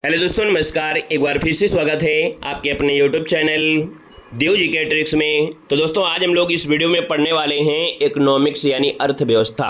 Hello दोस्तों, नमस्कार। एक बार फिर से स्वागत है आपके अपने यूट्यूब चैनल देव जी के ट्रिक्स में। तो दोस्तों, आज हम लोग इस वीडियो में पढ़ने वाले हैं इकोनॉमिक्स यानी अर्थव्यवस्था।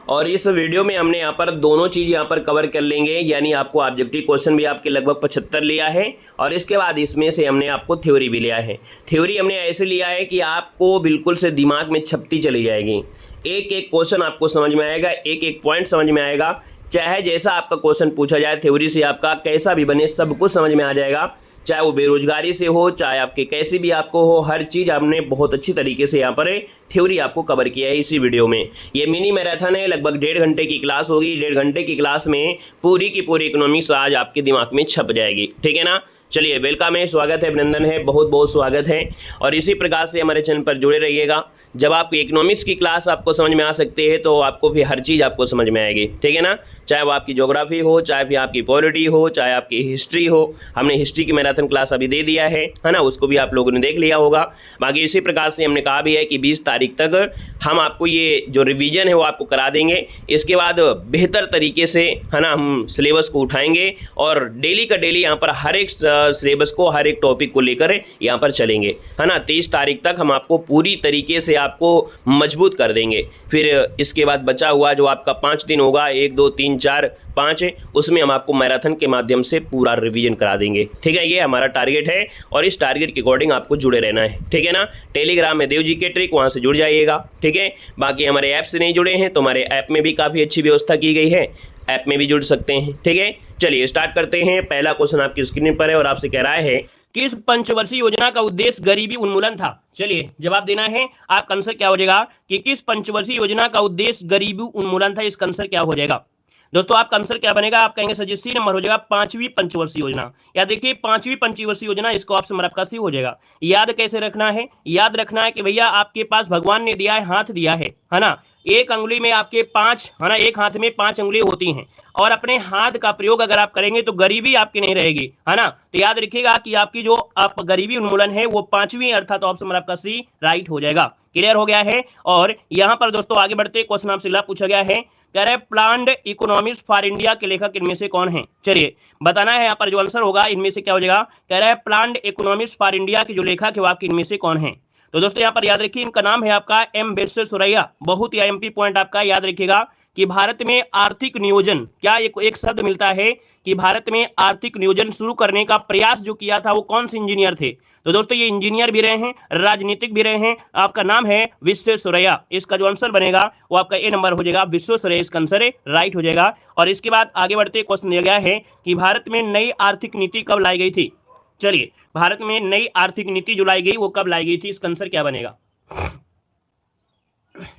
और इस वीडियो में हमने यहाँ पर दोनों चीज़ यहाँ पर कवर कर लेंगे, यानी आपको ऑब्जेक्टिव क्वेश्चन भी आपके लगभग 75 लिया है और इसके बाद इसमें से हमने आपको थ्योरी भी लिया है। थ्योरी हमने ऐसे लिया है कि आपको बिल्कुल से दिमाग में छपती चली जाएगी, एक एक क्वेश्चन आपको समझ में आएगा, एक एक पॉइंट समझ में आएगा। चाहे जैसा आपका क्वेश्चन पूछा जाए थ्योरी से, आपका कैसा भी बने सब कुछ समझ में आ जाएगा। चाहे वो बेरोजगारी से हो, चाहे आपके कैसी भी आपको हो, हर चीज़ हमने बहुत अच्छी तरीके से यहाँ पर थ्योरी आपको कवर किया है इसी वीडियो में। ये मिनी मैराथन है, लगभग 1.5 घंटे की क्लास होगी। 1.5 घंटे की क्लास में पूरी की पूरी इकोनॉमिक्स आज आपके दिमाग में छप जाएगी, ठीक है ना। चलिए, वेलकम है, स्वागत है, अभिनंदन है, बहुत बहुत स्वागत है। और इसी प्रकार से हमारे चैनल पर जुड़े रहिएगा। जब आपको इकोनॉमिक्स की क्लास आपको समझ में आ सकती है तो आपको भी हर चीज़ आपको समझ में आएगी, ठीक है ना। चाहे वो आपकी ज्योग्राफी हो, चाहे फिर आपकी पॉलिटी हो, चाहे आपकी हिस्ट्री हो। हमने हिस्ट्री की मैराथन क्लास अभी दे दिया है ना, उसको भी आप लोगों ने देख लिया होगा। बाकी इसी प्रकार से हमने कहा भी है कि 20 तारीख तक हम आपको ये जो रिवीजन है वो आपको करा देंगे। इसके बाद बेहतर तरीके से है ना हम सिलेबस को उठाएंगे और डेली का डेली यहाँ पर हर एक सिलेबस को, हर एक टॉपिक को लेकर यहाँ पर चलेंगे, है ना। 23 तारीख तक हम आपको पूरी तरीके से आपको मजबूत कर देंगे। फिर इसके बाद बचा हुआ जो आपका 5 दिन होगा, 1 2 3 4 5 है, उसमें हम आपको मैराथन के माध्यम से पूरा रिवीजन करा देंगे, ठीक है। ये हमारा टारगेट है और इस टारगेट के अकॉर्डिंग आपको जुड़े रहना है, ठीक है ना। टेलीग्राम में देव जी के ट्रिक, वहाँ से जुड़ जाइएगा, ठीक है। बाकी हमारे ऐप से नहीं जुड़े हैं तो हमारे ऐप में भी काफ़ी अच्छी व्यवस्था की गई है, ऐप में भी जुड़ सकते हैं, ठीक है। चलिए स्टार्ट करते हैं। पहला क्वेश्चन आपकी स्क्रीन पर है और आपसे कह रहा है किस पंचवर्षीय योजना का उद्देश्य गरीबी उन्मूलन था। चलिए जवाब देना है। आपका आंसर क्या हो जाएगा कि किस पंचवर्षीय योजना का उद्देश्य गरीबी उन्मूलन था। इसका आंसर क्या हो जाएगा दोस्तों, आपका आंसर क्या बनेगा? आप कहेंगे सर जी सी नंबर हो जाएगा 5वीं पंचवर्षीय योजना। या देखिए 5वीं पंचवर्षीय योजना, इसको ऑप्शन नंबर आपका सी हो जाएगा। याद कैसे रखना है? याद रखना है कि भैया आपके पास भगवान ने दिया है, हाथ दिया है ना। एक अंगुली में आपके 5 है ना, एक हाथ में 5 अंगुली होती हैं और अपने हाथ का प्रयोग अगर आप करेंगे तो गरीबी आपकी नहीं रहेगी, है ना। तो याद रखिएगा कि आपकी जो आप गरीबी उन्मूलन है वो 5वीं, अर्थात ऑप्शन नंबर आपका सी राइट हो जाएगा। क्लियर हो गया है। और यहां पर दोस्तों आगे बढ़ते क्वेश्चन आपसे अगला पूछा गया है, कह रहे प्लान्ड इकोनॉमिक्स फॉर इंडिया के लेखक इनमें से कौन है। चलिए बताना है यहाँ पर जो आंसर होगा इनमें से क्या हो जाएगा। कह रहा है प्लान्ड इकोनॉमिक्स फॉर इंडिया के जो लेखक है वो आपके इनमें से कौन है। तो दोस्तों यहाँ पर याद रखिए, इनका नाम है आपका एम विश्वेश्वरैया। बहुत ही आईएमपी पॉइंट आपका याद रखिएगा कि भारत में आर्थिक नियोजन, क्या एक शब्द मिलता है कि भारत में आर्थिक नियोजन शुरू करने का प्रयास जो किया था वो कौन से इंजीनियर थे। तो दोस्तों ये इंजीनियर भी रहे हैं, राजनीतिक भी रहे हैं। आपका नाम है विश्वेश्वरैया। इसका जो आंसर बनेगा वो आपका ए नंबर हो जाएगा, विश्वेश्वरैया इसका आंसर राइट हो जाएगा। और इसके बाद आगे बढ़ते क्वेश्चन दिया गया है कि भारत में नई आर्थिक नीति कब लाई गई थी। चलिए भारत में नई आर्थिक नीति जो लाई गई वो कब लाई गई थी, इसका आंसर क्या बनेगा।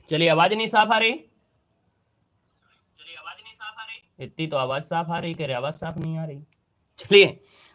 चलिए आवाज नहीं साफ आ रही, इतनी तो आवाज साफ आ रही, कह रहे आवाज साफ नहीं आ रही। चलिए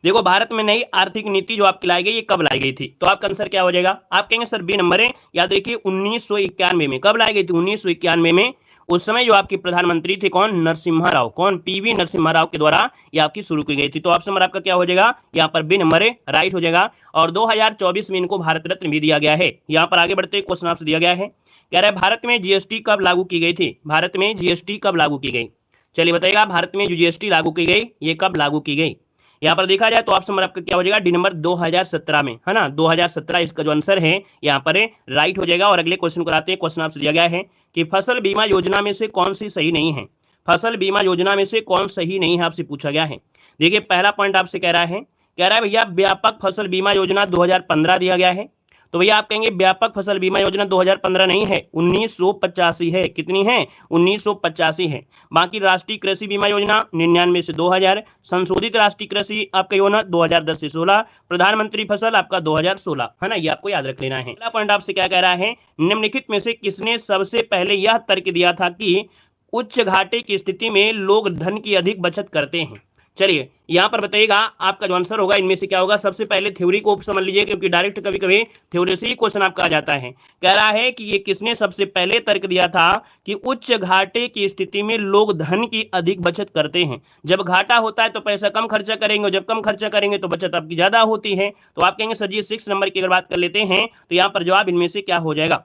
देखो, भारत में नई आर्थिक नीति जो आपकी लाई गई ये कब लाई गई थी, तो आपका आंसर क्या हो जाएगा। आप कहेंगे सर बी नंबर है। याद रखिए 1991 में। कब लाई गई थी? 1991 में। उस समय जो आपके प्रधानमंत्री थे कौन? नरसिम्हा राव। कौन? पीवी नरसिम्हा राव के द्वारा ये आपकी शुरू की गई थी। तो ऑप्शन नंबर आपका क्या हो जाएगा, यहाँ पर बी नंबर है राइट हो जाएगा। और 2024 में इनको भारत रत्न भी दिया गया है। यहाँ पर आगे बढ़ते क्वेश्चन आपसे दिया गया है, कह रहा है भारत में जीएसटी कब लागू की गई थी। भारत में जीएसटी कब लागू की गई। चलिए बताइएगा, भारत में जो जीएसटी लागू की गई ये कब लागू की गई। यहाँ पर देखा जाए तो ऑप्शन नंबर आपका क्या हो जाएगा, डी नंबर 2017 में, है ना। 2017 इसका जो आंसर है यहाँ पर राइट हो जाएगा। और अगले क्वेश्चन को आते हैं। क्वेश्चन आपसे दिया गया है कि फसल बीमा योजना में से कौन सी सही नहीं है। फसल बीमा योजना में से कौन सही नहीं है आपसे पूछा गया है। देखिए पहला पॉइंट आपसे कह रहा है भैया व्यापक फसल बीमा योजना 2015 दिया गया है। तो भैया आप कहेंगे व्यापक फसल बीमा योजना 2015 नहीं है, 1985 है। कितनी है? 1985 है। बाकी राष्ट्रीय कृषि बीमा योजना 99 से 2000, संशोधित राष्ट्रीय कृषि आपका योजना 2010 से 16, प्रधानमंत्री फसल आपका 2016, है ना। ये आपको याद रख लेना है। अगला पॉइंट आपसे क्या कह रहा है, निम्नलिखित में से किसने सबसे पहले यह तर्क दिया था कि उच्च घाटे की स्थिति में लोग धन की अधिक बचत करते हैं। चलिए यहां पर बताइएगा, आपका जो आंसर होगा इनमें से क्या होगा। सबसे पहले थ्योरी को समझ लीजिए, क्योंकि डायरेक्ट कभी कभी थ्योरी से ही क्वेश्चन आपका आ जाता है। कह रहा है कि ये किसने सबसे पहले तर्क दिया था कि उच्च घाटे की स्थिति में लोग धन की अधिक बचत करते हैं। जब घाटा होता है तो पैसा कम खर्चा करेंगे, और जब कम खर्चा करेंगे तो बचत आपकी ज्यादा होती है। तो आप कहेंगे सर जी 6 नंबर की अगर बात कर लेते हैं तो यहाँ पर जवाब इनमें से क्या हो जाएगा।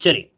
चलिए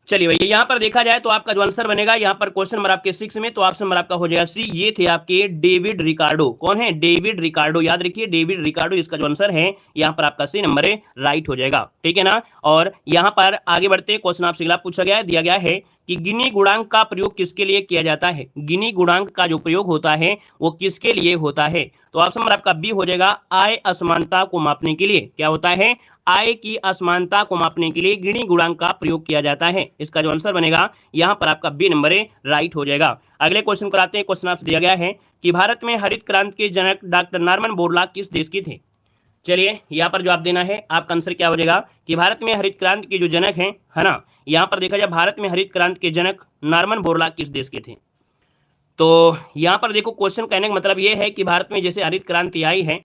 चलिए भैया, यहाँ पर देखा जाए तो आपका जो आंसर बनेगा यहाँ पर क्वेश्चन नंबर आपके 6 में, तो ऑप्शन नंबर आपका हो जाएगा सी। ये थे आपके डेविड रिकार्डो। कौन है? David Ricardo. याद रखिए डेविड रिकार्डो, इसका जो आंसर है यहाँ पर आपका सी नंबर है, राइट हो जाएगा। ठीक है ना। और यहाँ पर आगे बढ़ते क्वेश्चन आपसे अगला पूछा गया है, दिया गया है कि गिनी गुणांक का प्रयोग किसके लिए किया जाता है? गिनी गुणांक का जो प्रयोग होता है वो किसके लिए होता है? तो ऑप्शन नंबर आपका बी हो जाएगा, आय असमानता को मापने के लिए। क्या होता है? आय की असमानता को मापने के लिए गिनी गुणांक का प्रयोग किया जाता है। इसका जो आंसर बनेगा यहाँ पर आपका बी नंबर है, राइट हो जाएगा। अगले क्वेश्चन को आते हैं। क्वेश्चन आपसे दिया गया है कि भारत में हरित क्रांति के जनक डॉक्टर नॉर्मन बोरलॉग किस देश के थे? चलिए यहाँ पर जवाब देना है, आपका आंसर क्या हो जाएगा कि भारत में हरित क्रांति के जो जनक हैं, है ना, यहाँ पर देखा जाए भारत में हरित क्रांति के जनक नॉर्मन बोरलॉग किस देश के थे? तो यहाँ पर देखो, क्वेश्चन कहने का मतलब ये है कि भारत में जैसे हरित क्रांति आई है,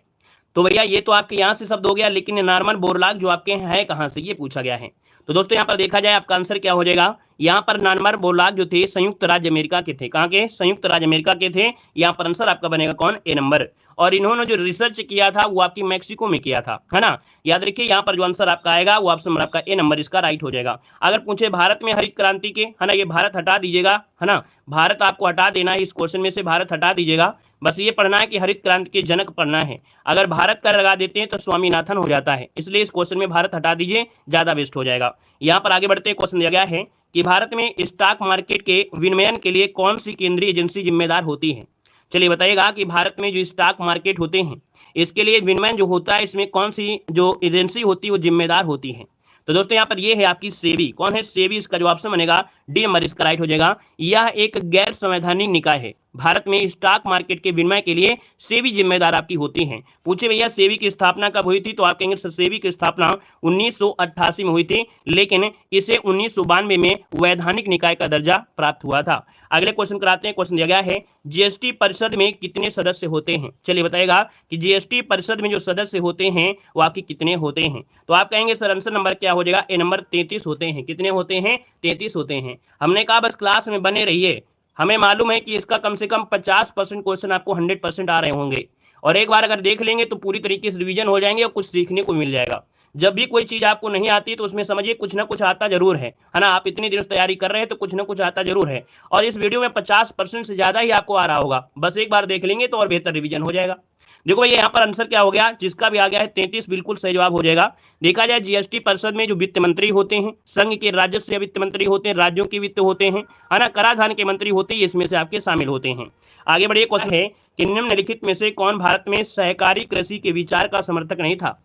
तो भैया ये तो आपके यहाँ से शब्द हो गया, लेकिन नॉर्मन बोरलॉग जो आपके है कहाँ से, ये पूछा गया है। तो दोस्तों यहाँ पर देखा जाए आपका आंसर क्या हो जाएगा, यहाँ पर नॉर्मन बोरलॉग जो थे संयुक्त राज्य अमेरिका के थे। कहाँ के? संयुक्त राज्य अमेरिका के थे। यहाँ पर आंसर आपका बनेगा कौन? ए नंबर। और इन्होंने जो रिसर्च किया था वो आपकी मैक्सिको में किया था, है ना। याद रखिए यहाँ पर जो आंसर आपका आएगा वो ऑप्शन नंबर आपका ए नंबर इसका राइट हो जाएगा। अगर पूछे भारत में हरित क्रांति के, है ना, ये भारत हटा दीजिएगा, है ना, भारत आपको हटा देना है, इस क्वेश्चन में से भारत हटा दीजिएगा। बस ये पढ़ना है कि हरित क्रांति के जनक पढ़ना है। अगर भारत का लगा देते हैं तो स्वामीनाथन हो जाता है, इसलिए इस क्वेश्चन में भारत हटा दीजिए, ज्यादा बेस्ट हो जाएगा। यहाँ पर आगे बढ़ते क्वेश्चन दिया गया है कि भारत में स्टॉक मार्केट के विनियमन के लिए कौन सी केंद्रीय एजेंसी जिम्मेदार होती है? चलिए बताइएगा कि भारत में जो स्टॉक मार्केट होते हैं इसके लिए विनियमन जो होता है, इसमें कौन सी जो एजेंसी होती है वो जिम्मेदार होती है? तो दोस्तों यहाँ पर ये है आपकी सेबी। कौन है? सेबी। इसका जो ऑप्शन बनेगा डी नंबर इसका राइट हो जाएगा। यह एक गैर संवैधानिक निकाय है। भारत में स्टॉक मार्केट के विनिमय के लिए सेबी जिम्मेदार आपकी होती हैं। पूछे भैया सेबी की स्थापना कब हुई थी, तो आप कहेंगे सर सेबी की स्थापना 1988 में हुई थी, लेकिन इसे 1992 में वैधानिक निकाय का दर्जा प्राप्त हुआ था। अगले क्वेश्चन कराते हैं। क्वेश्चन दिया गया है जीएसटी परिषद में कितने सदस्य होते हैं? चलिए बताइएगा कि जीएसटी परिषद में जो सदस्य होते हैं वो आपके कितने होते हैं? तो आप कहेंगे सर आंसर नंबर क्या हो जाएगा? ए नंबर 33 होते हैं। कितने होते हैं? 33 होते हैं। हमने कहा बस क्लास में बने रहिए, हमें मालूम है कि इसका कम से कम 50% क्वेश्चन आपको 100% आ रहे होंगे, और एक बार अगर देख लेंगे तो पूरी तरीके से रिवीजन हो जाएंगे और कुछ सीखने को मिल जाएगा। जब भी कोई चीज आपको नहीं आती तो उसमें समझिए कुछ ना कुछ आता जरूर है ना। आप इतनी देर से तैयारी कर रहे हैं तो कुछ ना कुछ आता जरूर है, और इस वीडियो में 50% से ज्यादा ही आपको आ रहा होगा। बस एक बार देख लेंगे तो और बेहतर रिवीजन हो जाएगा। देखो भैया यहाँ पर आंसर क्या हो गया, जिसका भी आ गया है 33 बिल्कुल सही जवाब हो जाएगा। देखा जाए जीएसटी परिषद में जो वित्त मंत्री होते हैं, संघ के राजस्व वित्त मंत्री होते हैं, राज्यों के वित्त होते हैं, है ना, कराधान के मंत्री होते हैं, इसमें से आपके शामिल होते हैं। आगे बढ़िए। क्वेश्चन है कि निम्नलिखित में से कौन भारत में सहकारी कृषि के विचार का समर्थक नहीं था?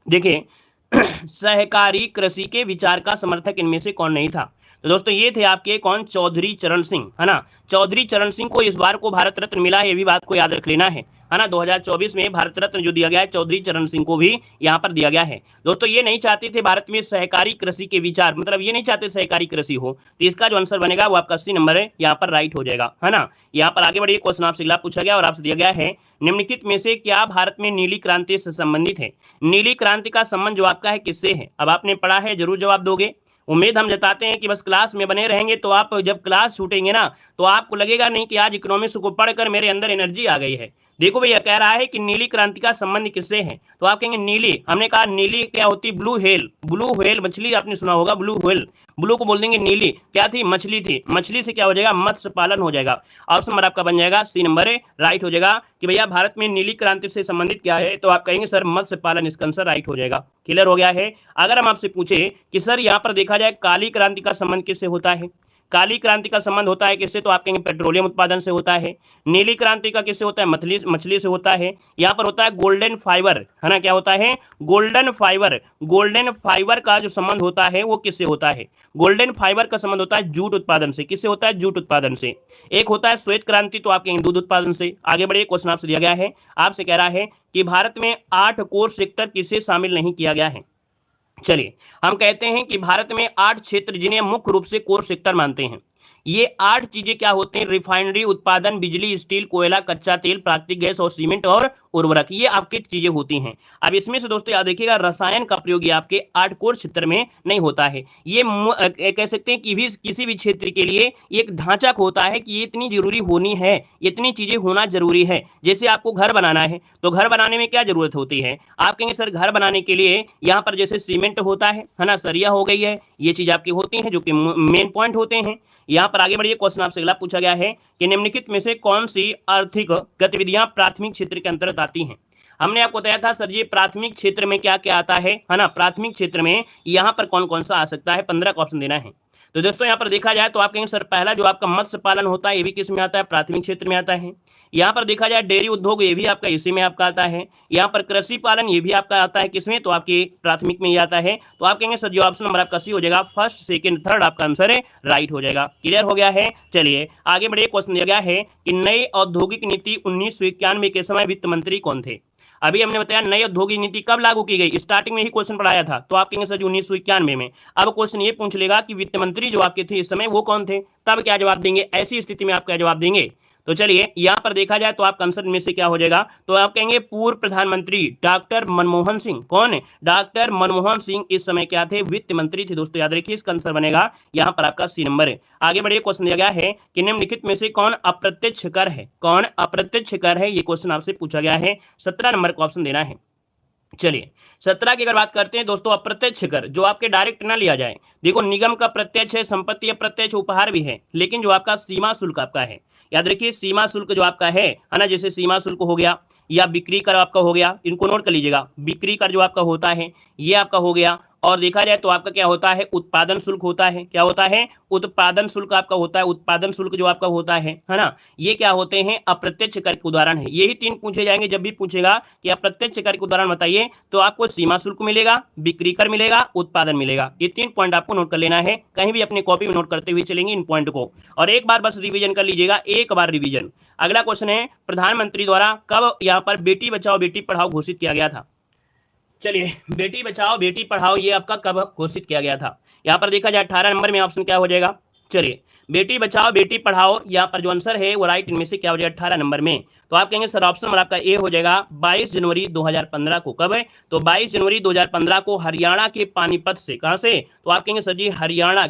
देखिए सहकारी कृषि के विचार का समर्थक इनमें से कौन नहीं था? तो दोस्तों ये थे आपके कौन? चौधरी चरण सिंह, है ना। चौधरी चरण सिंह को इस बार को भारत रत्न मिला है, ये भी बात को याद रख लेना है ना। 2024 में भारत रत्न जो दिया गया है चौधरी चरण सिंह को भी यहाँ पर दिया गया है। दोस्तों ये नहीं चाहते थे भारत में सहकारी कृषि के विचार, मतलब ये नहीं चाहते सहकारी कृषि हो, तो इसका जो आंसर बनेगा वो आपका सी नंबर है, यहाँ पर राइट हो जाएगा, है ना। यहाँ पर आगे बढ़िए। क्वेश्चन आपसे अगला पूछा गया और आपसे दिया गया है निम्नलिखित में से क्या भारत में नीली क्रांति से संबंधित है? नीली क्रांति का संबंध जो आपका है किससे है? अब आपने पढ़ा है, जरूर जवाब दोगे। उम्मीद हम जताते हैं कि बस क्लास में बने रहेंगे तो आप जब क्लास छूटेंगे ना तो आपको लगेगा नहीं कि आज इकोनॉमिक्स को पढ़कर मेरे अंदर एनर्जी आ गई है। देखो भैया कह रहा है कि नीली क्रांति का संबंध किससे है, तो आप कहेंगे नीली, हमने कहा नीली क्या होती? Blue whale. ब्लू व्हेल मछली आपने सुना होगा, ब्लू व्हेल, ब्लू को बोल देंगे नीली, क्या थी? मछली थी। मछली से क्या हो जाएगा? मत्स्य पालन हो जाएगा। ऑप्शन नंबर आपका बन जाएगा सी नंबर है, राइट हो जाएगा। कि भैया भारत में नीली क्रांति से संबंधित क्या है, तो आप कहेंगे सर मत्स्य पालन, इसका आंसर राइट हो जाएगा। क्लियर हो गया है। अगर हम आपसे पूछे कि सर यहाँ पर देखा जाए काली क्रांति का संबंध किससे होता है? काली क्रांति का संबंध होता है किससे, तो आप कहेंगे पेट्रोलियम उत्पादन से होता है। नीली क्रांति का किससे होता है? मछली से होता है। यहाँ पर होता है गोल्डन फाइबर, है ना, क्या होता है? Golden fibre. गोल्डन फाइबर का जो संबंध होता है वो किससे होता है? गोल्डन फाइबर का संबंध होता है जूट उत्पादन से। किससे होता है? जूट उत्पादन से। एक होता है श्वेत क्रांति, तो आप कहेंगे दूध उत्पादन से। आगे बढ़िए। क्वेश्चन आपसे दिया गया है, आपसे कह रहा है कि भारत में 8 कोर सेक्टर किसे शामिल नहीं किया गया है? चलिए हम कहते हैं कि भारत में 8 क्षेत्र जिन्हें मुख्य रूप से कोर सेक्टर मानते हैं। ये 8 चीजें क्या होते हैं? रिफाइनरी उत्पादन, बिजली, स्टील, कोयला, कच्चा तेल, प्राकृतिक गैस और सीमेंट और उर्वरक, ये आपकी चीजें होती हैं। अब इसमें से दोस्तों याद रखिएगा, रसायन का प्रयोग ये आपके 8 कोर क्षेत्र में नहीं होता है। ये कह सकते हैं कि भी किसी भी क्षेत्र के लिए एक ढांचा होता है कि ये इतनी जरूरी होनी है, इतनी चीजें होना जरूरी है। जैसे आपको घर बनाना है तो घर बनाने में क्या जरूरत होती है? आप कहेंगे सर घर बनाने के लिए यहाँ पर जैसे सीमेंट होता है ना, सरिया हो गई है, ये चीज आपकी होती है जो कि मेन पॉइंट होते हैं। यहाँ पर आगे बढ़िए, क्वेश्चन आपसे अगला पूछा गया है कि निम्नलिखित में से कौन सी आर्थिक गतिविधियां प्राथमिक क्षेत्र के अंतर्गत आती हैं? हमने आपको बताया था सर जी प्राथमिक क्षेत्र में क्या क्या आता है ना, प्राथमिक क्षेत्र में यहाँ पर कौन कौन सा आ सकता है, 15 का ऑप्शन देना है। तो दोस्तों यहाँ पर देखा जाए तो आप कहेंगे सर पहला जो आपका मत्स्य पालन होता है ये भी किस में आता है? प्राथमिक क्षेत्र में आता है। यहाँ पर देखा जाए डेयरी उद्योग ये भी आपका इसी में आपका आता है। यहाँ पर कृषि पालन ये भी आपका आता है किसमें? तो आपके प्राथमिक में ही आता है। तो आप कहेंगे सर जो ऑप्शन नंबर आपका सी हो जाएगा, फर्स्ट सेकंड थर्ड आपका आंसर है राइट हो जाएगा। क्लियर हो गया है? चलिए आगे बढ़िए, क्वेश्चन दिया गया है कि नई औद्योगिक नीति 1991 के समय वित्त मंत्री कौन थे? अभी हमने बताया नई औद्योगिक नीति कब लागू की गई, स्टार्टिंग में ही क्वेश्चन पढ़ाया था। तो आप कहेंगे सर 1991 में। अब क्वेश्चन ये पूछ लेगा कि वित्त मंत्री जो आपके थे इस समय वो कौन थे, तब क्या जवाब देंगे? ऐसी स्थिति में आप क्या जवाब देंगे? तो चलिए यहां पर देखा जाए तो आपका आंसर में से क्या हो जाएगा? तो आप कहेंगे पूर्व प्रधानमंत्री डॉक्टर मनमोहन सिंह। कौन? डॉक्टर मनमोहन सिंह इस समय क्या थे? वित्त मंत्री थे। दोस्तों याद रखिए इसका आंसर बनेगा यहां पर आपका सी नंबर है। आगे बढ़िए, क्वेश्चन दिया गया है कि निम्नलिखित में से कौन अप्रत्यक्ष कर है? कौन अप्रत्यक्ष कर है? ये क्वेश्चन आपसे पूछा गया है, 17 नंबर का ऑप्शन देना है। चलिए 17 की अगर बात करते हैं दोस्तों, अप्रत्यक्ष कर जो आपके डायरेक्ट ना लिया जाए। देखो निगम का प्रत्यक्ष है, संपत्ति अप्रत्यक्ष, उपहार भी है, लेकिन जो आपका सीमा शुल्क आपका है, याद रखिए सीमा शुल्क जो आपका है ना, जैसे सीमा शुल्क हो गया या बिक्री कर आपका हो गया, इनको नोट कर लीजिएगा। बिक्री कर जो आपका होता है ये आपका हो गया। और देखा जाए तो आपका क्या होता है? उत्पादन शुल्क होता है। क्या होता है? उत्पादन शुल्क आपका होता है। उत्पादन शुल्क जो आपका होता है ना, ये क्या होते हैं? अप्रत्यक्ष कर के उदाहरण है। यही 3 पूछे जाएंगे। जब भी पूछेगा कि अप्रत्यक्ष कर के उदाहरण बताइए तो आपको सीमा शुल्क मिलेगा, बिक्री कर मिलेगा, उत्पादन मिलेगा। ये 3 पॉइंट आपको नोट कर लेना है, कहीं भी अपनी कॉपी में नोट करते हुए चलेंगे इन पॉइंट को। और एक बार बस रिवीजन कर लीजिएगा, एक बार रिवीजन। अगला क्वेश्चन है प्रधानमंत्री द्वारा कब यहाँ पर बेटी बचाओ बेटी पढ़ाओ घोषित किया गया था? चलिए बेटी बचाओ बेटी पढ़ाओ ये आपका कब घोषित किया गया था? यहाँ पर देखा जाए 18 नंबर में ऑप्शन क्या हो जाएगा? चलिए बेटी बचाओ बेटी पढ़ाओ, यहाँ पर जो आंसर है वो राइट इनमें से क्या हो जाएगा? 18 नंबर में। तो आप कहेंगे सर ऑप्शन नंबर आपका ए हो जाएगा 22 जनवरी 2015 को। कब है? तो 22 जनवरी 2015 को हरियाणा के पानीपत से। कहां से? तो आप कहेंगे सर जी हरियाणा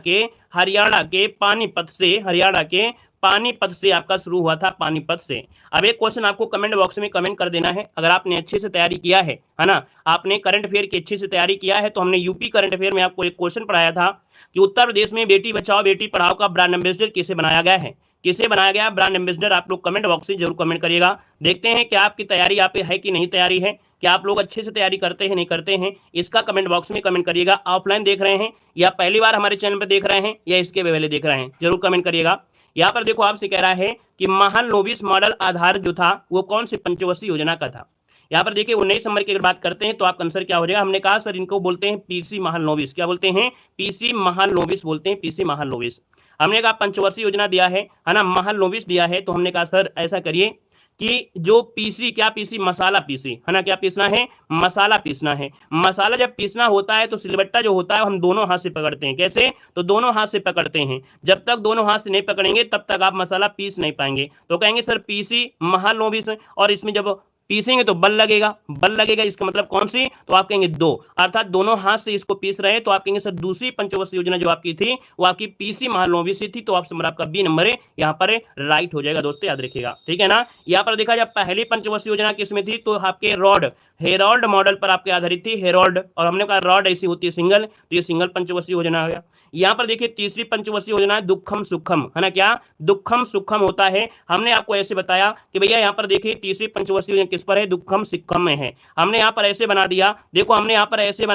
के पानीपत से, हरियाणा के पानीपत से आपका शुरू हुआ था, पानीपत से। अब एक क्वेश्चन आपको कमेंट बॉक्स में कमेंट कर देना है, अगर आपने अच्छे से तैयारी किया है ना, आपने करंट अफेयर की अच्छे से तैयारी किया है। तो हमने यूपी करंट अफेयर में आपको एक क्वेश्चन पढ़ाया था कि उत्तर प्रदेश में बेटी बचाओ बेटी पढ़ाओ का ब्रांड एम्बेसडर किसे बनाया गया है? किसे बनाया गया ब्रांड एम्बेसडर? आप लोग कमेंट बॉक्स से जरूर कमेंट करिएगा। देखते हैं क्या आपकी तैयारी यहाँ पे है कि नहीं तैयारी है, क्या आप लोग अच्छे से तैयारी करते हैं नहीं करते हैं, इसका कमेंट बॉक्स में कमेंट करिएगा। ऑफलाइन देख रहे हैं या पहली बार हमारे चैनल पर देख रहे हैं या इसके पहले देख रहे हैं, जरूर कमेंट करिएगा। यहाँ पर देखो आपसे कह रहा है कि महालनोबिस मॉडल आधार जो था वो कौन सी पंचवर्षीय योजना का था? यहाँ पर देखिए 19 नंबर की अगर बात करते हैं तो आपका आंसर क्या हो जाएगा? हमने कहा सर इनको बोलते हैं पीसी महालनोबिस। क्या बोलते हैं? पीसी महालनोबिस बोलते हैं, पीसी महालनोबिस। हमने कहा पंचवर्षीय योजना दिया है ना, महालनोबिस दिया है। तो हमने कहा सर ऐसा करिए कि जो पीसी, क्या पीसी? मसाला पीसी है ना, क्या पीसना है? मसाला पीसना है। मसाला जब पीसना होता है तो सिलबट्टा जो होता है हम दोनों हाथ से पकड़ते हैं। कैसे? तो दोनों हाथ से पकड़ते हैं। जब तक दोनों हाथ से नहीं पकड़ेंगे तब तक आप मसाला पीस नहीं पाएंगे। तो कहेंगे सर पीसी महालनोबिस, और इसमें जब पीसेंगे तो बल लगेगा, बल लगेगा, इसका मतलब कौन सी? तो आप कहेंगे 2, अर्थात दोनों हाथ से इसको पीस रहे हैं। तो आप कहेंगे सर दूसरी पंचवर्षीय योजना जो आपकी थी वो आपकी पीसी महालनोबिस थी। तो ऑप्शन नंबर आपका बी नंबर है यहाँ पर राइट हो जाएगा। दोस्तों याद रखिएगा, ठीक है ना। यहाँ पर देखा जाए पहली पंचवर्षीय योजना किसमें थी? तो आपके रॉड हेरोल्ड मॉडल पर आपके आधारित थी, हेरोल्ड। और हमने कहा रॉड ऐसी होती है सिंगल, तो ये सिंगल पंचवर्षीय योजना आ गया। यहाँ पर देखिए तीसरी पंचवर्षीय योजना है दुखम सुखम, है ना। क्या? दुखम सुखम होता है। हमने आपको ऐसे बताया कि भैया यहाँ पर देखिए तीसरी पंचवर्षीय योजना किस पर है? दुखम सुखम में है। हमने यहाँ पर ऐसे बना दिया, देखो हमने यहाँ पर ऐसे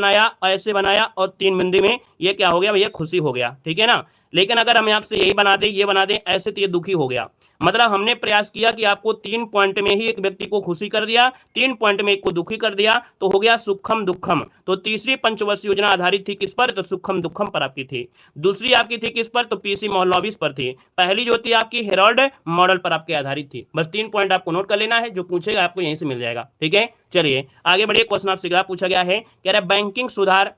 बनाया और 3 बिंदी में ये क्या हो गया भैया? खुशी हो गया, ठीक है ना। लेकिन अगर हम आपसे यही बना दें, ये बना दें ऐसे, तो ये दुखी हो गया। मतलब हमने प्रयास किया कि आपको 3 पॉइंट में ही एक व्यक्ति को खुशी कर दिया, 3 पॉइंट में एक को दुखी कर दिया, तो हो गया सुखम दुखम। तो तीसरी पंचवर्षीय योजना आधारित थी किस पर? तो सुखम दुखम पर आपकी थी। दूसरी आपकी थी किस पर? तो पीसी महालनोबिस पर थी। पहली जो थी आपकी हेरोल्ड मॉडल पर आपके आधारित थी। बस 3 पॉइंट आपको नोट कर लेना है, जो पूछेगा आपको यहीं से मिल जाएगा, ठीक है। चलिए आगे बढ़िए, क्वेश्चन आपसे क्या पूछा गया है? कह रहा है बैंकिंग सुधार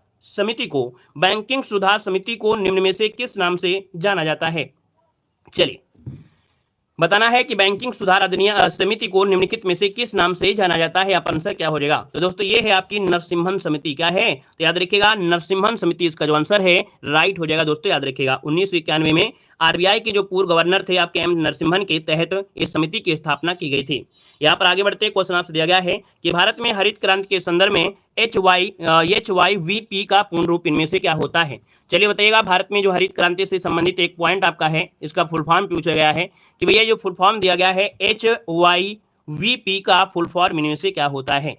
समिति को निम्न में से किस नाम से जाना जाता है? चलिए, बताना है कि बैंकिंग सुधार अधिनियम समिति को निम्नलिखित में से किस नाम से जाना जाता है। आप आंसर क्या हो जाएगा? तो दोस्तों ये है आपकी नरसिम्हन समिति। क्या है? तो याद रखिएगा नरसिम्हन समिति इसका जो आंसर है राइट हो जाएगा। दोस्तों याद रखिएगा 1991 में आरबीआई के जो पूर्व गवर्नर थे आपके एम नरसिम्हन के तहत इस समिति की स्थापना की गई थी। यहाँ पर आगे बढ़ते क्वेश्चन आपसे दिया गया है कि भारत में हरित क्रांति के संदर्भ में HYVP का पूर्ण रूप इनमें से क्या होता है? चलिए बताइएगा, भारत में जो हरित क्रांति से संबंधित एक पॉइंट आपका है, इसका फुल फॉर्म पूछा गया है कि भैया जो फुल फॉर्म दिया गया है HYVP का फुल फॉर्म इनमें से क्या होता है?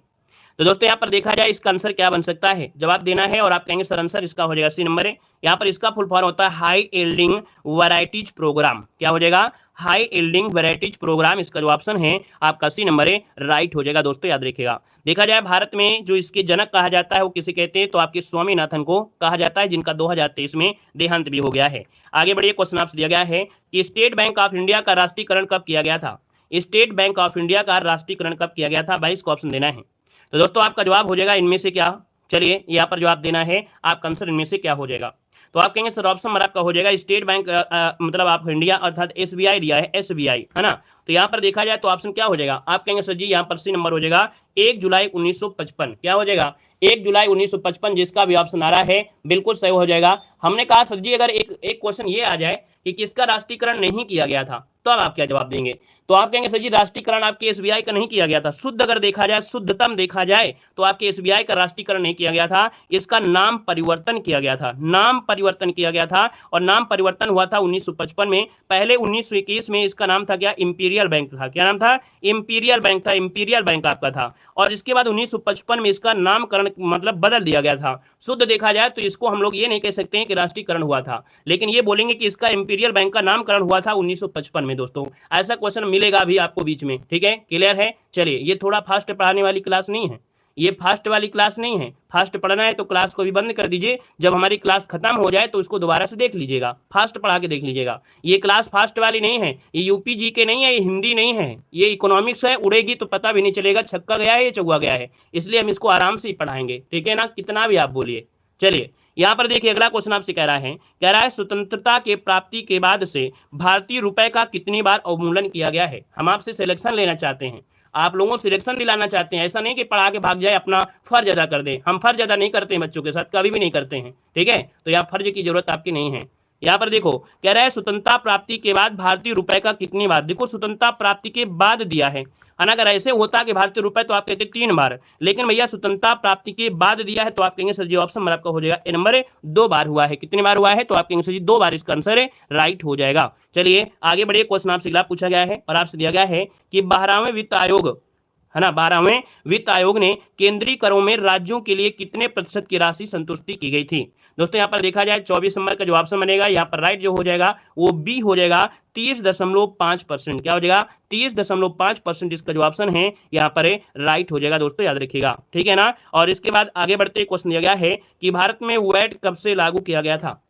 तो दोस्तों यहाँ पर देखा जाए इसका आंसर क्या बन सकता है, जवाब देना है और आप कहेंगे सर आंसर इसका हो जाएगा सी नंबर है। यहाँ पर इसका फुल फॉर्म होता है हाई यील्डिंग वैरायटीज प्रोग्राम। क्या हो जाएगा? High yielding varieties program. इसका जो ऑप्शन है आपका सी नंबर है राइट हो जाएगा। दोस्तों याद रखिएगा, देखा जाए भारत में जो इसके जनक कहा जाता है वो किसे कहते हैं? तो आपके स्वामीनाथन को कहा जाता है, जिनका 2023 में देहांत भी हो गया है। आगे बढ़िए, क्वेश्चन आपसे दिया गया है कि स्टेट बैंक ऑफ इंडिया का राष्ट्रीयकरण कब किया गया था? स्टेट बैंक ऑफ इंडिया का राष्ट्रीयकरण कब किया गया था? 22 को ऑप्शन देना है। तो दोस्तों आपका जवाब हो जाएगा इनमें से क्या? चलिए यहाँ पर जवाब देना है, आपका आंसर इनमें से क्या हो जाएगा? तो आप कहेंगे सर ऑप्शन नंबर आपका हो जाएगा स्टेट बैंक मतलब आप इंडिया अर्थात एसबीआई दिया है, एसबीआई है ना। तो यहाँ पर देखा जाए तो ऑप्शन क्या हो जाएगा? आप कहेंगे सर जी यहाँ पर सी नंबर हो जाएगा 1 जुलाई 1955। क्या हो जाएगा? 1 जुलाई 1955 जिसका भी ऑप्शन आ रहा है बिल्कुल सही हो जाएगा। हमने कहा सर जी अगर एक क्वेश्चन ये आ जाए कि किसका राष्ट्रीयकरण नहीं किया गया था, तो अब आप क्या जवाब देंगे? तो आप कहेंगे सर जी राष्ट्रीयकरण आपके एसबीआई का नहीं किया गया था। शुद्ध अगर देखा जाए, शुद्धतम देखा जाए तो आपके एसबीआई का राष्ट्रीयकरण नहीं किया गया था, इसका नाम परिवर्तन किया गया था। नाम परिवर्तन किया गया था और नाम परिवर्तन हुआ था 1955 में। पहले 1921 में इसका नाम था क्या? इंपीरियल बैंक था। क्या नाम था? इंपीरियल बैंक था, इंपीरियल बैंक आपका था। और इसके बाद 1955 में इसका नामकरण मतलब बदल दिया गया था। शुद्ध देखा जाए तो इसको हम लोग ये नहीं कह सकते हैं कि राष्ट्रीयकरण हुआ था, लेकिन ये बोलेंगे कि इसका इंपीरियल बैंक का नामकरण हुआ था 1955 में। दोस्तों ऐसा क्वेश्चन मिलेगा अभी आपको बीच में, ठीक है? क्लियर है? चलिए, ये थोड़ा फास्ट पढ़ाने वाली क्लास नहीं है, ये फास्ट वाली क्लास नहीं है। फास्ट पढ़ना है तो क्लास को भी बंद कर दीजिए, जब हमारी क्लास खत्म हो जाए तो उसको दोबारा से देख लीजिएगा, फास्ट पढ़ा के देख लीजिएगा। ये क्लास फास्ट वाली नहीं है, ये यूपी जी के नहीं है, ये हिंदी नहीं है, ये इकोनॉमिक्स है। उड़ेगी तो पता भी नहीं चलेगा छक्का गया है या चौका गया है, इसलिए हम इसको आराम से ही पढ़ाएंगे, ठीक है ना? कितना भी आप बोलिए। चलिए यहाँ पर देखिए अगला क्वेश्चन आपसे कह रहा है स्वतंत्रता के प्राप्ति के बाद से भारतीय रुपए का कितनी बार अवमूल्यन किया गया है? हम आपसे सिलेक्शन लेना चाहते हैं, आप लोगों को सिलेक्शन दिलाना चाहते हैं। ऐसा नहीं कि पढ़ा के भाग जाए, अपना फर्ज अदा कर दे। हम फर्ज अदा नहीं करते हैं बच्चों के साथ, कभी भी नहीं करते हैं, ठीक है? तो यहाँ फर्ज की जरूरत आपकी नहीं है। यहाँ पर देखो कह रहा है स्वतंत्रता प्राप्ति के बाद भारतीय रुपए का कितनी बार। देखो स्वतंत्रता प्राप्ति के बाद दिया है ना। अगर ऐसे होता कि भारतीय रुपए तो आप कहते 3 बार, लेकिन भैया स्वतंत्रता प्राप्ति के बाद दिया है तो आप कहेंगे सर जी ऑप्शन नंबर आपका हो जाएगा ए नंबर 2 बार हुआ है। कितनी बार हुआ है? तो आप कहेंगे सर जी 2 बार इसका आंसर है राइट हो जाएगा। चलिए आगे बढ़िए, क्वेश्चन आपसे अगला पूछा गया है और आपसे दिया गया है कि 12वें वित्त आयोग है ना, 12वें वित्त आयोग ने केंद्रीय करों में राज्यों के लिए कितने प्रतिशत की राशि संतुष्टि की गई थी? दोस्तों यहाँ पर देखा जाए 24 नंबर का जो ऑप्शन बनेगा यहाँ पर राइट जो हो जाएगा वो बी हो जाएगा 30.5%। क्या हो जाएगा? 30.5% इसका जो ऑप्शन है यहाँ पर राइट हो जाएगा। दोस्तों याद रखिएगा, ठीक है ना? और इसके बाद आगे बढ़ते क्वेश्चन दिया गया है कि भारत में वैट कब से लागू किया गया था?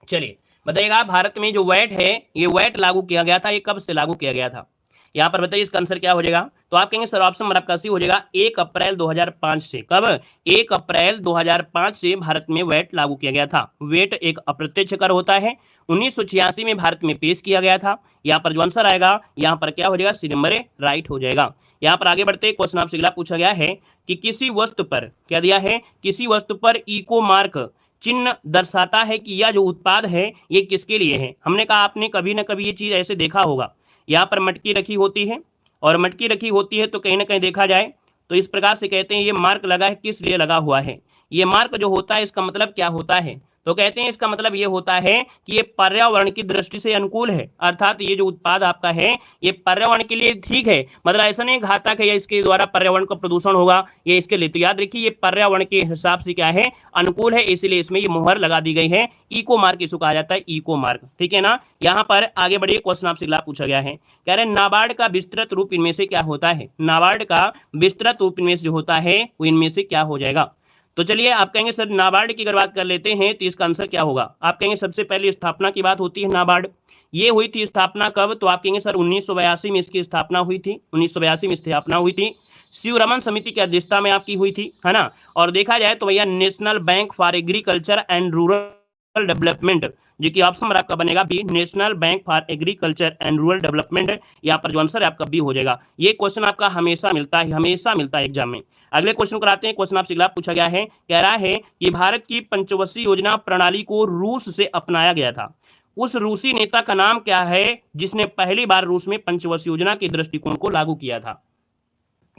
चलिए बताइएगा, भारत में जो वैट है ये वैट लागू किया गया था, ये कब से लागू किया गया था? यहाँ पर बताइए इसका आंसर क्या हो जाएगा? तो आप कहेंगे सर ऑप्शन नंबर आपका सी हो जाएगा 1 अप्रैल 2005 से। कब? 1 अप्रैल 2005 से भारत में वैट लागू किया गया था। वैट एक अप्रत्यक्ष कर होता है, 1986 में भारत में पेश किया गया था। यहाँ पर जो आंसर आएगा यहाँ पर क्या हो जाएगा? सी नंबर राइट हो जाएगा। यहाँ पर आगे बढ़ते क्वेश्चन आपसे अगला पूछा गया है कि किसी वस्तु पर क्या दिया है? किसी वस्तु पर इको मार्क चिन्ह दर्शाता है कि यह जो उत्पाद है ये किसके लिए है। हमने कहा आपने कभी ना कभी ये चीज ऐसे देखा होगा, यहाँ पर मटकी रखी होती है और मटकी रखी होती है तो कहीं ना कहीं देखा जाए तो इस प्रकार से कहते हैं ये मार्क लगा है, किस लिए लगा हुआ है? ये मार्क जो होता है इसका मतलब क्या होता है? तो कहते हैं इसका मतलब ये होता है कि ये पर्यावरण की दृष्टि से अनुकूल है, अर्थात ये जो उत्पाद आपका है ये पर्यावरण के लिए ठीक है, मतलब ऐसा नहीं घातक है या इसके द्वारा पर्यावरण का प्रदूषण होगा ये इसके लिए। तो याद रखिए ये पर्यावरण के हिसाब से क्या है? अनुकूल है, इसलिए इसमें ये मुहर लगा दी गई है। इको मार्क इसको कहा जाता है, इको मार्क, ठीक है ना? यहाँ पर आगे बढ़िए, क्वेश्चन आपसे अगला पूछा गया है, कह रहे हैं नाबार्ड का विस्तृत रूप इनमें से क्या होता है? नाबार्ड का विस्तृत रूप इनमें से जो होता है वो इनमें से क्या हो जाएगा? तो चलिए आप कहेंगे सर नाबार्ड की अगर बात कर लेते हैं तो इसका आंसर क्या होगा? आप कहेंगे सबसे पहले स्थापना की बात होती है नाबार्ड, ये हुई थी स्थापना कब? तो आप कहेंगे सर 1982 में इसकी स्थापना हुई थी, 1982 में स्थापना हुई थी। शिवरमन समिति की अध्यक्षता में आपकी हुई थी, है ना? और देखा जाए तो भैया national bank for agriculture and rural development, जो कि ऑप्शन नंबर आपका बनेगा B, national bank for agriculture and rural development. यहाँ पर जो आंसर है आपका बी हो जाएगा। ये क्वेश्चन आपका हमेशा मिलता है एग्जाम में। अगले क्वेश्चन कराते हैं। क्वेश्चन आपसे अगला पूछा गया है, कह रहा है कि भारत की पंचवर्षीय योजना प्रणाली को रूस से अपनाया गया था। उस रूसी नेता का नाम क्या है जिसने पहली बार रूस में पंचवर्षीय योजना के दृष्टिकोण को लागू किया था?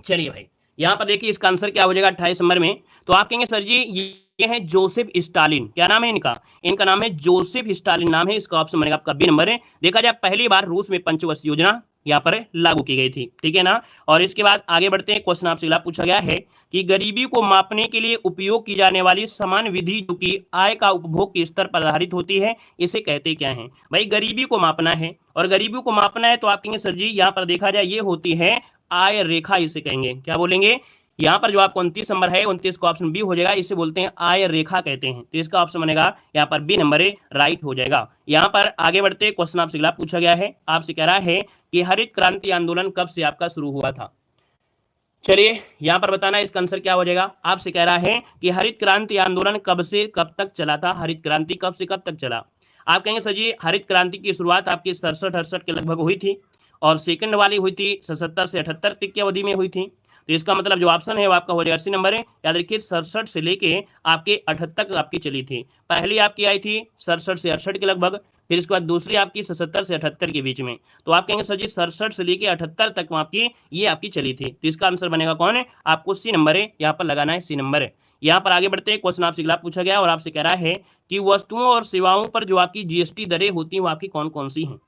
चलिए भाई, यहां पर देखिए इसका आंसर क्या हो जाएगा 28 नंबर में। तो आप कहेंगे सर जी ये है जोसेफ स्टालिन। क्या नाम है इनका नाम है जोसेफ स्टालिन नाम है। इसका ऑप्शन बनेगा आपका बी नंबर है। देखा जाए पहली बार रूस में पंचवर्षीय योजना यहाँ पर लागू की गई थी, ठीक है ना। और इसके बाद आगे बढ़ते हैं। क्वेश्चन आपसे अगला पूछा गया है कि गरीबी को मापने के लिए उपयोग की जाने वाली समान विधि जो कि आय का उपभोग के स्तर पर आधारित होती है, इसे कहते क्या है? भाई गरीबी को मापना है, और गरीबी को मापना है तो आप कहेंगे सर जी यहाँ पर देखा जाए ये होती है आय रेखा, इसे कहेंगे क्या बोलेंगे? यहाँ पर जो आपको 29 नंबर है 29 का ऑप्शन बी हो जाएगा। इसे बोलते हैं आय रेखा कहते हैं। तो इसका ऑप्शन बनेगा यहाँ पर बी नंबर है, राइट हो जाएगा। यहाँ पर आगे बढ़ते क्वेश्चन आपसे अगला पूछा गया है। आपसे कह रहा है कि हरित क्रांति आंदोलन कब से आपका शुरू हुआ था? चलिए यहाँ पर बताना इसका आंसर क्या हो जाएगा। आपसे कह रहा है कि हरित क्रांति आंदोलन कब से कब तक चला था? हरित क्रांति कब से कब तक चला? आप कहेंगे सर जी हरित क्रांति की शुरुआत आपकी 67-68 के लगभग हुई थी, और सेकंड वाली हुई थी 77 से 78 तक की अवधि में हुई थी। तो इसका मतलब जो ऑप्शन है वो आपका हो जाएगा 80 नंबर है। याद रखिए 67 से लेके आपके 78 तक आपकी चली थी। पहली आपकी आई थी 67 से 68 के लगभग, फिर इसके बाद दूसरी आपकी 77 से 78 के बीच में। तो आप कहेंगे सर जी 67 से लेके 78 तक आपकी ये आपकी चली थी। तो इसका आंसर बनेगा कौन है? आपको सी नंबर है, यहाँ पर लगाना है सी नंबर है। यहाँ पर आगे बढ़ते हैं। क्वेश्चन आपसे अगला पूछा गया और आपसे कह रहा है कि वस्तुओं और सेवाओं पर जो आपकी जीएसटी दरें होती हैं वो आपकी कौन कौन सी हैं?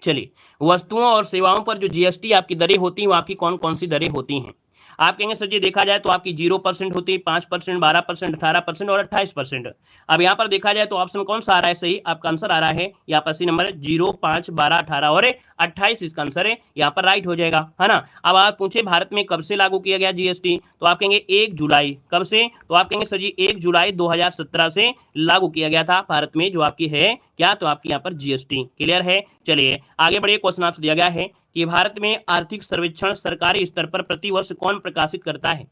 चलिए, वस्तुओं और सेवाओं पर जो जीएसटी आपकी दरें होती हैं वो आपकी कौन कौन सी दरें होती हैं? आप कहेंगे सर जी देखा जाए तो आपकी 0% होती है, 5%, 12%, 18% और 28%। अब यहाँ पर देखा जाए तो ऑप्शन कौन सा आ रहा है सही? आपका आंसर आ रहा है यहाँ पर सी नंबर 0, 5, 12, 18 और 28 इसका आंसर है, यहाँ पर राइट हो जाएगा, है ना। अब आप पूछे भारत में कब से लागू किया गया जीएसटी, तो आप कहेंगे 1 जुलाई। कब से? तो आप कहेंगे सर जी 1 जुलाई 2017 से लागू किया गया था भारत में जो आपकी है क्या, तो आपकी यहाँ पर जीएसटी। क्लियर है। चलिए आगे बढ़िए। क्वेश्चन आपसे दिया गया है कि भारत में आर्थिक सर्वेक्षण सरकारी स्तर पर प्रतिवर्ष कौन प्रकाशित करता है?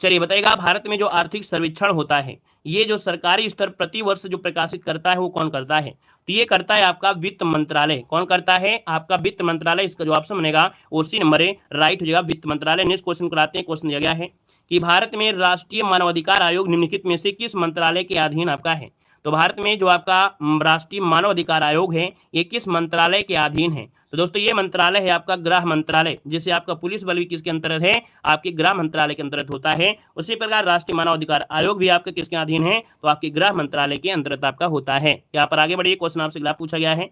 चलिए बताइएगा, भारत में जो आर्थिक सर्वेक्षण होता है ये जो सरकारी स्तर प्रतिवर्ष जो प्रकाशित करता है वो कौन करता है? तो ये करता है आपका वित्त मंत्रालय। कौन करता है? आपका वित्त मंत्रालय। इसका जो ऑप्शन बनेगा वो सी नंबर है, राइट हो जाएगा, वित्त मंत्रालय। नेक्स्ट क्वेश्चन कराते हैं। क्वेश्चन दिया गया है कि भारत में राष्ट्रीय मानवाधिकार आयोग निम्नलिखित में से किस मंत्रालय के अधीन आपका है? तो भारत में जो आपका राष्ट्रीय मानवाधिकार आयोग है ये किस मंत्रालय के अधीन है? तो दोस्तों ये मंत्रालय है आपका गृह मंत्रालय। जैसे आपका पुलिस बल भी किसके अंतर्गत है? आपके गृह मंत्रालय के अंतर्गत होता है। उसी प्रकार राष्ट्रीय मानवाधिकार आयोग भी आपके किसके अधीन है? तो आपके गृह मंत्रालय के अंतर्गत आपका होता है। यहाँ पर आगे बढ़िए। क्वेश्चन आपसे अगला पूछा गया है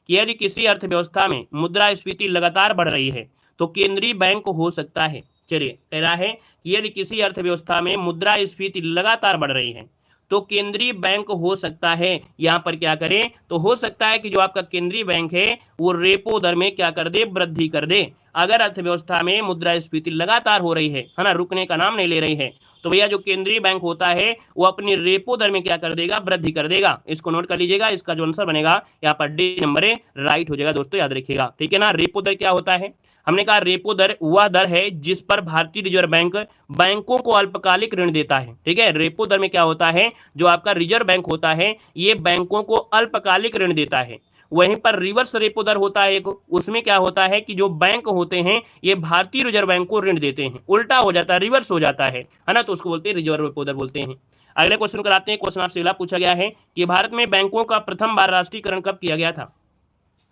कि यदि किसी अर्थव्यवस्था में मुद्रास्फीति लगातार बढ़ रही है तो केंद्रीय बैंक हो सकता है। चलिए कह रहा है कि यदि किसी अर्थव्यवस्था में मुद्रास्फीति लगातार बढ़ रही है तो केंद्रीय बैंक हो सकता है यहाँ पर क्या करे, तो हो सकता है कि जो आपका केंद्रीय बैंक है वो रेपो दर में क्या कर दे, वृद्धि कर दे। अगर अर्थव्यवस्था में मुद्रास्फीति लगातार हो रही है ना, रुकने का नाम नहीं ले रही है, तो भैया जो केंद्रीय बैंक होता है वो अपनी रेपो दर में क्या कर देगा, वृद्धि कर देगा। इसको नोट कर लीजिएगा। इसका जो आंसर बनेगा यहाँ पर डी नंबर है, राइट हो जाएगा दोस्तों, याद रखिएगा, ठीक है ना। रेपो दर क्या होता है? हमने कहा रेपो दर वह दर है जिस पर भारतीय रिजर्व बैंक बैंकों को अल्पकालिक ऋण देता है, ठीक है। रेपो दर में क्या होता है, जो आपका रिजर्व बैंक होता है ये बैंकों को अल्पकालिक ऋण देता है। वहीं पर रिवर्स रेपो दर होता है एक, उसमें क्या होता है कि जो बैंक होते हैं ये भारतीय रिजर्व बैंक को ऋण देते हैं। उल्टा हो जाता है, रिवर्स हो जाता है ना, तो उसको बोलते हैं रिजर्व रेपो दर बोलते हैं। अगले क्वेश्चन कराते हैं। क्वेश्चन आपसे अगला पूछा गया है कि भारत में बैंकों का प्रथम बार राष्ट्रीयकरण कब किया गया था?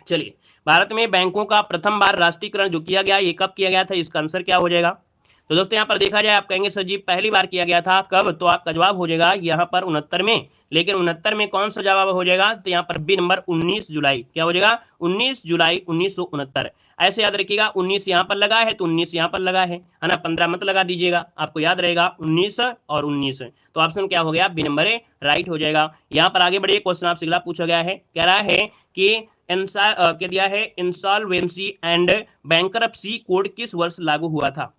चलिए, भारत में बैंकों का प्रथम बार राष्ट्रीयकरण जो किया गया ये कब किया गया था? इसका आंसर क्या हो जाएगा? तो दोस्तों यहाँ पर देखा जाए आप कहेंगे सर जी पहली बार किया गया था कब, तो आपका जवाब हो जाएगा यहाँ पर 69 में। लेकिन 69 में कौन सा जवाब हो जाएगा, तो यहाँ पर बी नंबर 19 जुलाई। क्या हो जाएगा? 19 जुलाई 1969। ऐसे याद रखिएगा, 19 यहाँ पर लगा है तो 19 यहाँ पर लगा है ना, 15 मत लगा दीजिएगा, आपको याद रहेगा 19 और 19। तो ऑप्शन क्या हो गया, बी नंबर है, राइट हो जाएगा। यहाँ पर आगे बढ़िए। क्वेश्चन आपसे अगला पूछा गया है, कह रहा है कि क्या दिया है, इंसॉल्वेंसी एंड बैंकरप्सी कोड किस वर्ष लागू हुआ था?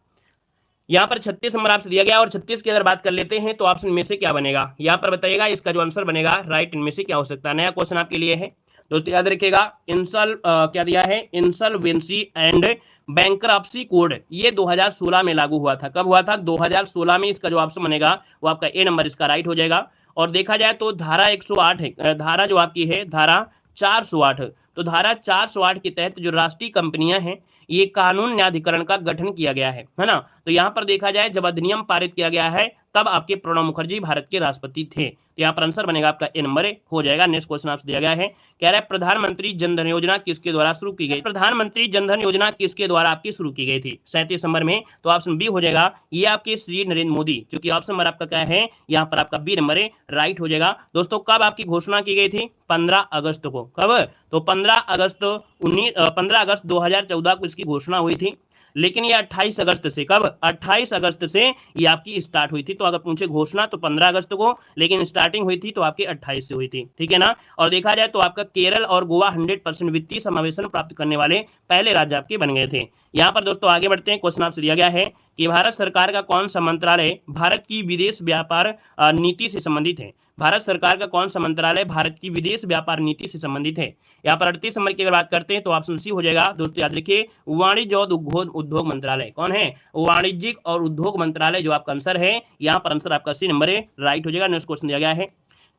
यहाँ पर 36 नंबर आपसे दिया गया, और 36 की अगर बात कर लेते हैं तो ऑप्शन में से क्या बनेगा, यहाँ पर बताइएगा। इसका जो आंसर बनेगा राइट इनमें से क्या हो सकता है? नया क्वेश्चन आपके लिए है दोस्तों, याद रखिएगा। क्या दिया है, इंसॉल्वेंसी एंड बैंकरप्सी कोड ये 2016 में लागू हुआ था। कब हुआ था? 2016 में। इसका जो ऑप्शन बनेगा वो आपका ए नंबर इसका राइट हो जाएगा। और देखा जाए तो धारा 108 है, धारा जो आपकी है धारा 408, तो धारा 408 के तहत जो राष्ट्रीय कंपनियां हैं ये कानून न्यायाधिकरण का गठन किया गया है ना। तो यहाँ पर देखा जाए जब अधिनियम पारित किया गया है तब आपके प्रणब मुखर्जी भारत के राष्ट्रपति थे। तो यहाँ पर आंसर बनेगा आपका ए नंबर हो जाएगा। नेक्स्ट क्वेश्चन आपसे दिया गया है, कह रहा है प्रधानमंत्री जनधन योजना किसके द्वारा शुरू की गई? प्रधानमंत्री जनधन योजना किसके द्वारा आपकी शुरू की गई थी 37 नंबर में? तो ऑप्शन बी हो जाएगा, ये आपके श्री नरेंद्र मोदी, क्योंकि ऑप्शन नंबर आपका क्या है यहाँ पर आपका बी नंबर राइट हो जाएगा। दोस्तों कब आपकी घोषणा की गई थी? 15 अगस्त को। कब? तो 15 अगस्त 2014 को इसकी घोषणा हुई थी, लेकिन ये 28 अगस्त से, कब? 28 अगस्त से ये आपकी स्टार्ट हुई थी। तो अगर पूछे घोषणा तो 15 अगस्त को, लेकिन स्टार्टिंग हुई थी तो आपकी 28 से हुई थी, ठीक है ना। और देखा जाए तो आपका केरल और गोवा 100% वित्तीय समावेशन प्राप्त करने वाले पहले राज्य आपके बन गए थे। यहाँ पर दोस्तों आगे बढ़ते हैं, क्वेश्चन आपसे दिया गया है कि भारत सरकार का कौन सा मंत्रालय भारत की विदेश व्यापार नीति से संबंधित है? भारत सरकार का कौन सा मंत्रालय भारत की विदेश व्यापार नीति से संबंधित है? यहाँ पर 38 नंबर की अगर बात करते हैं तो ऑप्शन सी हो जाएगा। दोस्तों याद रखिए, वाणिज्य और उद्योग मंत्रालय। कौन है? वाणिज्यिक और उद्योग मंत्रालय जो आपका आंसर है, यहाँ पर आंसर आपका सी नंबर राइट हो जाएगा। नेक्स्ट क्वेश्चन दिया गया है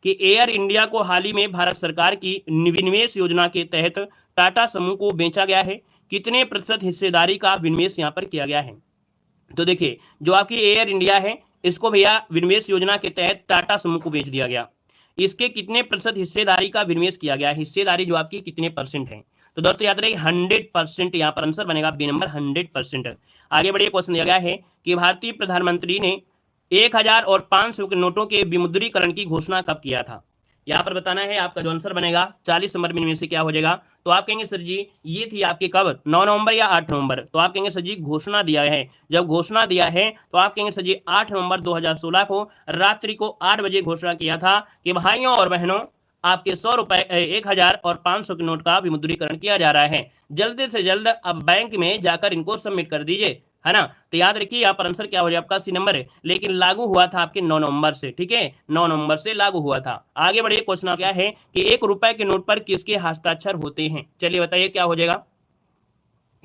कि एयर इंडिया को हाल ही में भारत सरकार की विनिवेश योजना के तहत टाटा समूह को बेचा गया है, कितने प्रतिशत हिस्सेदारी का विनिवेश यहाँ पर किया गया है? तो देखिए जो आपकी एयर इंडिया है इसको भैया विनिवेश योजना के तहत टाटा समूह को बेच दिया गया, इसके कितने प्रतिशत हिस्सेदारी का विनिवेश किया गया? हिस्सेदारी जो आपकी कितने परसेंट है? तो दोस्तों याद रखिए 100%, यहाँ पर आंसर बनेगा बी नंबर 100%। आगे बढ़िए, क्वेश्चन दिया गया है कि भारतीय प्रधानमंत्री ने 1000 और 500 के नोटों के विमुद्रीकरण की घोषणा कब किया था? यहाँ पर बताना है, आपका जो आंसर बनेगा 40 नंबर में से क्या हो जाएगा? तो आप कहेंगे सर जी ये थी आपकी कब? 9 नवंबर या 8 नवंबर? तो आप कहेंगे सर जी घोषणा दिया है, जब घोषणा दिया है तो आप कहेंगे सर जी 8 नवंबर 2016 को रात्रि को 8 बजे घोषणा किया था कि भाइयों और बहनों आपके 100 रुपए 1000 और 500 के नोट का विमुद्रीकरण किया जा रहा है, जल्द से जल्द अब बैंक में जाकर इनको सबमिट कर दीजिए, है ना। तो याद रखिए यहाँ पर आंसर क्या हो जाए आपका सी नंबर है, लेकिन लागू हुआ था आपके 9 नवंबर से, ठीक है, 9 नवंबर से लागू हुआ था। आगे बढ़िए, क्वेश्चन क्या है कि 1 रुपए के नोट पर किसके हस्ताक्षर होते हैं? चलिए बताइए क्या हो जाएगा।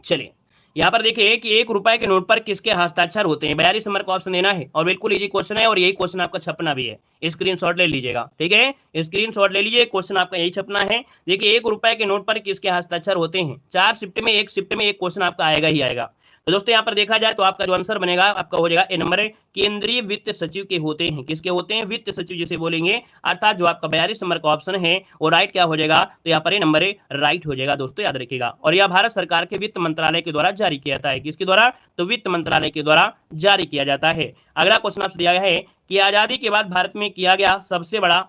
चलिए यहाँ पर देखिए कि 1 रुपए के नोट पर किसके हस्ताक्षर होते हैं, 42 नंबर का ऑप्शन देना है और बिल्कुल इजी क्वेश्चन है और यही क्वेश्चन आपका छपना भी है, स्क्रीनशॉट ले लीजिएगा, ठीक है, स्क्रीनशॉट ले लीजिए, क्वेश्चन आपका यही छपना है। देखिए 1 रुपए के नोट पर किसके हस्ताक्षर होते हैं? 4 शिफ्ट में एक क्वेश्चन आपका आएगा ही आएगा। तो दोस्तों यहाँ पर देखा जाए तो आपका जो आंसर बनेगा आपका हो जाएगा ए नंबर, केंद्रीय वित्त सचिव के होते हैं। किसके होते हैं? वित्त सचिव जिसे बोलेंगे, अर्थात जो आपका 42 नंबर का ऑप्शन है वो राइट क्या हो जाएगा? तो यहाँ पर ए नंबर राइट हो जाएगा, दोस्तों याद रखिएगा। और यह भारत सरकार के वित्त मंत्रालय के द्वारा जारी किया जाता है। किसके द्वारा? तो वित्त मंत्रालय के द्वारा जारी किया जाता है। अगला क्वेश्चन आपसे दिया गया है कि आजादी के बाद भारत में किया गया सबसे बड़ा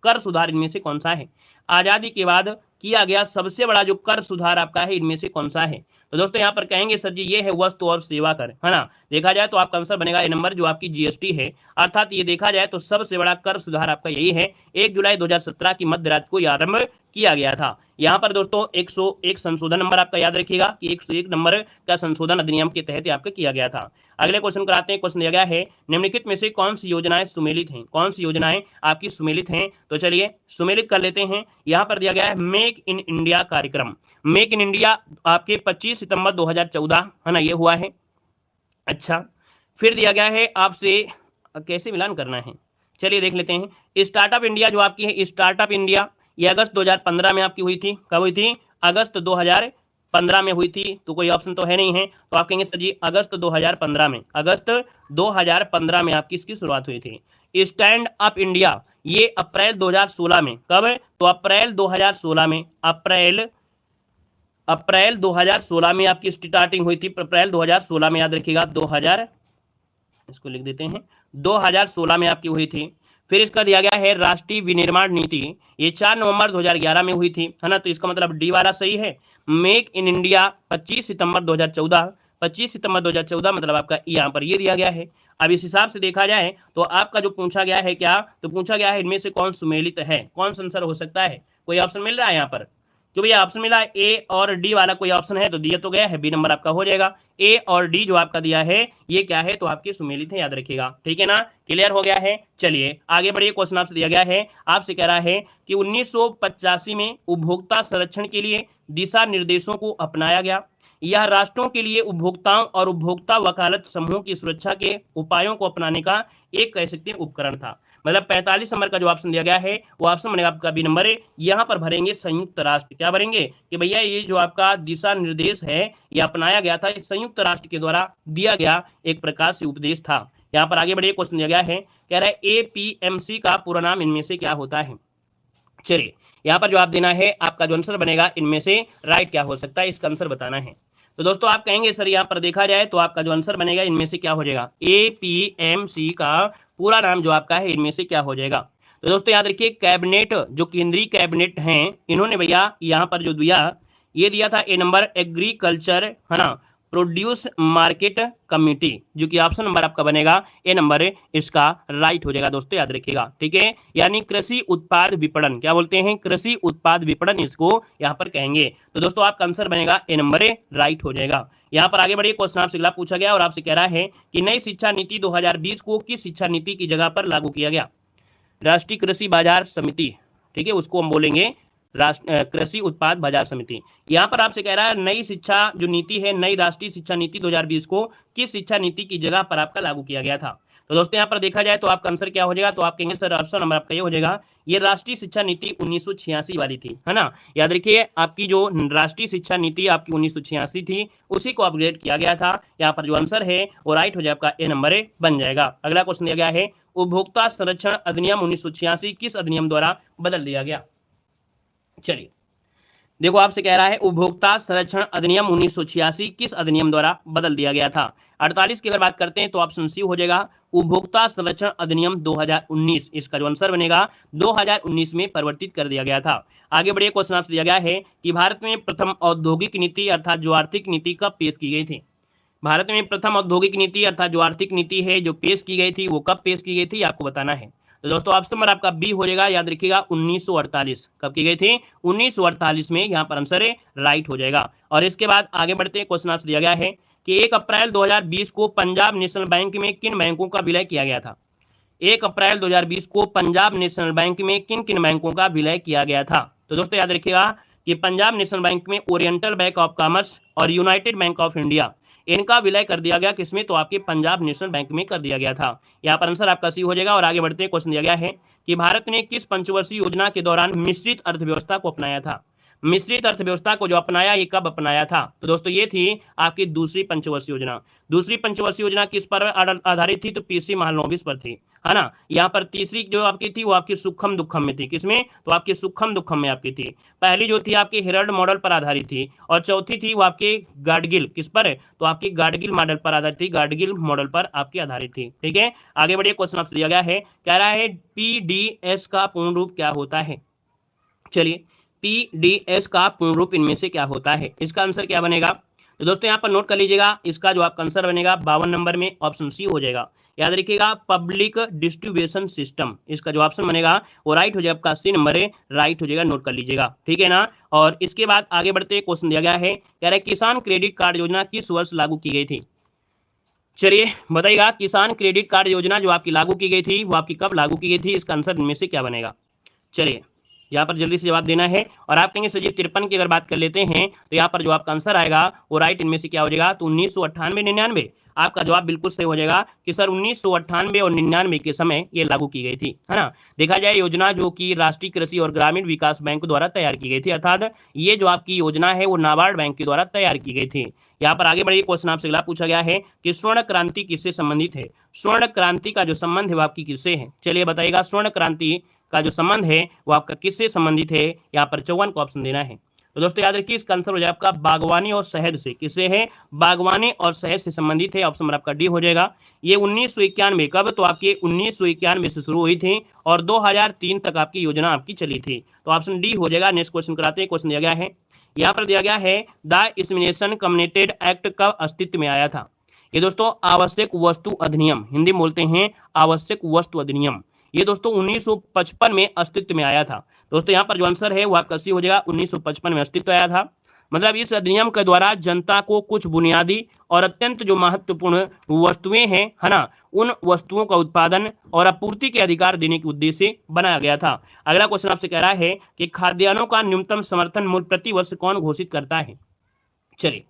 कर सुधार इनमें से कौन सा है? आजादी के बाद किया गया सबसे बड़ा जो कर सुधार आपका है इनमें से कौन सा है? तो दोस्तों यहाँ पर कहेंगे सर जी ये है वस्तु और सेवा कर, है ना। देखा जाए तो आपका आंसर बनेगा ए नंबर, जो आपकी जीएसटी है, अर्थात ये देखा जाए तो सबसे बड़ा कर सुधार आपका यही है। 1 जुलाई 2017 की मध्य रात को आरंभ किया गया था। यहाँ पर दोस्तों 101 संशोधन नंबर आपका याद रखिएगा कि 101 नंबर का संशोधन अधिनियम के तहत आपका किया गया था। अगले क्वेश्चन कराते हैं। क्वेश्चन दिया गया है निम्नलिखित में से कौन सी योजनाएं सुमेलित हैं? कौन सी योजनाएं आपकी सुमेलित हैं? तो चलिए सुमेलित कर लेते हैं। यहाँ पर दिया गया है मेक इन इंडिया कार्यक्रम। मेक इन इंडिया आपके 25 सितंबर 2014, है ना, ये हुआ है। अच्छा, फिर दिया गया है आपसे कैसे मिलान करना है, चलिए देख लेते हैं। स्टार्टअप इंडिया जो आपकी है, स्टार्टअप इंडिया, ये अगस्त 2015 में आपकी हुई थी। कब हुई थी? अगस्त 2015 में हुई थी। तो कोई ऑप्शन तो है नहीं है, तो आप कहेंगे सर जी अगस्त 2015 में, अगस्त 2015 में आपकी इसकी शुरुआत हुई थी। स्टैंड अप इंडिया ये अप्रैल 2016 में, कब? तो अप्रैल 2016 में, अप्रैल 2016 में आपकी स्टार्टिंग हुई थी। अप्रैल 2016 में याद रखिएगा, 2000 इसको लिख देते हैं, 2016 में आपकी हुई थी। फिर इसका दिया गया है राष्ट्रीय विनिर्माण नीति, ये 4 नवंबर 2011 में हुई थी, है ना। तो इसका मतलब डी वाला सही है। मेक इन इंडिया 25 सितंबर 2014, 25 सितंबर 2014 मतलब आपका यहाँ पर ये दिया गया है। अब इस हिसाब से देखा जाए तो आपका जो पूछा गया है क्या, तो पूछा गया है इनमें से कौन सुमेलित है, कौन सा आंसर हो सकता है? कोई ऑप्शन मिल रहा है यहाँ पर? क्यों भैया ऑप्शन मिला है ए और डी वाला कोई ऑप्शन है तो दिया तो गया है, बी नंबर आपका हो जाएगा। ए और डी जो आपका दिया है ये क्या है? तो आपके सुमेलित है, याद रखिएगा, ठीक है ना। क्लियर हो गया है। चलिए आगे बढ़िए। क्वेश्चन आपसे दिया गया है, आपसे कह रहा है कि 1985 में उपभोक्ता संरक्षण के लिए दिशा निर्देशों को अपनाया गया। यह राष्ट्रों के लिए उपभोक्ताओं और उपभोक्ता वकालत समूह की सुरक्षा के उपायों को अपनाने का एक कह सकते हैं उपकरण था। मतलब 45 नंबर का जो ऑप्शन दिया गया है वो ऑप्शन बनेगा आपका बी नंबर है। यहाँ पर भरेंगे संयुक्त राष्ट्र। क्या भरेंगे कि भैया ये जो आपका दिशा निर्देश है ये अपनाया गया था, संयुक्त राष्ट्र के द्वारा दिया गया एक प्रकार से उपदेश था। यहाँ पर आगे बढ़िए, क्वेश्चन दिया गया है, कह रहा है APMC का पूरा नाम इनमें से क्या होता है। चलिए यहाँ पर जवाब देना है, आपका जो आंसर बनेगा इनमें से राइट क्या हो सकता है, इसका आंसर बताना है। तो दोस्तों आप कहेंगे सर यहाँ पर देखा जाए तो आपका जो आंसर बनेगा इनमें से क्या हो जाएगा, APMC का पूरा नाम जो आपका है इनमें से क्या हो जाएगा। तो दोस्तों याद रखिए, कैबिनेट जो केंद्रीय कैबिनेट हैं इन्होंने भैया यहाँ पर जो दिया ये दिया था ए नंबर एग्रीकल्चर, है ना, प्रोड्यूस मार्केट कमिटी, जो कि ऑप्शन नंबर आपका बनेगा ए नंबर इसका राइट हो जाएगा। दोस्तों याद रखिएगा, ठीक है, यानी कृषि उत्पाद विपणन, क्या बोलते हैं, कृषि उत्पाद विपणन इसको यहाँ पर कहेंगे। तो दोस्तों आपका आंसर बनेगा ए नंबर राइट हो जाएगा। यहाँ पर आगे बढ़िए, क्वेश्चन आपसे अगला पूछा गया और आपसे कह रहा है कि नई शिक्षा नीति 2020 को किस शिक्षा नीति की जगह पर लागू किया गया। राष्ट्रीय कृषि बाजार समिति, ठीक है, उसको हम बोलेंगे कृषि उत्पाद बाजार समिति। यहाँ पर आपसे कह रहा है नई शिक्षा जो नीति है, नई राष्ट्रीय शिक्षा नीति 2020 को किस शिक्षा नीति की जगह पर आपका लागू किया गया था। तो दोस्तों यहाँ पर देखा जाए तो आपका आंसर क्या हो जाएगा, तो आप कहेंगे सर ऑप्शन नंबर आपका ये हो जाएगा, ये राष्ट्रीय शिक्षा नीति 1986 वाली थी, है ना। याद रखिए आपकी जो राष्ट्रीय शिक्षा नीति आपकी 1986 थी उसी को अपग्रेड किया गया था। यहाँ पर जो आंसर है वो राइट हो जाए, आपका ए नंबर बन जाएगा। अगला क्वेश्चन दिया गया है, उपभोक्ता संरक्षण अधिनियम 1986 किस अधिनियम द्वारा बदल दिया गया। चलिए देखो, आपसे कह रहा है उपभोक्ता संरक्षण अधिनियम 1986 किस अधिनियम द्वारा बदल दिया गया था। 48 की अगर बात करते हैं तो ऑप्शन सी हो जाएगा, उपभोक्ता संरक्षण अधिनियम 2019, इसका जो आंसर बनेगा 2019 में परिवर्तित कर दिया गया था। आगे बढ़िए, क्वेश्चन आपसे दिया गया है कि भारत में प्रथम औद्योगिक नीति अर्थात जो आर्थिक नीति कब पेश की गई थी। भारत में प्रथम औद्योगिक नीति अर्थात जो आर्थिक नीति है जो पेश की गई थी वो कब पेश की गई थी, आपको बताना है। तो दोस्तों ऑप्शन नंबर आपका बी हो जाएगा, याद रखिएगा 1948। कब की गई थी, 1948 में, यहाँ पर आंसर राइट हो जाएगा। और इसके बाद आगे बढ़ते हैं, क्वेश्चन आपसे दिया गया है कि 1 अप्रैल 2020 को पंजाब नेशनल बैंक में किन बैंकों का विलय किया गया था। 1 अप्रैल 2020 को पंजाब नेशनल बैंक में किन किन बैंकों का विलय किया गया था। तो दोस्तों याद रखिएगा कि पंजाब नेशनल बैंक में ओरिएंटल बैंक ऑफ कॉमर्स और यूनाइटेड बैंक ऑफ इंडिया, इनका विलय कर दिया गया किसमें, तो आपके पंजाब नेशनल बैंक में कर दिया गया था। यहाँ पर आंसर आपका सी हो जाएगा। और आगे बढ़ते हैं, क्वेश्चन दिया गया है कि भारत ने किस पंचवर्षीय योजना के दौरान मिश्रित अर्थव्यवस्था को अपनाया था। मिश्रित अर्थव्यवस्था को जो अपनाया ये कब अपनाया था, तो दोस्तों ये थी आपकी दूसरी पंचवर्षीय योजना। दूसरी पंचवर्षीय योजना किस पर आधारित थी, तो पीसी महालनोबिस पर थी, है ना। यहाँ पर तीसरी जो आपकी थी वो आपकी सुखम दुखम में थी, किसमें, तो आपकी सुखम दुखम में आपकी थी। पहली जो थी आपकी हेरल्ड मॉडल पर आधारित थी और चौथी थी वो आपकी गाडगिल, किस पर, तो आपकी गाडगिल मॉडल पर आधारित थी, गाडगिल मॉडल पर आपकी आधारित थी। ठीक है, आगे बढ़िए, क्वेश्चन आपसे दिया गया है, कह रहा है PDS का पूर्ण रूप क्या होता है। चलिए, PDS का पूर्ण रूप इनमें से क्या होता है, इसका आंसर क्या बनेगा। तो दोस्तों यहाँ पर नोट कर लीजिएगा, इसका जो आपका आंसर बनेगा 52 नंबर में ऑप्शन सी हो जाएगा। याद रखिएगा पब्लिक डिस्ट्रीब्यूशन सिस्टम, इसका जो ऑप्शन बनेगा वो राइट हो जाएगा, आपका सी नंबर है राइट हो जाएगा, नोट कर लीजिएगा। ठीक है ना। और इसके बाद आगे बढ़ते क्वेश्चन दिया गया है, कह रहा है किसान क्रेडिट कार्ड योजना किस वर्ष लागू की गई थी। चलिए बताइएगा, किसान क्रेडिट कार्ड योजना जो आपकी लागू की गई थी वो आपकी कब लागू की गई थी, इसका आंसर इनमें से क्या बनेगा। चलिए यहाँ पर जल्दी से जवाब देना है। और आप कहेंगे सर जी 53 की अगर बात कर लेते हैं तो यहाँ पर जो आपका आंसर आएगा वो राइट इनमें से क्या हो जाएगा, तो 1998 99, आपका जवाब बिल्कुल सही हो जाएगा कि सर 1998 और 99 के समय ये लागू की गई थी, है ना। देखा जाए योजना जो कि राष्ट्रीय कृषि और ग्रामीण विकास बैंक द्वारा तैयार की गई थी, अर्थात ये जो आपकी योजना है वो नाबार्ड बैंक के द्वारा तैयार की गई थी। यहाँ पर आगे बढ़िए, क्वेश्चन आपसे अगला पूछा गया है कि स्वर्ण क्रांति किससे संबंधित है। स्वर्ण क्रांति का जो संबंध है वो आपकी किससे है, चलिए बताइएगा, स्वर्ण क्रांति का जो संबंध है वो आपका किससे संबंधित है। यहाँ पर 54 को ऑप्शन देना है। तो दोस्तों याद रखिए इसका आंसर हो जाएगा आपका बागवानी और शहद से, किससे है, बागवानी और शहद से संबंधित है, ऑप्शन नंबर आपका डी हो जाएगा। ये 1991 कब, तो आपके 1991 से शुरू हुई थी और 2003 तक आपकी योजना आपकी चली थी, तो ऑप्शन डी हो जाएगा। नेक्स्ट क्वेश्चन कराते हैं, क्वेश्चन दिया गया है, यहाँ पर दिया गया है द इंसेमिनेशन कम्युनिकेटेड एक्ट कब अस्तित्व में आया था। ये दोस्तों आवश्यक वस्तु अधिनियम, हिंदी में बोलते हैं आवश्यक वस्तु अधिनियम, ये दोस्तों 1955 में अस्तित्व में आया था। दोस्तों यहाँ पर जो आंसर है वो आपका सी हो जाएगा, 1955 में अस्तित्व आया था। मतलब इस अधिनियम के द्वारा जनता को कुछ बुनियादी और अत्यंत जो महत्वपूर्ण वस्तुएं हैं, है ना, उन वस्तुओं का उत्पादन और आपूर्ति के अधिकार देने के उद्देश्य से बनाया गया था। अगला क्वेश्चन आपसे कह रहा है कि खाद्यान्नों का न्यूनतम समर्थन मूल्य प्रति वर्ष कौन घोषित करता है। चलिए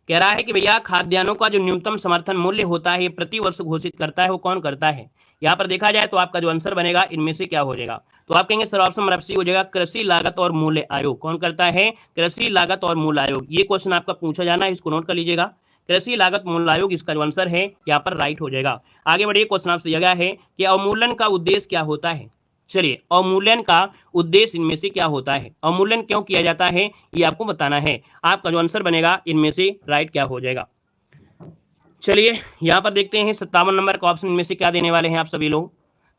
कह रहा है कि भैया खाद्यान्नों का जो न्यूनतम समर्थन मूल्य होता है ये प्रति वर्ष घोषित करता है, वो कौन करता है? यहाँ पर देखा जाए तो आपका जो आंसर बनेगा इनमें से क्या हो जाएगा? तो आप कहेंगे सर ऑप्शन नंबर सी हो जाएगा, कृषि लागत और मूल्य आयोग। कौन करता है? कृषि लागत और मूल्य आयोग। ये क्वेश्चन आपका पूछा जाना है, इसको नोट कर लीजिएगा। कृषि लागत मूल्य आयोग इसका जो आंसर है यहाँ पर राइट हो जाएगा। आगे बढ़िए, क्वेश्चन आपसे दिया गया है कि अवमूल्यन का उद्देश्य क्या होता है? चलिए, अवमूल्यन का उद्देश्य इनमें से क्या होता है, अवमूल्यन क्यों किया जाता है, ये आपको बताना है। आपका जो आंसर बनेगा इनमें से राइट क्या हो जाएगा? चलिए यहाँ पर देखते हैं 57 नंबर का ऑप्शन में से क्या देने वाले हैं आप सभी लोग।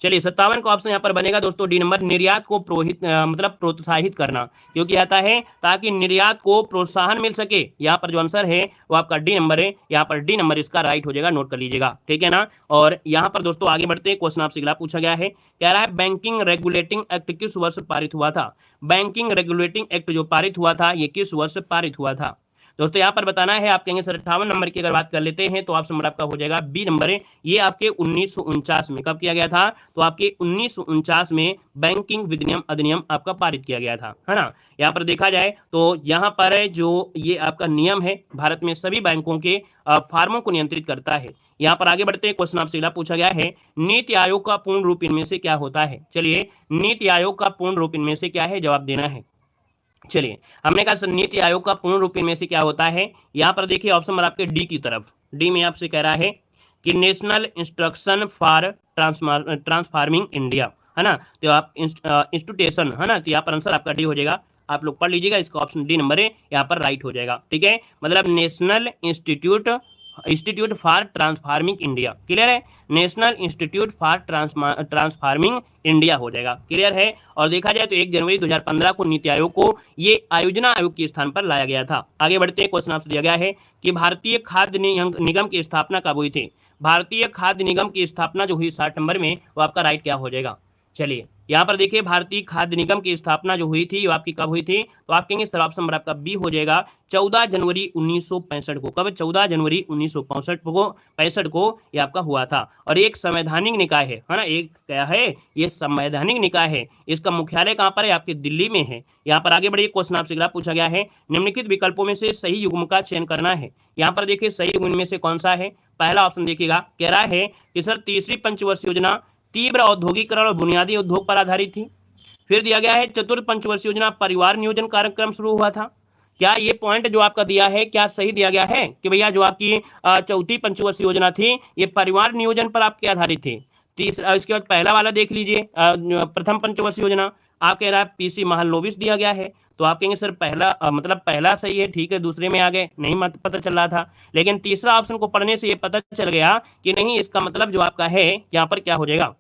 चलिए 57 का ऑप्शन यहाँ पर बनेगा दोस्तों डी नंबर, निर्यात को मतलब प्रोत्साहित करना। क्योंकि आता है ताकि निर्यात को प्रोत्साहन मिल सके। यहाँ पर जो आंसर है वो आपका डी नंबर है। यहाँ पर डी नंबर इसका राइट हो जाएगा, नोट कर लीजिएगा, ठीक है ना। और यहाँ पर दोस्तों आगे बढ़ते हैं, क्वेश्चन आपसे अगला पूछा गया है, कह रहा है बैंकिंग रेगुलेटिंग एक्ट किस वर्ष पारित हुआ था? बैंकिंग रेगुलेटिंग एक्ट जो पारित हुआ था ये किस वर्ष पारित हुआ था? दोस्तों यहाँ पर बताना है। आप कहेंगे सर 58 नंबर की अगर बात कर लेते हैं तो ऑप्शन नंबर आपका हो जाएगा बी नंबर है। ये आपके 1949 में कब किया गया था? तो आपके 1949 में बैंकिंग विनियम अधिनियम आपका पारित किया गया था, है ना। यहाँ पर देखा जाए तो यहाँ पर जो ये आपका नियम है भारत में सभी बैंकों के फार्मों को नियंत्रित करता है। यहाँ पर आगे बढ़ते हैं, क्वेश्चन आपसे अगला पूछा गया है, नीति आयोग का पूर्ण रूप इनमें से क्या होता है? चलिए नीति आयोग का पूर्ण रूप इनमें से क्या है, जवाब देना है। चलिए हमने कहा सर नीति आयोग का पूर्ण रूप इनमें से क्या होता है? यहाँ पर देखिए ऑप्शन नंबर आपके डी की तरफ, डी में आपसे कह रहा है कि national instruction for transforming India, है ना। तो आप इंस्टीट्यूशन, है ना, तो यहाँ पर आंसर आपका डी हो जाएगा। आप लोग पढ़ लीजिएगा, इसका ऑप्शन डी नंबर है यहाँ पर राइट हो जाएगा, ठीक है। मतलब national institute for transforming India, clear है। National institute for transforming India हो जाएगा, क्लियर है। और देखा जाए तो 1 जनवरी 2015 को नीति आयोग को ये आयोजना आयोग के स्थान पर लाया गया था। आगे बढ़ते हैं, क्वेश्चन आपसे दिया गया है कि भारतीय खाद्य निगम की स्थापना कब हुई थी? भारतीय खाद्य निगम की स्थापना जो हुई 60 नंबर में, वो आपका राइट क्या हो जाएगा? चलिए यहाँ पर देखिए भारतीय खाद्य निगम की स्थापना जो हुई थी वो आपकी कब हुई थी? तो आप कहेंगे सर ऑप्शन नंबर आपका बी हो जाएगा, 14 जनवरी 1965 को। कब? 14 जनवरी 1965 को ये आपका हुआ था। और एक संवैधानिक निकाय है ना, एक क्या है ये? संवैधानिक निकाय है। इसका मुख्यालय कहाँ पर है? आपके दिल्ली में है। यहाँ पर आगे बढ़िए, क्वेश्चन आपसे अगला पूछा गया है, निम्नलिखित विकल्पों में से सही युग्म का चयन करना है। यहाँ पर देखिए सही युग्म में से कौन सा है? पहला ऑप्शन देखिएगा, कह रहा है कि सर तीसरी पंचवर्षीय योजना तीव्र औद्योगिकरण और बुनियादी उद्योग पर आधारित थी। फिर दिया गया है चतुर्थ पंचवर्षीय योजना परिवार नियोजन कार्यक्रम शुरू हुआ था। क्या ये पॉइंट जो आपका दिया है क्या सही दिया गया है कि भैया जो आपकी चौथी पंचवर्षीय योजना थी ये परिवार नियोजन पर आपके आधारित थी? तीसरा, इसके बाद पहला वाला देख लीजिए, प्रथम पंचवर्षीय योजना आप कह रहा है पीसी महालनोबिस दिया गया है। तो आप कहेंगे सर पहला मतलब पहला सही है, ठीक है, दूसरे में आगे नहीं पता चल रहा था। लेकिन तीसरा ऑप्शन को पढ़ने से ये पता चल गया कि नहीं, इसका मतलब जो आपका है यहाँ पर क्या हो जाएगा?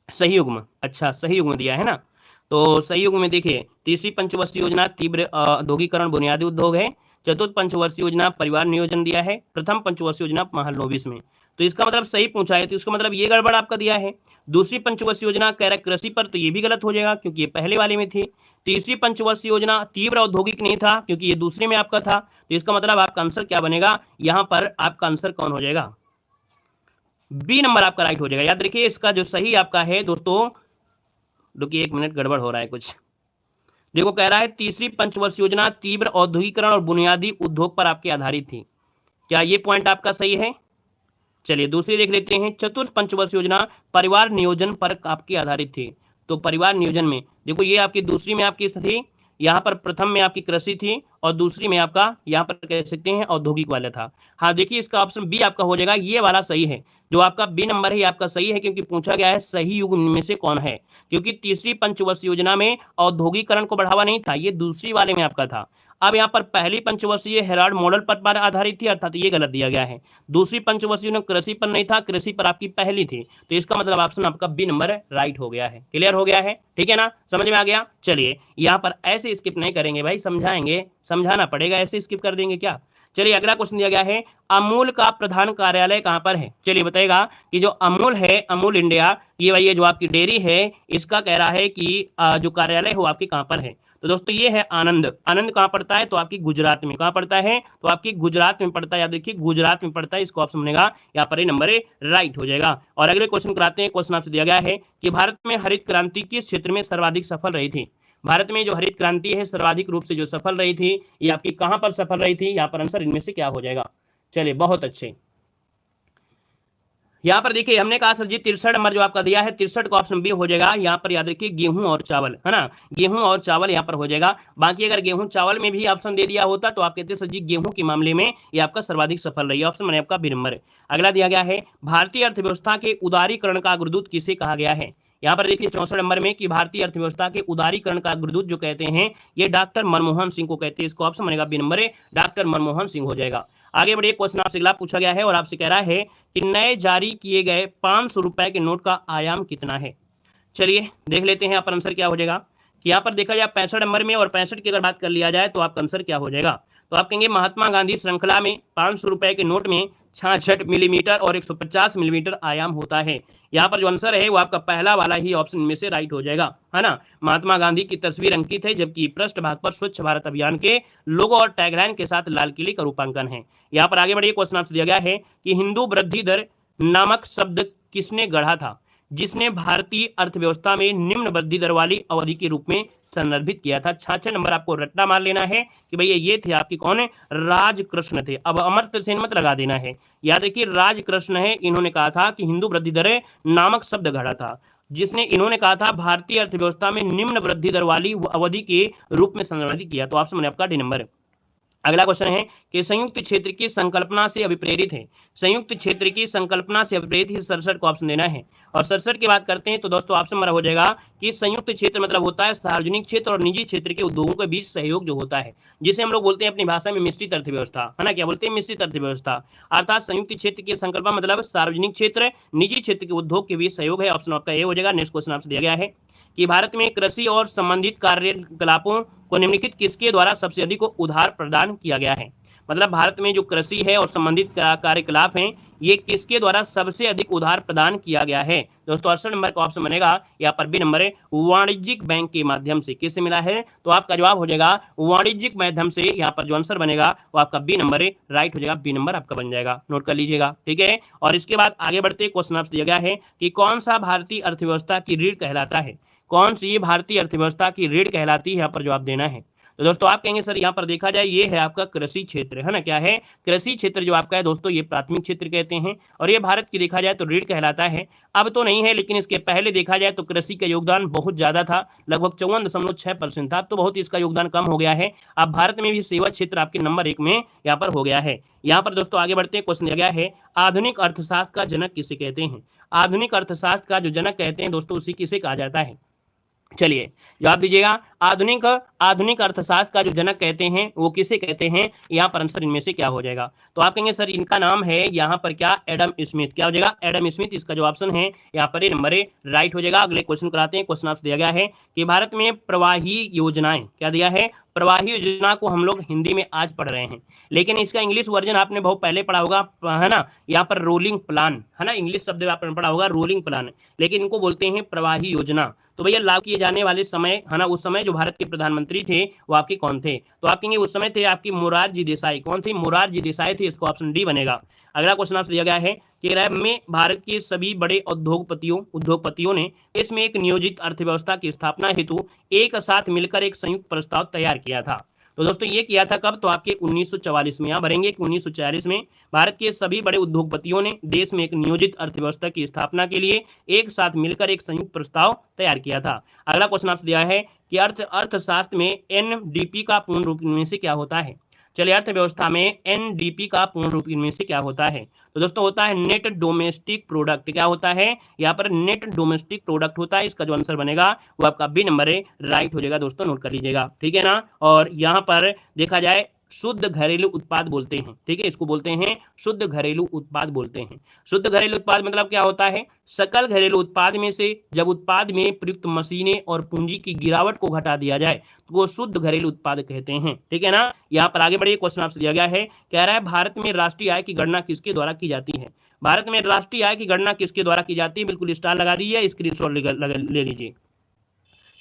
सही युग्म। अच्छा सही युग्म दिया है ना। तो सही युग्म में देखिए तीसरी पंचवर्षीय योजना तीव्र औद्योगिकरण बुनियादी उद्योग है, चतुर्थ पंचवर्षीय योजना परिवार नियोजन दिया है, प्रथम पंचवर्षीय योजना महालनोबिस में। तो इसका मतलब सही पूछा है, तो इसका मतलब ये गड़बड़ आपका दिया है। दूसरी पंचवर्षीय योजना कह रहा है कृषि पर, तो ये भी गलत हो जाएगा क्योंकि ये पहले वाले में थी। तीसरी पंचवर्षीय योजना तीव्र औद्योगिक नहीं था क्योंकि ये दूसरे में आपका था। तो इसका मतलब आपका आंसर क्या बनेगा? यहाँ पर आपका आंसर कौन हो जाएगा? बी नंबर आपका राइट हो जाएगा। याद रखिए इसका जो सही आपका है दोस्तों, रुकिए 1 मिनट, गड़बड़ हो रहा है कुछ। देखो कह रहा है तीसरी पंचवर्षीय योजना तीव्र औद्योगिकरण और बुनियादी उद्योग पर आपके आधारित थी। क्या ये पॉइंट आपका सही है? चलिए दूसरी देख लेते हैं, चतुर्थ पंचवर्षीय योजना परिवार नियोजन पर आपकी आधारित थी। तो परिवार नियोजन में देखो ये आपकी दूसरी में आपकी थी, यहाँ पर प्रथम में आपकी कृषि थी और दूसरी में आपका यहाँ पर कह सकते हैं औद्योगिक वाला था। हाँ देखिए इसका ऑप्शन बी आपका हो जाएगा, ये वाला सही है। जो आपका बी नंबर है ये आपका सही है क्योंकि पूछा गया है सही युग्म में से कौन है, क्योंकि तीसरी पंचवर्षीय योजना में औद्योगिकरण को बढ़ावा नहीं था, ये दूसरी वाले में आपका था। अब यहाँ पर पहली पंचवर्षीय हेराल्ड मॉडल पर आधारित थी, अर्थात ये गलत दिया गया है। दूसरी पंचवर्षीय कृषि पर नहीं था, कृषि पर आपकी पहली थी। तो इसका मतलब ऑप्शन आपका बी नंबर राइट हो गया है। क्लियर हो गया है, ठीक है ना, समझ में आ गया। चलिए यहाँ पर ऐसे स्किप नहीं करेंगे भाई, समझाएंगे, समझाना पड़ेगा, ऐसे स्किप कर देंगे क्या। चलिए अगला क्वेश्चन दिया गया है, अमूल का प्रधान कार्यालय कहाँ पर है? चलिए बताएगा कि जो अमूल है, अमूल इंडिया, ये भाई ये जो आपकी डेयरी है, इसका कह रहा है कि जो कार्यालय हो आपकी कहाँ पर है? तो दोस्तों ये है आनंद। आनंद कहाँ पड़ता है? तो आपकी गुजरात में। कहाँ पड़ता है? तो आपकी गुजरात में पड़ता है। याद रखिए गुजरात में पड़ता है, इसको ऑप्शन बनेगा यहाँ पर नंबर राइट हो जाएगा। और अगले क्वेश्चन कराते हैं। क्वेश्चन आपसे दिया गया है कि भारत में हरित क्रांति किस क्षेत्र में सर्वाधिक सफल रही थी? भारत में जो हरित क्रांति है सर्वाधिक रूप से जो सफल रही थी, ये आपकी कहां पर सफल रही थी? यहाँ पर आंसर इनमें से क्या हो जाएगा? चलिए बहुत अच्छे। यहाँ पर देखिए हमने कहा सर जी 63 नंबर जो आपका दिया है 63 का ऑप्शन बी हो जाएगा। यहाँ पर याद रखिए गेहूं और चावल, है ना, गेहूं और चावल यहाँ पर हो जाएगा। बाकी अगर गेहूं चावल में भी ऑप्शन दे दिया होता तो आप कहते सर जी गेहूं के मामले में ये आपका सर्वाधिक सफल रही। ऑप्शन मैंने आपका बी नंबर। अगला दिया गया है भारतीय अर्थव्यवस्था के उदारीकरण का अग्रदूत किसे कहा गया है? यहाँ पर देखिए 64 नंबर में कि भारतीय अर्थव्यवस्था के उदारीकरण का अग्रदूत जो कहते हैं ये डॉक्टर मनमोहन सिंह को कहते हैं। इसका ऑप्शन बनेगा B number, doctor Manmohan Singh हो जाएगा। आगे बढ़िए, क्वेश्चन आपसे अगला पूछा गया है और आपसे कह रहा है कि नए जारी किए गए 500 रुपए के नोट का आयाम कितना है? चलिए देख लेते हैं यहाँ पर आंसर क्या हो जाएगा। कि यहाँ पर देखा जाए 65 नंबर में और 65 की अगर बात कर लिया जाए तो आपका आंसर क्या हो जाएगा? तो आप कहेंगे महात्मा गांधी श्रृंखला में 500 रुपए के नोट में 66 मिलीमीटर और 150 मिलीमीटर आयाम होता है। यहाँ पर जो आंसर है वो आपका पहला वाला ही ऑप्शन में से राइट हो जाएगा, है ना। महात्मा गांधी की तस्वीर अंकित है जबकि पृष्ठ भाग पर स्वच्छ भारत अभियान के लोगो और टैगलाइन के साथ लाल किले का रूपांकन है। यहाँ पर आगे बढ़िए, क्वेश्चन आपसे दिया गया है कि हिंदू वृद्धि दर नामक शब्द किसने गढ़ा था जिसने भारतीय अर्थव्यवस्था में निम्न वृद्धि दर वाली अवधि के रूप में संदर्भित किया था? 66 नंबर आपको रट्टा मार लेना है कि भैया ये थे आपके कौन है? राजकृष्ण थे। अब अमर्त्य सेन मत लगा देना है, याद रखिए राजकृष्ण है। इन्होंने कहा था कि हिंदू वृद्धि दर नामक शब्द गढ़ा था जिसने इन्होंने कहा था भारतीय अर्थव्यवस्था में निम्न वृद्धि दर वाली अवधि के रूप में संदर्भित किया। तो ऑप्शन आपका डी नंबर। अगला क्वेश्चन है कि संयुक्त क्षेत्र की संकल्पना से अभिप्रेरित है। संयुक्त क्षेत्र की संकल्पना से अभिप्रेरित ही 67 को ऑप्शन देना है। और 67 की बात करते हैं तो दोस्तों ऑप्शन हमारा हो जाएगा कि संयुक्त क्षेत्र मतलब होता है सार्वजनिक क्षेत्र और निजी क्षेत्र के उद्योगों के बीच सहयोग जो होता है, जिसे हम लोग बोलते हैं अपनी भाषा में मिश्रित अर्थव्यवस्था, है ना। क्या बोलते हैं? मिश्रित अर्थव्यवस्था। अर्थात संयुक्त क्षेत्र की संकल्पना मतलब सार्वजनिक क्षेत्र निजी क्षेत्र के उद्योग के बीच सहयोग है। ऑप्शन आपका ये हो जाएगा। नेक्स्ट क्वेश्चन आपसे दिया गया है कि भारत में कृषि और संबंधित कार्यकलापों को निम्नलिखित किसके द्वारा सबसे अधिक उधार प्रदान किया गया है? मतलब भारत में जो कृषि है और संबंधित कार्यकलाप हैं ये किसके द्वारा सबसे अधिक उधार प्रदान किया गया है? दोस्तों 68 नंबर का ऑप्शन बनेगा यहाँ पर बी नंबर है, वाणिज्यिक बैंक के माध्यम से। किससे मिला है? तो आपका जवाब हो जाएगा वाणिज्यिक माध्यम से। यहाँ पर जो आंसर बनेगा वो आपका बी नंबर है, राइट हो जाएगा। बी नंबर आपका बन जाएगा, नोट कर लीजिएगा, ठीक है। और इसके बाद आगे बढ़ते क्वेश्चन आपसे दिया गया है कि कौन सा भारतीय अर्थव्यवस्था की रीढ़ कहलाता है? कौन सी भारतीय अर्थव्यवस्था की रीढ़ कहलाती है? यहाँ पर जवाब देना है। तो दोस्तों आप कहेंगे सर यहाँ पर देखा जाए ये है आपका कृषि क्षेत्र, है ना। क्या है? कृषि क्षेत्र जो आपका है दोस्तों ये प्राथमिक क्षेत्र कहते हैं और ये भारत की देखा जाए तो रीढ़ कहलाता है। अब तो नहीं है लेकिन इसके पहले देखा जाए तो कृषि का योगदान बहुत ज्यादा था, लगभग 54.6% था। तो बहुत इसका योगदान कम हो गया है। अब भारत में भी सेवा क्षेत्र आपके नंबर 1 में यहाँ पर हो गया है। यहाँ पर दोस्तों आगे बढ़ते हैं, क्वेश्चन दिया गया है आधुनिक अर्थशास्त्र का जनक किसे कहते हैं? आधुनिक अर्थशास्त्र का जो जनक कहते हैं दोस्तों उसी किसे कहा जाता है? चलिए जवाब दीजिएगा। आधुनिक अर्थशास्त्र का जो जनक कहते हैं वो किसे कहते हैं? यहाँ पर आंसर इनमें से क्या हो जाएगा? तो आप कहेंगे सर इनका नाम है यहाँ पर क्या? Adam Smith. क्या हो जाएगा? Adam Smith. इसका जो ऑप्शन है यहाँ पर नंबर ए राइट हो जाएगा। अगले क्वेश्चन कराते हैं। क्वेश्चन आपसे दिया गया है कि भारत में प्रवाही योजनाएं, क्या दिया है? प्रवाही योजना को हम लोग हिंदी में आज पढ़ रहे हैं लेकिन इसका इंग्लिश वर्जन आपने बहुत पहले पढ़ा होगा, है ना। यहाँ पर रोलिंग प्लान, है ना, इंग्लिश शब्द आपने पढ़ा होगा रोलिंग प्लान, लेकिन इनको बोलते हैं प्रवाही योजना। तो भैया लागू किए जाने वाले समय, है ना, उस समय जो भारत के प्रधानमंत्री थे वो आपके कौन थे? तो आप कहेंगे उस समय थे आपकी मोरारजी देसाई। कौन थे? मोरारजी देसाई थे। इसका ऑप्शन डी बनेगा। अगला क्वेश्चन आपसे दिया गया है कि रैब में भारत के सभी बड़े उद्योगपतियों ने इसमें एक नियोजित अर्थव्यवस्था की स्थापना हेतु एक साथ मिलकर एक संयुक्त प्रस्ताव तैयार किया था। तो दोस्तों ये किया था कब? तो आपके 1944 में। यहाँ भरेंगे कि 1940 में भारत के सभी बड़े उद्योगपतियों ने देश में एक नियोजित अर्थव्यवस्था की स्थापना के लिए एक साथ मिलकर एक संयुक्त प्रस्ताव तैयार किया था। अगला क्वेश्चन आपसे दिया है कि अर्थशास्त्र में एनडीपी का पूर्ण रूप इनमें से क्या होता है? चलिए अर्थव्यवस्था में एनडीपी का पूर्ण रूप इनमें से क्या होता है? तो दोस्तों होता है नेट डोमेस्टिक प्रोडक्ट। क्या होता है? यहाँ पर नेट डोमेस्टिक प्रोडक्ट होता है। इसका जो आंसर बनेगा वो आपका बी नंबर है, राइट हो जाएगा। दोस्तों नोट कर लीजिएगा, ठीक है ना। और यहाँ पर देखा जाए शुद्ध घरेलू उत्पाद बोलते हैं, ठीक है, इसको बोलते हैं शुद्ध घरेलू उत्पाद बोलते हैं। शुद्ध घरेलू उत्पाद मतलब क्या होता है? सकल घरेलू उत्पाद में से जब उत्पाद में प्रयुक्त मशीनें और पूंजी की गिरावट को घटा दिया जाए तो वो शुद्ध घरेलू उत्पाद कहते हैं, ठीक है ना। यहाँ पर आगे बढ़िए, क्वेश्चन आपसे दिया गया है, कह रहा है भारत में राष्ट्रीय आय की गणना किसके द्वारा की जाती है? भारत में राष्ट्रीय आय की गणना किसके द्वारा की जाती है? बिल्कुल स्टार लगा दीजिए, स्क्रीनशॉट ले लीजिए।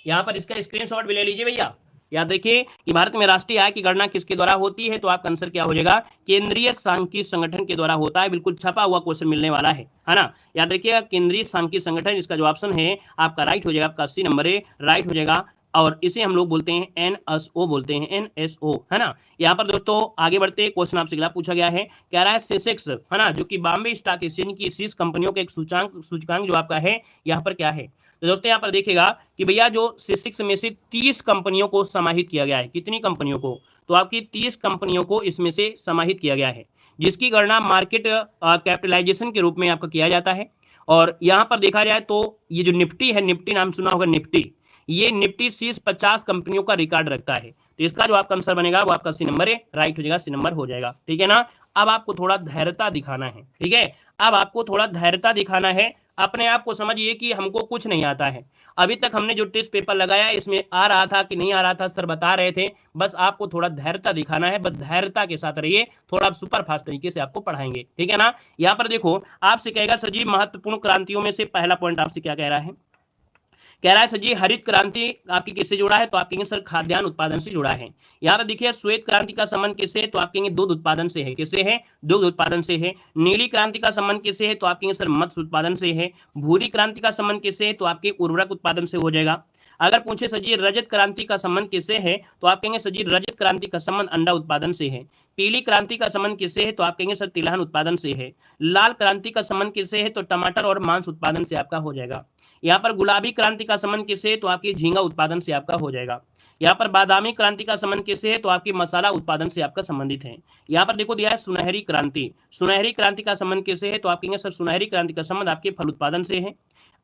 यहाँ पर इसका स्क्रीनशॉट भी ले लीजिए भैया। याद रखिए कि भारत में राष्ट्रीय आय की गणना किसके द्वारा होती है? तो आपका आंसर क्या हो जाएगा? केंद्रीय सांख्यिकी संगठन के द्वारा होता है। बिल्कुल छपा हुआ क्वेश्चन मिलने वाला है ना। याद रखिएगा केंद्रीय सांख्यिकी संगठन, इसका जो ऑप्शन है आपका राइट हो जाएगा, आपका 80 नंबर है, राइट हो जाएगा। और इसे हम लोग बोलते हैं एनएसओ बोलते हैं, एनएसओ, है ना। यहाँ पर दोस्तों आगे बढ़ते क्वेश्चन आपसे अगला पूछा गया है, कह रहा है सेंसेक्स, है ना, जो कि बॉम्बे स्टॉक एक्सचेंज की 30 कंपनियों का एक सूचकांक जो आपका है यहाँ पर क्या है। तो दोस्तों यहाँ पर देखिएगा कि भैया जो सेंसेक्स में से 30 कंपनियों को समाहित किया गया है, कितनी कंपनियों को, तो आपकी 30 कंपनियों को इसमें से समाहित किया गया है, जिसकी गणना मार्केट कैपिटलाइजेशन के रूप में आपका किया जाता है। और यहाँ पर देखा जाए तो ये जो निफ्टी है, निफ्टी नाम सुना होगा, निफ्टी, ये निफ्टी शीर्ष 50 कंपनियों का रिकॉर्ड रखता है। तो इसका जो आपका आंसर बनेगा वो आपका सी नंबर है, राइट हो जाएगा, सी नंबर हो जाएगा, ठीक है ना। अब आपको थोड़ा धैर्यता दिखाना है, ठीक है, अब आपको थोड़ा धैर्यता दिखाना है। अपने आप को समझिए कि हमको कुछ नहीं आता है, अभी तक हमने जो टेस्ट पेपर लगाया इसमें आ रहा था कि नहीं आ रहा था, सर बता रहे थे, बस आपको थोड़ा धैर्यता दिखाना है, बस धैर्यता के साथ रहिए, थोड़ा आप सुपर फास्ट तरीके से आपको पढ़ाएंगे, ठीक है ना। यहाँ पर देखो आपसे कहेगा सर जी महत्वपूर्ण क्रांतियों में से पहला पॉइंट आपसे क्या कह रहा है, कह रहा है सर जी हरित क्रांति आपकी किससे जुड़ा है, तो आप कहेंगे सर खाद्यान्न उत्पादन से जुड़ा है। यहाँ पर देखिए श्वेत क्रांति का संबंध किससे है, तो आप कहेंगे दूध उत्पादन से है, किससे है, दूध उत्पादन से है। नीली क्रांति का संबंध किससे है, तो आप कहेंगे सर मत्स्य उत्पादन से है। भूरी क्रांति का संबंध किससे है, तो आपके उर्वरक उत्पादन से हो जाएगा। अगर पूछे सर जी रजत क्रांति का संबंध किससे है, तो आप कहेंगे सर जी रजत क्रांति का संबंध अंडा उत्पादन से है। पीली क्रांति का संबंध किससे है, तो आप कहेंगे सर तिलहन उत्पादन से है। लाल क्रांति का संबंध किससे है, तो टमाटर और मांस उत्पादन से आपका हो जाएगा। यहाँ पर गुलाबी क्रांति का संबंध किससे, तो आपकी झींगा उत्पादन से आपका हो जाएगा। यहाँ पर बादामी क्रांति का संबंध किससे है, तो आपकी मसाला उत्पादन से आपका संबंधित है। यहाँ पर देखो दिया है सुनहरी क्रांति, सुनहरी क्रांति का संबंध किससे है, तो आप कहेंगे सर सुनहरी क्रांति का संबंध आपके फल उत्पादन से है।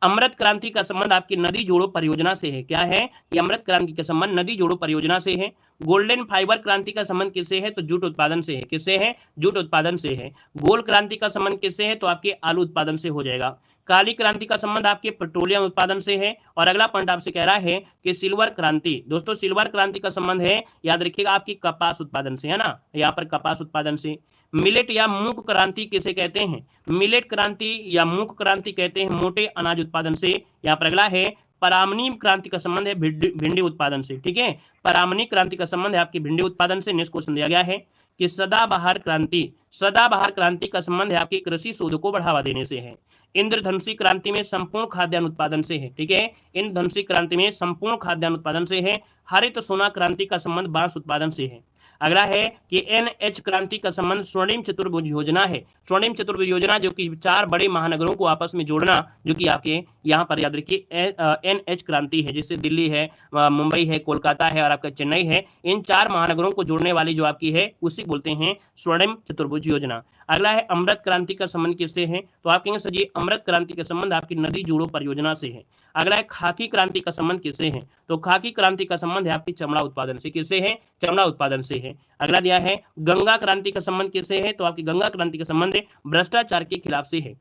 अमृत क्रांति का संबंध आपकी नदी जोड़ो परियोजना से है, क्या है कि अमृत क्रांति का संबंध नदी जोड़ो परियोजना से है। गोल्डन फाइबर क्रांति का संबंध किससे है, तो जूट उत्पादन से है, किससे है, जूट उत्पादन से है। गोल क्रांति का संबंध किससे है, तो आपके आलू उत्पादन से हो जाएगा। काली क्रांति का संबंध आपके पेट्रोलियम उत्पादन से है। और अगला पॉइंट आपसे कह रहा है कि सिल्वर क्रांति, दोस्तों सिल्वर क्रांति का संबंध है, याद रखिएगा, आपकी कपास उत्पादन से, है ना, यहाँ पर कपास उत्पादन से। मिलेट या मूंग क्रांति किसे कहते हैं, मिलेट क्रांति या मूंग क्रांति कहते हैं मोटे अनाज उत्पादन से। यहाँ पर अगला है परामनी क्रांति का संबंध है भिंडी उत्पादन से, ठीक है, परामनी क्रांति का संबंध है आपकी भिंडी उत्पादन से। नेक्स्ट क्वेश्चन दिया गया है कि सदाबहार क्रांति, सदाबहार क्रांति का संबंध है आपकी कृषि शोध को बढ़ावा देने से है। इंद्रधनुषी क्रांति में संपूर्ण खाद्यान्न उत्पादन से है, ठीक है, इंद्रधनुषी क्रांति में संपूर्ण खाद्यान्न उत्पादन से है। हरित सोना क्रांति का संबंध बांस उत्पादन से है। अगला है कि एनएच क्रांति का संबंध स्वर्णिम चतुर्भुज योजना है। स्वर्णिम चतुर्भुज योजना जो कि 4 बड़े महानगरों को आपस में जोड़ना, जो कि आपके यहाँ पर याद रखिए एनएच क्रांति है, जिससे दिल्ली है, मुंबई है, कोलकाता है और आपका चेन्नई है, इन 4 महानगरों को जोड़ने वाली जो आपकी है उसी बोलते हैं स्वर्णिम चतुर्भुज योजना। अगला है अमृत क्रांति का संबंध किससे है, तो आप कहेंगे सर जी अमृत क्रांति का संबंध आपकी नदी जोड़ो परियोजना से है। अगला है खाकी क्रांति का संबंध किससे है, तो खाकी क्रांति का संबंध है आपकी चमड़ा उत्पादन से, किससे है, चमड़ा उत्पादन से है। अगला दिया है गंगा क्रांति का संबंध किससे है, तो आपकी गंगा क्रांति का संबंध भ्रष्टाचार के खिलाफ से है।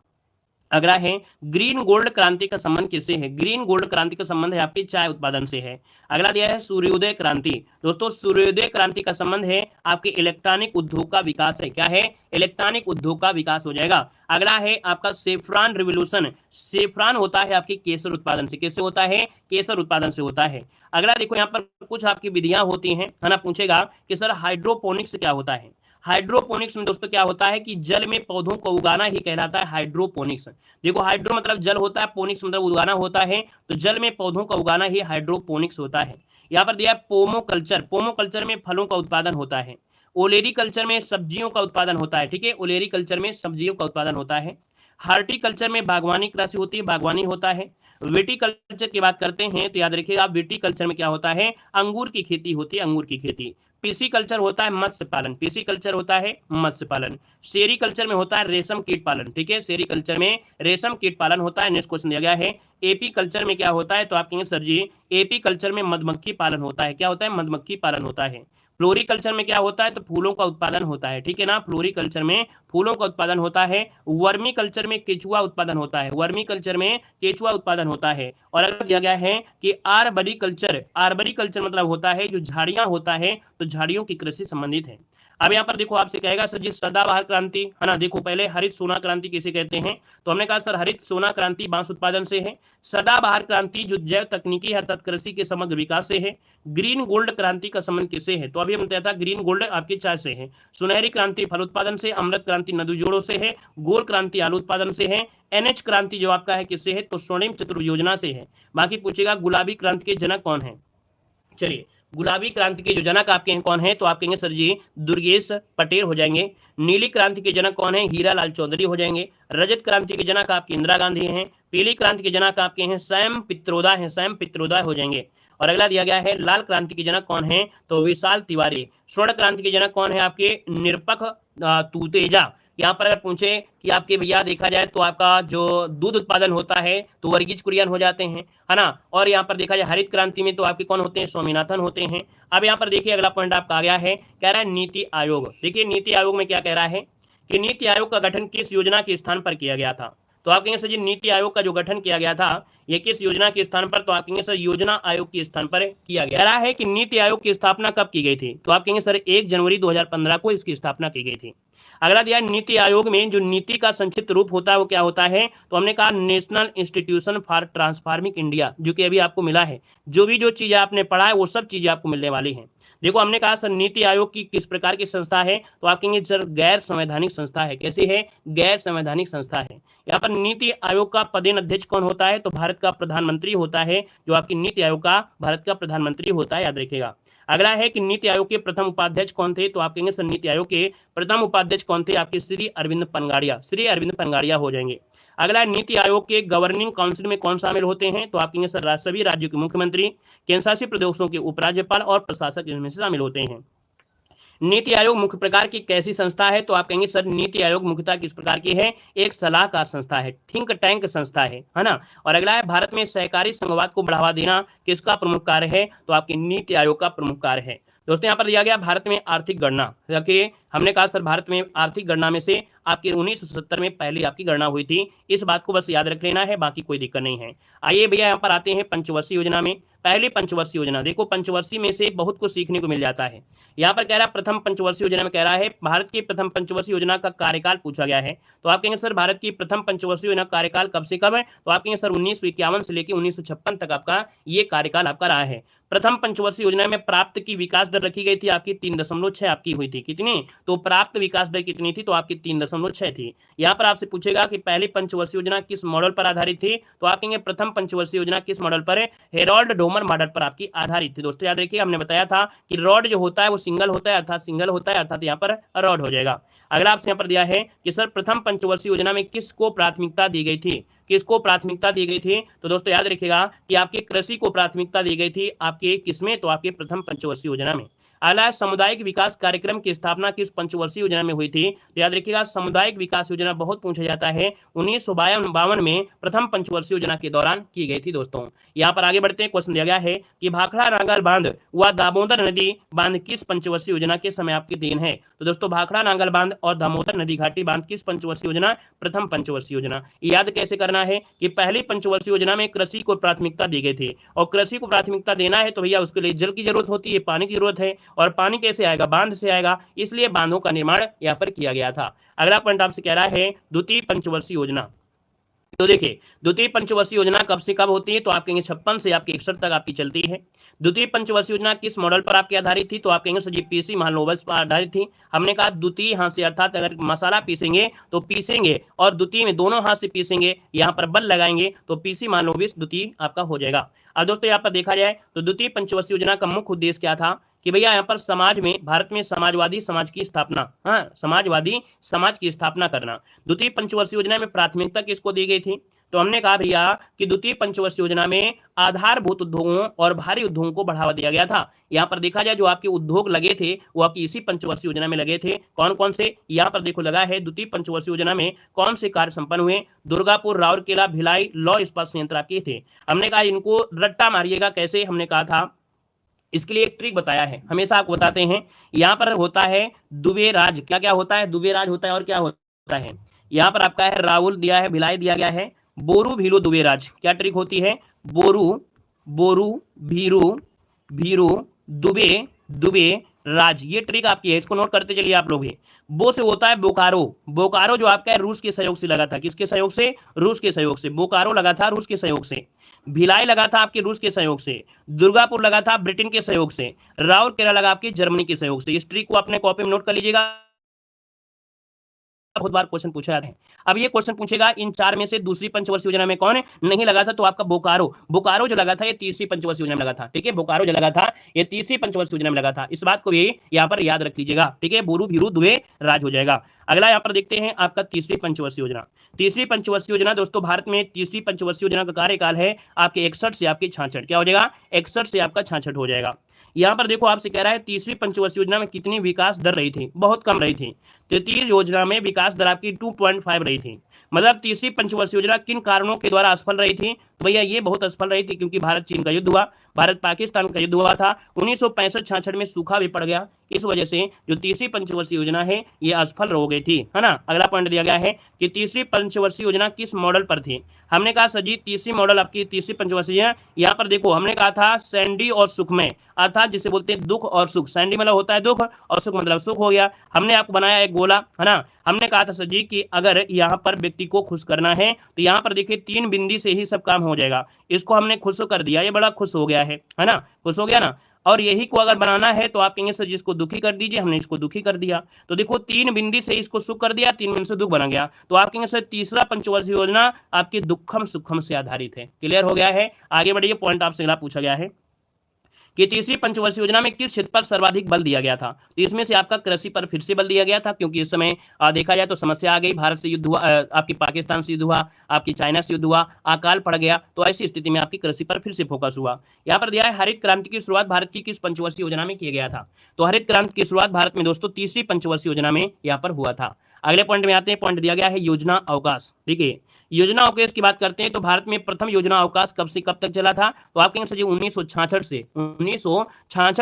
अगला है ग्रीन गोल्ड क्रांति का संबंध किससे है, ग्रीन गोल्ड क्रांति का संबंध है आपकी चाय उत्पादन से है। अगला दिया है सूर्योदय क्रांति, दोस्तों सूर्योदय क्रांति का संबंध है आपके इलेक्ट्रॉनिक उद्योग का विकास है, क्या है, इलेक्ट्रॉनिक उद्योग का विकास हो जाएगा। अगला है आपका सेफ्रॉन रिवोल्यूशन, सेफ्रॉन होता है आपके केसर उत्पादन से, किससे होता है, केसर उत्पादन से होता है। अगला देखो यहाँ पर कुछ आपकी विधियां होती हैं, है ना, पूछेगा कि सर हाइड्रोपोनिक्स क्या होता है। हाइड्रोपोनिक्स में दोस्तों क्या होता है कि जल में पौधों को उगाना ही कहलाता है हाइड्रोपोनिक्स। देखो हाइड्रो मतलब जल होता है, पोनिक्स मतलब उगाना होता है, तो जल में पौधों का उगाना ही हाइड्रोपोनिक्स होता है। यहाँ पर दिया है पोमोकल्चर, पोमोकल्चर में फलों का उत्पादन होता है। ओलेरी कल्चर में सब्जियों का उत्पादन होता है, ठीक है, ओलेरी कल्चर में सब्जियों का उत्पादन होता है। हार्टिकल्चर में बागवानी कृषि होती है, बागवानी होता है। विटीकल्चर की बात करते हैं तो याद रखिएगा विटीकल्चर में क्या होता है, अंगूर की खेती होती है, अंगूर की खेती। पीसी कल्चर होता है मत्स्य पालन, पीसी कल्चर होता है मत्स्य पालन। सेरी कल्चर में होता है रेशम कीट पालन, ठीक है, सेरी कल्चर में रेशम कीट पालन होता है। नेक्स्ट क्वेश्चन दिया गया है एपी कल्चर में क्या होता है, तो आप कहेंगे सर जी एपी कल्चर में मधुमक्खी पालन होता है, क्या होता है, मधुमक्खी पालन होता है। फ्लोरिकल्चर में क्या होता है, तो फूलों का उत्पादन होता है, ठीक है ना, फ्लोरिकल्चर में फूलों का उत्पादन होता है। वर्मी कल्चर में केचुआ उत्पादन होता है, वर्मी कल्चर में केचुआ उत्पादन होता है। और अगर दिया गया है कि आर्बरी कल्चर, आर्बरी कल्चर मतलब होता है जो झाड़ियां होता है, तो झाड़ियों की कृषि संबंधित है। अब यहाँ पर देखो आपसे कहेगा सर जी सदाबहार क्रांति, है ना, देखो पहले हरित सोना क्रांति किसे कहते हैं, तो हमने कहा सर हरित सोना क्रांति बांस उत्पादन से है। सदाबहार क्रांति जो जैव तकनीकी है अर्थात कृषि के समग्र विकास से है। ग्रीन गोल्ड क्रांति का संबंध किससे है, तो अभी हम बताया था ग्रीन गोल्ड आपकी चाय से है। सुनहरी क्रांति फल उत्पादन से। अमृत क्रांति नदी जोड़ों से है। गोल क्रांति आलू उत्पादन से है। एनएच क्रांति जो आपका है किससे है, तो स्वर्णिम चतुर्भुज योजना से है। बाकी पूछेगा गुलाबी क्रांति के जनक कौन है, चलिए, गुलाबी क्रांति के जो जनक आपके हैं कौन है, तो आप कहेंगे सर जी दुर्गेश पटेल हो जाएंगे। नीली क्रांति के जनक कौन है, हीरालाल चौधरी हो जाएंगे। रजत क्रांति के जनक आपकी इंदिरा गांधी हैं। पीली क्रांति के जनक आपके हैं सैम पित्रोदा हैं, सैम पित्रोदा हो जाएंगे। और अगला दिया गया है लाल क्रांति के जनक कौन है, तो विशाल तिवारी। स्वर्ण क्रांति के जनक कौन है आपके, निरपख तुतेजा। यहाँ पर अगर पूछे कि आपके भैया देखा जाए तो आपका जो दूध उत्पादन होता है तो वर्गीज कुरियन हो जाते हैं, है ना। और यहाँ पर देखा जाए हरित क्रांति में तो आपके कौन होते हैं, स्वामीनाथन होते हैं। अब यहाँ पर देखिए अगला पॉइंट आपका आ गया है, कह रहा है नीति आयोग। देखिए नीति आयोग में क्या कह रहा है कि नीति आयोग का गठन किस योजना के स्थान पर किया गया था, तो आप कहेंगे सर जी नीति आयोग का जो गठन किया गया था ये किस योजना के स्थान पर, तो आप कहेंगे सर योजना आयोग के स्थान पर किया गया। कह रहा है कि नीति आयोग की स्थापना कब की गई थी, तो आप कहेंगे सर 1 जनवरी 2015 को इसकी स्थापना की गई थी। अगला दिया नीति आयोग में जो नीति का संक्षिप्त रूप होता है वो क्या होता है, तो हमने कहा national institution for transforming India, जो कि अभी आपको मिला है। जो चीजें आपने पढ़ा है वो सब चीजें आपको मिलने वाली हैं। देखो हमने कहा सर नीति आयोग की किस प्रकार की संस्था है, तो आप कहेंगे सर गैर संवैधानिक संस्था है। कैसी है, गैर संवैधानिक संस्था है। यहाँ पर नीति आयोग का पदेन अध्यक्ष कौन होता है, तो भारत का प्रधानमंत्री होता है। जो आपकी नीति आयोग का भारत का प्रधानमंत्री होता है, याद रखिएगा। अगला है कि नीति आयोग के प्रथम उपाध्यक्ष कौन थे, तो आप कहेंगे सर नीति आयोग के प्रथम उपाध्यक्ष कौन थे, आपके श्री अरविंद पनगाड़िया, श्री अरविंद पनगाड़िया हो जाएंगे। अगला नीति आयोग के गवर्निंग काउंसिल में कौन शामिल होते हैं, तो आप कहेंगे सर सभी राज्यों के मुख्यमंत्री, केंद्र शासित प्रदेशों के उपराज्यपाल और प्रशासक इनमें से शामिल होते हैं। नीति आयोग मुख्य प्रकार की कैसी संस्था है, तो आप कहेंगे सर नीति आयोग मुख्यतः किस प्रकार की है, एक सलाहकार संस्था है, थिंक टैंक संस्था है ना। और अगला है भारत में सहकारी संघवाद को बढ़ावा देना किसका प्रमुख कार्य है, तो आपके नीति आयोग का प्रमुख कार्य है। दोस्तों यहाँ पर दिया गया भारत में आर्थिक गणना। देखिए हमने कहा सर भारत में आर्थिक गणना में से आपके 1970 में पहली आपकी गणना हुई थी। इस बात को बस याद रख लेना है, बाकी कोई दिक्कत नहीं है। आइए भैया यहाँ पर आते हैं पंचवर्षीय योजना में। पहली पंचवर्षीय योजना, देखो पंचवर्षीय में से बहुत कुछ सीखने को मिल जाता है। यहाँ पर कह रहा है प्रथम पंचवर्षीय योजना में कह रहा है भारत की प्रथम पंचवर्षीय योजना का कार्यकाल पूछा गया है। तो आप कहेंगे सर भारत की प्रथम पंचवर्षीय योजना कार्यकाल कब से कब है, तो आप कहेंगे सर 1951 से लेकर 1956 तक आपका ये कार्यकाल आपका रहा है। प्रथम पंचवर्षीय योजना में प्राप्त की विकास दर रखी गई थी आपकी 3.6 आपकी हुई थी। कितनी, तो प्राप्त विकास दर कितनी थी, तो आपकी 3.6 थी। यहाँ पर आपसे पूछेगा कि पहली पंचवर्षीय योजना किस मॉडल पर आधारित थी, तो आप कहेंगे प्रथम पंचवर्षीय योजना किस मॉडल पर है, हेरोल्ड डोमर मॉडल पर आपकी आधारित थी। दोस्तों याद रखिए हमने बताया था कि रॉड जो होता है वो सिंगल होता है, अर्थात सिंगल होता है, अर्थात यहाँ पर रॉड हो जाएगा। अगला आपसे यहाँ पर दिया है कि सर प्रथम पंचवर्षीय योजना में किसको प्राथमिकता दी गई थी, किसको प्राथमिकता दी गई थी, तो दोस्तों याद रखिएगा कि आपके कृषि को प्राथमिकता दी गई थी आपके किसमें, तो आपके प्रथम पंचवर्षीय योजना में। अगला सामुदायिक विकास कार्यक्रम की स्थापना किस पंचवर्षीय योजना में हुई थी, तो याद रखिएगा सामुदायिक विकास योजना बहुत पूछा जाता है, 1952 में प्रथम पंचवर्षीय योजना के दौरान की गई थी। दोस्तों यहाँ पर आगे बढ़ते हैं, क्वेश्चन दिया गया है कि भाखड़ा नांगल बांध व दामोदर नदी बांध किस पंचवर्षीय योजना के समय आपके दिन है, तो दोस्तों भाखड़ा नांगल बांध और दामोदर नदी घाटी बांध किस पंचवर्षीय योजना, प्रथम पंचवर्षीय योजना। याद कैसे करना है कि पहली पंचवर्षीय योजना में कृषि को प्राथमिकता दी गई थी, और कृषि को प्राथमिकता देना है तो भैया उसके लिए जल की जरूरत होती है, पानी की जरूरत है, और पानी कैसे आएगा, बांध से आएगा, इसलिए बांधों का निर्माण यहाँ पर किया गया था। अगला पॉइंट आपसे कह रहा है द्वितीय पंचवर्षीय योजना। तो देखिए द्वितीय पंचवर्षीय योजना कब से कब होती है, तो आप कहेंगे 56 से आपकी 61 तक आपकी चलती है। द्वितीय पंचवर्षीय योजना किस मॉडल पर आपकी आधारित थी, तो आप कहेंगे सर जी पीसी महानोबल्स पर आधारित थी। हमने कहा द्वितीय हाथ से, अर्थात अगर मसाला पीसेंगे तो पीसेंगे और द्वितीय में दोनों हाथ से पीसेंगे, यहाँ पर बल लगाएंगे तो पीसी महानोबिस द्वितीय आपका हो जाएगा। अब दोस्तों यहाँ पर देखा जाए तो द्वितीय पंचवर्षीय योजना का मुख्य उद्देश्य क्या था कि भैया यहाँ पर समाज में, भारत में समाजवादी समाज की स्थापना, हाँ समाजवादी समाज की स्थापना करना। द्वितीय पंचवर्षीय योजना में प्राथमिकता किसको दी गई थी, तो हमने कहा भैया कि द्वितीय पंचवर्षीय योजना में आधारभूत उद्योगों और भारी उद्योगों को बढ़ावा दिया गया था। यहाँ पर देखा जाए जो आपके उद्योग लगे थे वो आपकी इसी पंचवर्षीय योजना में लगे थे। कौन कौन से, यहाँ पर देखो लगा है द्वितीय पंचवर्षीय योजना में कौन से कार्य संपन्न हुए, दुर्गापुर, राउरकेला, भिलाई लौह इस्पात संयंत्र आपके थे। हमने कहा इनको रट्टा मारिएगा कैसे, हमने कहा था इसके लिए एक ट्रिक बताया है, हमेशा आपको बताते हैं। यहाँ पर होता है दुबे राज, क्या क्या होता है, दुबे राज होता है, और क्या होता है यहाँ पर आपका है राहुल दिया है, भिलाई दिया गया है, बोरू भीलू दुबे राज। क्या ट्रिक होती है, बोरू भीरू भीरू दुबे दुबे राज, ये ट्रिक आपकी है, इसको नोट करते चलिए आप लोग भी। बो से होता है बोकारो, बोकारो जो आपका है रूस के सहयोग से लगा था, किसके सहयोग से, रूस के सहयोग से। बोकारो लगा था रूस के सहयोग से, भिलाई लगा था आपके रूस के सहयोग से, दुर्गापुर लगा था ब्रिटेन के सहयोग से, राउरकेला लगा आपके जर्मनी के सहयोग से। इस ट्रिक को अपने कॉपी में नोट कर लीजिएगा। बहुत बार क्वेश्चन पूछा जाता है। अब ये क्वेश्चन पूछेगा इन चार में से दूसरी पंचवर्षीय योजना में कौन नहीं लगा था, तो आपका बोकारो जो लगा था ये तीसरी पंचवर्षीय योजना में लगा था। ठीक है, बोकारो जो लगा था ये तीसरी पंचवर्षीय योजना में लगा था। इस बात को भी यहाँ पर याद रख लीजिएगा। ठीक है, बोरू भीरू दुबे राज हो जाएगा। अगला यहाँ पर देखते हैं आपका तीसरी पंचवर्षीय योजना। तीसरी पंचवर्षीय योजना दोस्तों, भारत में तीसरी पंचवर्षीय योजना का कार्यकाल है आपके 61 से आपके 66। क्या हो जाएगा, 61 से आपका 66 हो जाएगा। यहाँ पर देखो आपसे कह रहा है तीसरी पंचवर्षीय योजना में कितनी विकास दर रही थी, बहुत कम रही थी। तृतीय योजना में विकास दर आपकी 2.5 रही थी। मतलब तीसरी पंचवर्षीय योजना किन कारणों के द्वारा असफल रही थी, तो भैया ये बहुत असफल रही थी क्योंकि भारत चीन का युद्ध हुआ, भारत पाकिस्तान का युद्ध हुआ था, 1965-66 में सूखा भी पड़ गया। इस वजह से जो तीसरी पंचवर्षीय योजना है ये असफल हो गई थी, है ना। अगला पॉइंट दिया गया है कि तीसरी पंचवर्षीय योजना किस मॉडल पर थी। हमने कहा सर जी तीसरी मॉडल आपकी तीसरी पंचवर्षीय, यहाँ पर देखो हमने कहा था सैंडी और सुखमय, अर्थात जिसे बोलते हैं दुख और सुख। सैंडी मतलब होता है दुख और सुख मतलब सुख हो गया। हमने आपको बनाया एक गोला, है ना। हमने कहा था सर जी कि अगर यहाँ पर व्यक्ति को खुश करना है तो यहाँ पर देखिए 3 बिंदी से ही सब काम हो जाएगा। इसको हमने खुश कर दिया, ये बड़ा खुश हो गया है ना, खुश हो गया ना। और यही को अगर बनाना है तो आप कहेंगे सर जिसको दुखी कर दीजिए, हमने इसको दुखी कर दिया। तो देखो 3 बिंदी से इसको सुख कर दिया, 3 बिंदी से दुख बना गया। तो आप कहेंगे सर तीसरा पंचवर्षीय योजना आपकी दुखम सुखम से आधारित है। क्लियर हो गया है। आगे बढ़िए, पॉइंट आपसे अगला पूछा गया है कि तीसरी पंचवर्षीय योजना में किस क्षेत्र पर सर्वाधिक बल दिया गया था। तो इसमें से आपका कृषि पर फिर से बल दिया गया था क्योंकि इस समय देखा जाए तो समस्या आ गई, भारत से युद्ध हुआ, आपकी पाकिस्तान से युद्ध हुआ, आपकी चाइना से युद्ध हुआ, अकाल पड़ गया। तो ऐसी स्थिति में आपकी कृषि पर फिर से फोकस हुआ। यहाँ पर दिया है हरित क्रांति की शुरुआत भारत की किस पंचवर्षीय योजना में किया गया था। तो हरित क्रांति की शुरुआत भारत में दोस्तों तीसरी पंचवर्षीय योजना में यहाँ पर हुआ था। अगले पॉइंट में आते हैं, पॉइंट दिया गया है योजना अवकाश। ठीक है, योजना अवकाश की बात करते हैं तो भारत में प्रथम योजना अवकाश कब से कब तक चला था। तो आप कहेंगे सर जी 1966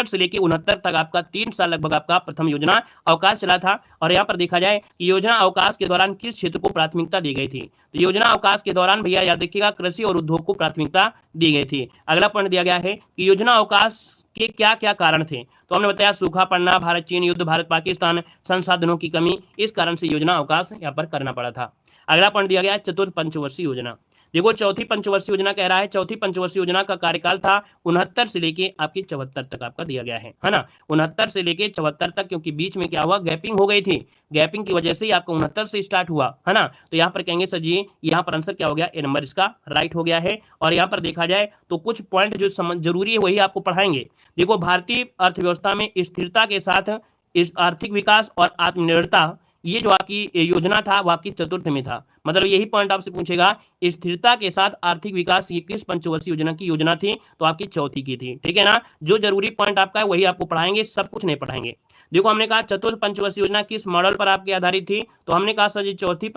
से लेकर 69 तक आपका 3 साल लगभग आपका प्रथम योजना अवकाश चला था। और यहाँ पर देखा जाए कि योजना अवकाश के दौरान किस क्षेत्र को प्राथमिकता दी गई थी। तो योजना अवकाश के दौरान भैया याद रखिएगा कृषि और उद्योग को प्राथमिकता दी गई थी। अगला पॉइंट दिया गया है कि योजना अवकाश के क्या क्या कारण थे। तो हमने बताया सूखा पड़ना, भारत चीन युद्ध, भारत पाकिस्तान, संसाधनों की कमी, इस कारण से योजना अवकाश यहाँ पर करना पड़ा था। अगला पॉइंट दिया गया चतुर्थ पंचवर्षीय योजना। देखो चौथी पंचवर्षीय योजना कह रहा है, चौथी पंचवर्षीय योजना का कार्यकाल था 69 से लेके आपकी 74 तक आपका दिया गया है ना। 69 से लेके 74 तक, क्योंकि बीच में क्या हुआ, गैपिंग हो गई थी, गैपिंग की वजह से आपका 69 से स्टार्ट हुआ, है ना। तो यहाँ पर कहेंगे सर जी यहाँ पर आंसर क्या हो गया, ए नंबर इसका राइट हो गया है। और यहाँ पर देखा जाए तो कुछ पॉइंट जो जरूरी है वही आपको पढ़ाएंगे। देखो भारतीय अर्थव्यवस्था में स्थिरता के साथ इस आर्थिक विकास और आत्मनिर्भरता, ये जो आपकी योजना था वो आपकी चतुर्थ में था। मतलब यही पॉइंट आपसे पूछेगा, स्थिरता के साथ आर्थिक विकास ये किस पंचवर्षीय योजना की योजना थी। तो आपकी चौथी की थी। ठीक है ना, जो जरूरी पॉइंट आपका है वही आपको पढ़ाएंगे, सब कुछ नहीं पढ़ाएंगे। देखो हमने कहा चतुर्थ पंचवर्षीय योजना किस मॉडल पर आपकी आधारित थी। तो हमने कहा सर जी चौथी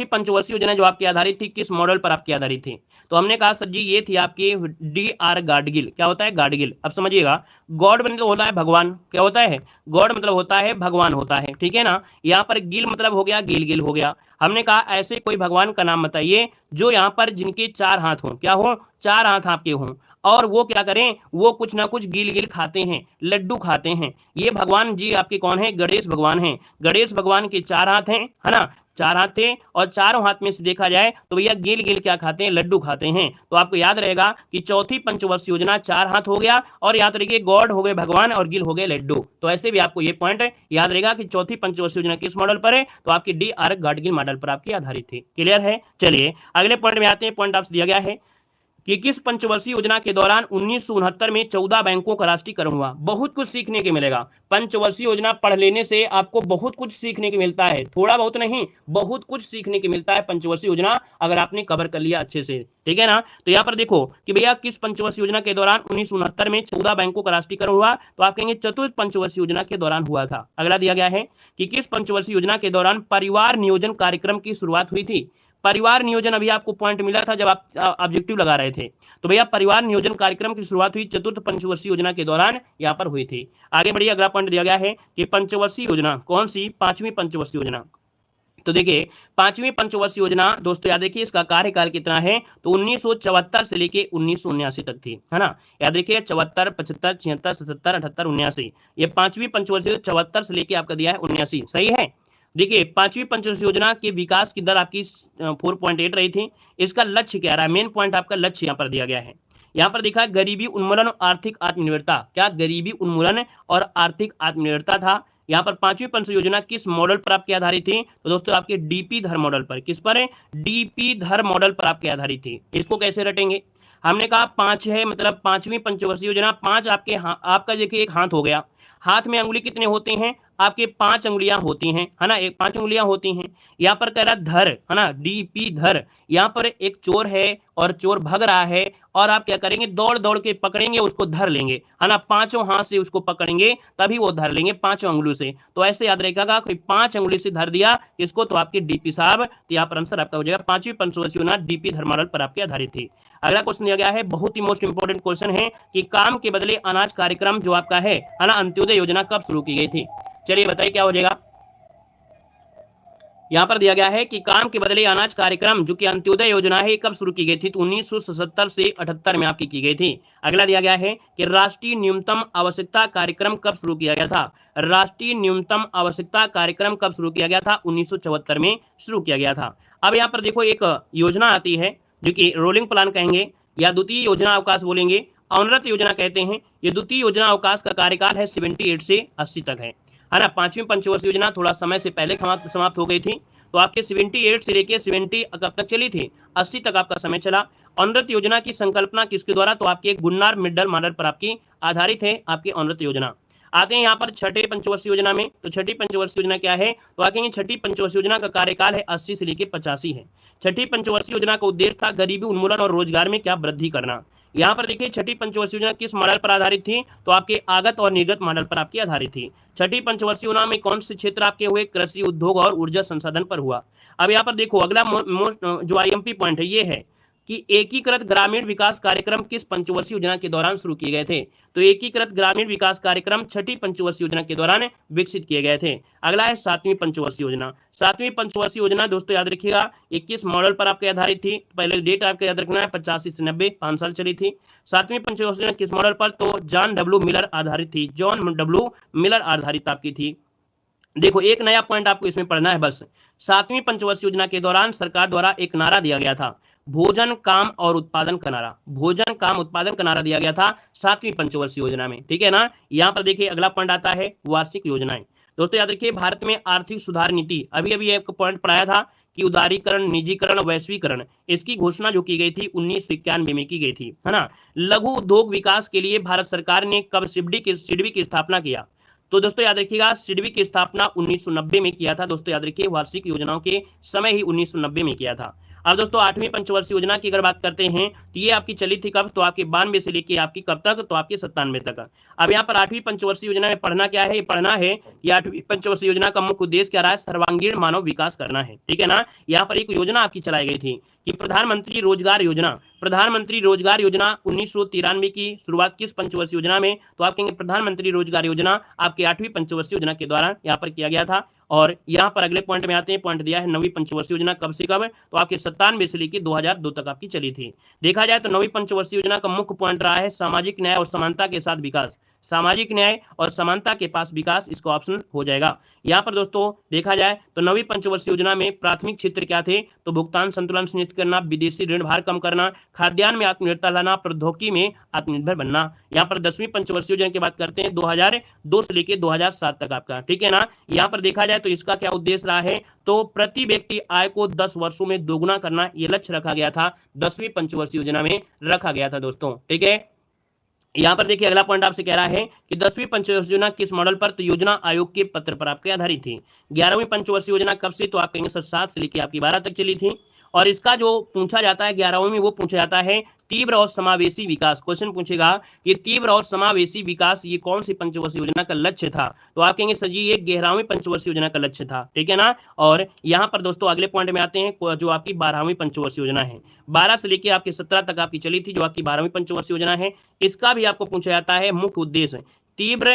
पंचवर्षीय योजना जो आपकी आधारित थी किस मॉडल पर आपकी आधारित थी। तो हमने कहा सर जी ये थी आपकी DR गाडगिल। क्या होता है, गाडगिल। अब समझिएगा, गॉड मतलब होता है भगवान, क्या होता है, गॉड मतलब होता है भगवान होता है। ठीक है ना, यहाँ पर गिल मतलब हो गया गिल हो गया। हमने कहा ऐसे कोई भगवान का नाम बताइए जो यहाँ पर जिनके 4 हाथ हों, क्या हो, 4 हाथ आपके हों, और वो क्या करें, वो कुछ ना कुछ गिल खाते हैं, लड्डू खाते हैं। ये भगवान जी आपके कौन है, गणेश भगवान हैं। गणेश भगवान के 4 हाथ हैं, है ना, 4 हाथ थे, और चारों हाथ में से देखा जाए तो भैया गिल क्या खाते हैं, लड्डू खाते हैं। तो आपको याद रहेगा कि चौथी पंचवर्षीय योजना 4 हाथ हो गया, और याद रखिए गॉड हो गए भगवान और गिल हो गए लड्डू। तो ऐसे भी आपको ये पॉइंट याद रहेगा कि चौथी पंचवर्षीय योजना किस मॉडल पर है। तो आपकी DR गाडगिल मॉडल पर आपकी आधारित थी। क्लियर है। चलिए अगले पॉइंट में आते हैं। पॉइंट आपसे दिया गया है कि किस पंचवर्षीय योजना के दौरान 1969 में 14 बैंकों का राष्ट्रीयकरण हुआ। बहुत कुछ सीखने के मिलेगा, पंचवर्षीय योजना पढ़ लेने से आपको बहुत कुछ सीखने के मिलता है, थोड़ा बहुत नहीं, बहुत कुछ सीखने के मिलता है पंचवर्षीय योजना अगर आपने कवर कर लिया अच्छे से। ठीक है ना। तो यहाँ पर देखो कि भैया किस पंचवर्षीय योजना के दौरान 1969 में 14 बैंकों का राष्ट्रीयकरण हुआ। तो आप कहेंगे चतुर्थ पंचवर्षीय योजना के दौरान हुआ था। अगला दिया गया है कि किस पंचवर्षीय योजना के दौरान परिवार नियोजन कार्यक्रम की शुरुआत हुई थी। परिवार नियोजन अभी आपको पॉइंट मिला था जब आप ऑब्जेक्टिव लगा रहे थे। तो भैया परिवार नियोजन कार्यक्रम की शुरुआत हुई चतुर्थ पंचवर्षीय योजना के दौरान यहाँ पर हुई थी। आगे बढ़िए, अगला पॉइंट दिया गया है कि पंचवर्षीय योजना कौन सी, 5वीं पंचवर्षीय योजना। तो देखिए 5वीं पंचवर्षीय योजना दोस्तों याद रखिए इसका कार्यकाल कितना है। तो 1974 से लेके 1979 तक थी, है ना। याद रखिए 74, 75, 76, 77, 78, 79, ये 5वीं पंचवर्षीय 74 से लेके आपका दिया है 79। सही है। देखिए 5वीं पंचवर्षीय योजना के विकास की दर आपकी 4.8 रही थी। इसका लक्ष्य क्या रहा, मेन पॉइंट आपका लक्ष्य यहाँ पर दिया गया है। यहाँ पर देखा गरीबी उन्मूलन और आर्थिक आत्मनिर्भरता। क्या गरीबी उन्मूलन और आर्थिक आत्मनिर्भरता था। यहाँ पर पांचवी पंचवर्षीय योजना किस मॉडल पर आपकी आधारित थी? तो दोस्तों आपके डीपी धर मॉडल पर। किस पर है? डीपी धर मॉडल पर आपकी आधारित थी। इसको कैसे रटेंगे? हमने कहा 5 है, मतलब पांचवी पंचवर्षीय योजना। 5 आपके आपका देखिए एक हाथ हो गया। हाथ में अंगुली कितने होते हैं? आपके 5 अंगुलियां होती हैं, है ना, एक 5 अंगुलियां होती हैं। यहाँ पर कह रहा धर, है ना, डीपी धर। यहाँ पर एक चोर है और चोर भाग रहा है, और आप क्या करेंगे? दौड़ दौड़ के पकड़ेंगे, उसको धर लेंगे, है ना, 5 हाथ से उसको पकड़ेंगे, तभी वो धर लेंगे 5 अंगुलियों से। तो ऐसे याद रखिएगा, कोई 5 अंगुली से धर दिया इसको तो आपके डीपी साहब। तो यहाँ पर आंसर आपका हो जाएगा पांचवी पंचवर्षीय योजना डीपी धर मॉडल पर आपकी आधारित थी। अगला क्वेश्चन दिया गया है, बहुत ही मोस्ट इंपोर्टेंट क्वेश्चन है कि काम के बदले अनाज कार्यक्रम जो आपका है ना, अंत्योदय योजना कब शुरू की गई थी? चलिए बताइए क्या हो जाएगा। यहाँ पर दिया गया है कि काम के बदले अनाज कार्यक्रम जो कि अंत्योदय योजना है कब शुरू की गई थी? तो 1977 से 78 में आपकी की गई थी। अगला दिया गया है कि राष्ट्रीय न्यूनतम आवश्यकता कार्यक्रम कब शुरू किया गया था? राष्ट्रीय न्यूनतम आवश्यकता कार्यक्रम कब शुरू किया गया था? 1974 में शुरू किया गया था। अब यहाँ पर देखो एक योजना आती है जो कि रोलिंग प्लान कहेंगे या द्वितीय योजना अवकाश बोलेंगे, अनवरत योजना कहते हैं। ये द्वितीय योजना अवकाश का कार्यकाल है 78 से 80 तक है ना। पांचवी पंचवर्षीय योजना थोड़ा समय से पहले समाप्त हो गई थी, तो आपके 78 से लेके 70 कब तक चली थी? 80 तक आपका समय चला। अनवरत योजना की संकल्पना किसके द्वारा? तो आपके गुन्नार मिड्डल मॉडल पर आपकी आधारित है आपकी अनवरत योजना। आते हैं यहाँ पर छठे पंचवर्षीय योजना में। तो छठी पंचवर्षीय योजना क्या है? तो आगे छठी पंचवर्षीय योजना का कार्यकाल है 80 से लेकर 85 है। छठी पंचवर्षीय योजना का उद्देश्य था गरीबी उन्मूलन और रोजगार में क्या वृद्धि करना। यहाँ पर देखिए छठी पंचवर्षीय योजना किस मॉडल पर आधारित थी? तो आपके आगत और निर्गत मॉडल पर आपकी आधारित थी। छठी पंचवर्षीय योजना में कौन से क्षेत्र आपके हुए? कृषि, उद्योग और ऊर्जा संसाधन पर हुआ। अब यहाँ पर देखो अगला जो आईएमपी पॉइंट है ये है कि एकीकृत ग्रामीण विकास कार्यक्रम किस पंचवर्षीय योजना के दौरान शुरू किए गए थे? तो एकीकृत ग्रामीण विकास कार्यक्रम छठी पंचवर्षीय योजना के दौरान विकसित किए गए थे। अगला है सातवीं पंचवर्षीय योजना। सातवीं पंचवर्षीय योजना दोस्तों याद रखिएगा 21 मॉडल पर आपके आधारित थी। पहले डेट आपको याद रखना है 85 से 90, 5 साल चली थी। सातवीं पंचवर्षीय योजना किस मॉडल पर? तो जॉन डब्ल्यू मिलर आधारित थी। जॉन डब्ल्यू मिलर आधारित आपकी थी। देखो एक नया पॉइंट आपको इसमें पढ़ना है बस। सातवीं पंचवर्षीय योजना के दौरान सरकार द्वारा एक नारा दिया गया था, भोजन काम और उत्पादन का नारा। भोजन काम उत्पादन का नारा दिया गया था सातवीं पंचवर्षीय योजना में, ठीक है ना। यहाँ पर देखिए अगला पॉइंट आता है वार्षिक योजनाएं। दोस्तों याद रखिए भारत में आर्थिक सुधार नीति, अभी अभी एक पॉइंट पढ़ाया था कि उदारीकरण, निजीकरण, वैश्वीकरण, इसकी घोषणा जो की गई थी 1991 में की गई थी, है ना। लघु उद्योग विकास के लिए भारत सरकार ने कब सिडबी की स्थापना किया? तो दोस्तों याद रखिएगा सिडबी की स्थापना 1990 में किया था। दोस्तों याद रखिए वार्षिक योजनाओं के समय ही 1990 में किया था। अब दोस्तों आठवीं पंचवर्षीय योजना की अगर बात करते हैं तो ये आपकी चली थी कब? तो आपके 92 से लेके आपकी कब तक? तो आपके 97 तक। अब यहाँ पर आठवीं पंचवर्षीय योजना में पढ़ना क्या है? ये पढ़ना है कि आठवीं पंचवर्षीय योजना का मुख्य उद्देश्य क्या रहा है? सर्वांगीण मानव विकास करना है, ठीक है ना। यहाँ पर एक योजना आपकी चलाई गई थी कि प्रधानमंत्री रोजगार योजना। प्रधानमंत्री रोजगार योजना 1993 की शुरुआत किस पंचवर्षीय योजना में? तो आप कहेंगे प्रधानमंत्री रोजगार योजना आपकी आठवीं पंचवर्षीय योजना के द्वारा यहाँ पर किया गया था। और यहाँ पर अगले पॉइंट में आते हैं, पॉइंट दिया है नवीं पंचवर्षीय योजना कब से कब? तो आपके 97 से लेकर 2002 तक आपकी चली थी। देखा जाए तो नवीं पंचवर्षीय योजना का मुख्य पॉइंट रहा है सामाजिक न्याय और समानता के साथ विकास। सामाजिक न्याय और समानता के पास विकास, इसका ऑप्शन हो जाएगा। यहाँ पर दोस्तों देखा जाए तो नवीं पंचवर्षीय योजना में प्राथमिक क्षेत्र क्या थे? तो भुगतान संतुलन सुनिश्चित करना, विदेशी ऋण भार कम करना, खाद्यान्न में आत्मनिर्भरता लाना, प्रौद्योगिकी में आत्मनिर्भर बनना। यहाँ पर 10वीं पंचवर्षीय योजना की बात करते हैं 2002 से लेकर 2007 तक आपका, ठीक है ना। यहाँ पर देखा जाए तो इसका क्या उद्देश्य रहा है? तो प्रति व्यक्ति आय को 10 वर्षों में दोगुना करना, ये लक्ष्य रखा गया था, 10वीं पंचवर्षीय योजना में रखा गया था दोस्तों, ठीक है। यहाँ पर देखिए अगला पॉइंट आपसे कह रहा है कि 10वीं पंचवर्षीय योजना किस मॉडल पर? तो योजना आयोग के पत्र पर आपके आधारित थी। 11वीं पंचवर्षीय योजना कब से? तो आप कहेंगे सर 7 से लेकर आपकी 12 तक चली थी। और इसका जो पूछा जाता है 11वीं में, वो पूछा जाता है तीव्र और समावेशी विकास। क्वेश्चन पूछेगा कि तीव्र और समावेशी विकास ये कौन सी पंचवर्षीय योजना का लक्ष्य था? तो आप कहेंगे सर जी ये 11वीं पंचवर्षीय योजना का लक्ष्य था, ठीक है ना। और यहाँ पर दोस्तों अगले पॉइंट में आते हैं जो आपकी 12वीं पंचवर्षीय योजना है। 12 से लेकर आपके 17 तक आपकी चली थी, जो आपकी 12वीं पंचवर्षीय योजना है। इसका भी आपको पूछा जाता है मुख्य उद्देश्य तीव्र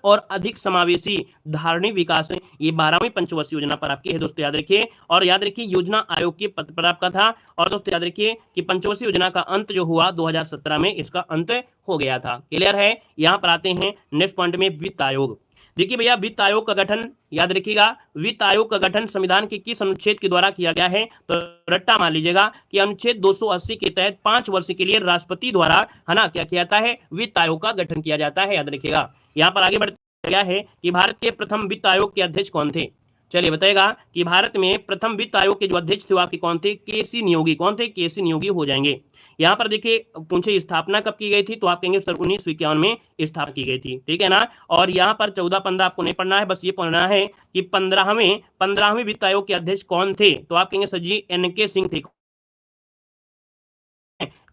और अधिक समावेशी धारणीय विकास, ये 12वीं पंचवर्षीय योजना पर आपकी है दोस्तों, याद रखिए। और याद रखिए योजना आयोग के पत्र पर आपका था। और दोस्तों याद रखिए कि पंचवर्षीय योजना का अंत जो हुआ 2017 में, इसका अंत हो गया था। क्लियर है। यहाँ पर आते हैं नेक्स्ट पॉइंट में, वित्त आयोग। देखिए भैया वित्त आयोग का गठन याद रखिएगा, वित्त आयोग का गठन संविधान के किस अनुच्छेद के द्वारा किया गया है? तो रट्टा मान लीजिएगा कि अनुच्छेद 280 के तहत 5 वर्ष के लिए राष्ट्रपति द्वारा, है ना, क्या किया जाता है? वित्त आयोग का गठन किया जाता है, याद रखिएगा। यहाँ पर आगे बढ़ते गया है कि भारत के प्रथम वित्त आयोग के अध्यक्ष कौन थे। चलिए बताएगा कि भारत में प्रथम वित्त आयोग के जो अध्यक्ष थे वो आपके कौन थे, केसी नियोगी। कौन थे, केसी नियोगी हो जाएंगे। यहाँ पर देखिए पूछे स्थापना कब की गई थी, तो आप कहेंगे सर 1951 में स्थापना की गई थी, ठीक है ना। और यहाँ पर 14-15 आपको नहीं पढ़ना है, बस ये पढ़ना है कि 15वें वित्त आयोग के अध्यक्ष कौन थे, तो आप कहेंगे सर जी एन.के. सिंह थे।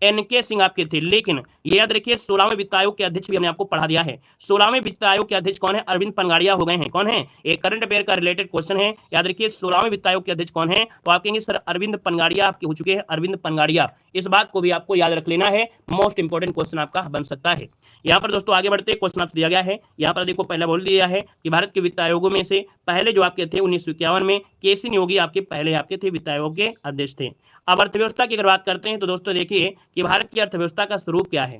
एन.के. सिंह आपके थे। लेकिन ये याद रखिए 16वें वित्त आयोग के अध्यक्ष भी हमने आपको पढ़ा दिया है। 16वें वित्त आयोग के अध्यक्ष कौन है, अरविंद पनगाड़िया हो गए हैं। कौन है, एक करंट अफेयर का रिलेटेड क्वेश्चन है, याद रखिए 16वें वित्त आयोग के अध्यक्ष कौन है, तो आप कहेंगे सर अरविंद पनगाड़िया आपके हो चुके हैं, अरविंद पनगाड़िया। इस बात को भी आपको याद रख लेना है, मोस्ट इंपोर्टेंट क्वेश्चन आपका बन सकता है। यहाँ पर दोस्तों आगे बढ़ते क्वेश्चन आपसे दिया गया है। यहाँ पर देखो पहले बोल दिया है कि भारत के वित्त आयोगों में से पहले जो आपके थे 1951 में केसी नियोगी आपके पहले आपके थे वित्त आयोग के अध्यक्ष थे। अब अर्थव्यवस्था की अगर बात करते हैं तो दोस्तों देखिए कि भारत की अर्थव्यवस्था का स्वरूप क्या है।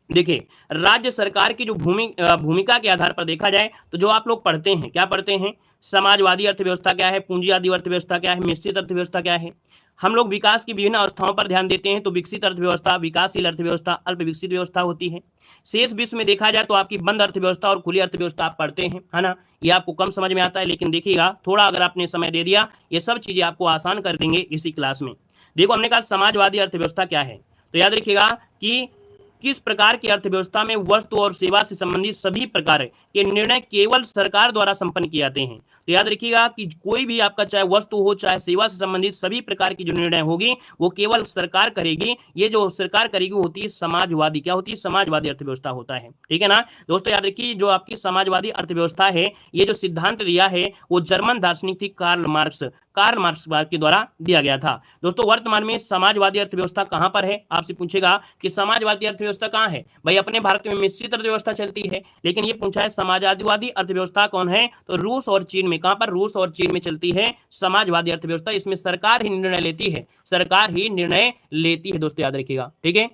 देखिए राज्य सरकार की जो भूमिका के आधार पर देखा जाए तो जो आप लोग पढ़ते हैं, क्या पढ़ते हैं, समाजवादी अर्थव्यवस्था क्या है, पूंजीवादी अर्थव्यवस्था क्या है, मिश्रित अर्थव्यवस्था क्या है। हम लोग विकास की विभिन्न अवस्थाओं पर ध्यान देते हैं तो विकसित अर्थव्यवस्था, विकासशील अर्थव्यवस्था, अल्प विकसित व्यवस्था होती है। शेष विश्व में देखा जाए तो आपकी बंद अर्थव्यवस्था और खुली अर्थव्यवस्था आप पढ़ते हैं, है ना। ये आपको कम समझ में आता है, लेकिन देखिएगा थोड़ा अगर आपने समय दे दिया ये सब चीजें आपको आसान कर देंगे इसी क्लास में। देखो हमने कहा समाजवादी अर्थव्यवस्था क्या है, तो याद रखिएगा कि किस प्रकार की अर्थव्यवस्था में वस्तु और सेवा से संबंधित सभी प्रकार के निर्णय केवल सरकार द्वारा संपन्न किए जाते हैं। तो याद रखिएगा कि कोई भी आपका चाहे वस्तु हो चाहे सेवा से संबंधित सभी प्रकार की जो निर्णय होगी वो केवल सरकार करेगी। ये जो सरकार करेगी होती है समाजवादी, क्या होती है, समाजवादी अर्थव्यवस्था होता है, ठीक है ना दोस्तों। याद रखिए जो आपकी समाजवादी अर्थव्यवस्था है ये जो सिद्धांत दिया है वो जर्मन दार्शनिक थी कार्ल मार्क्स के द्वारा दिया गया था। दोस्तों वर्तमान में समाजवादी अर्थव्यवस्था कहां पर है, आपसे पूछेगा कि समाजवादी अर्थव्यवस्था कहां है। भाई अपने भारत में मिश्रित अर्थव्यवस्था चलती है, लेकिन ये पूछा है समाजवादी अर्थव्यवस्था कौन है, तो रूस और चीन में। कहां पर, रूस और चीन में चलती है समाजवादी अर्थव्यवस्था। इसमें सरकार ही निर्णय लेती है, सरकार ही निर्णय लेती है दोस्तों, याद रखिएगा, ठीक है।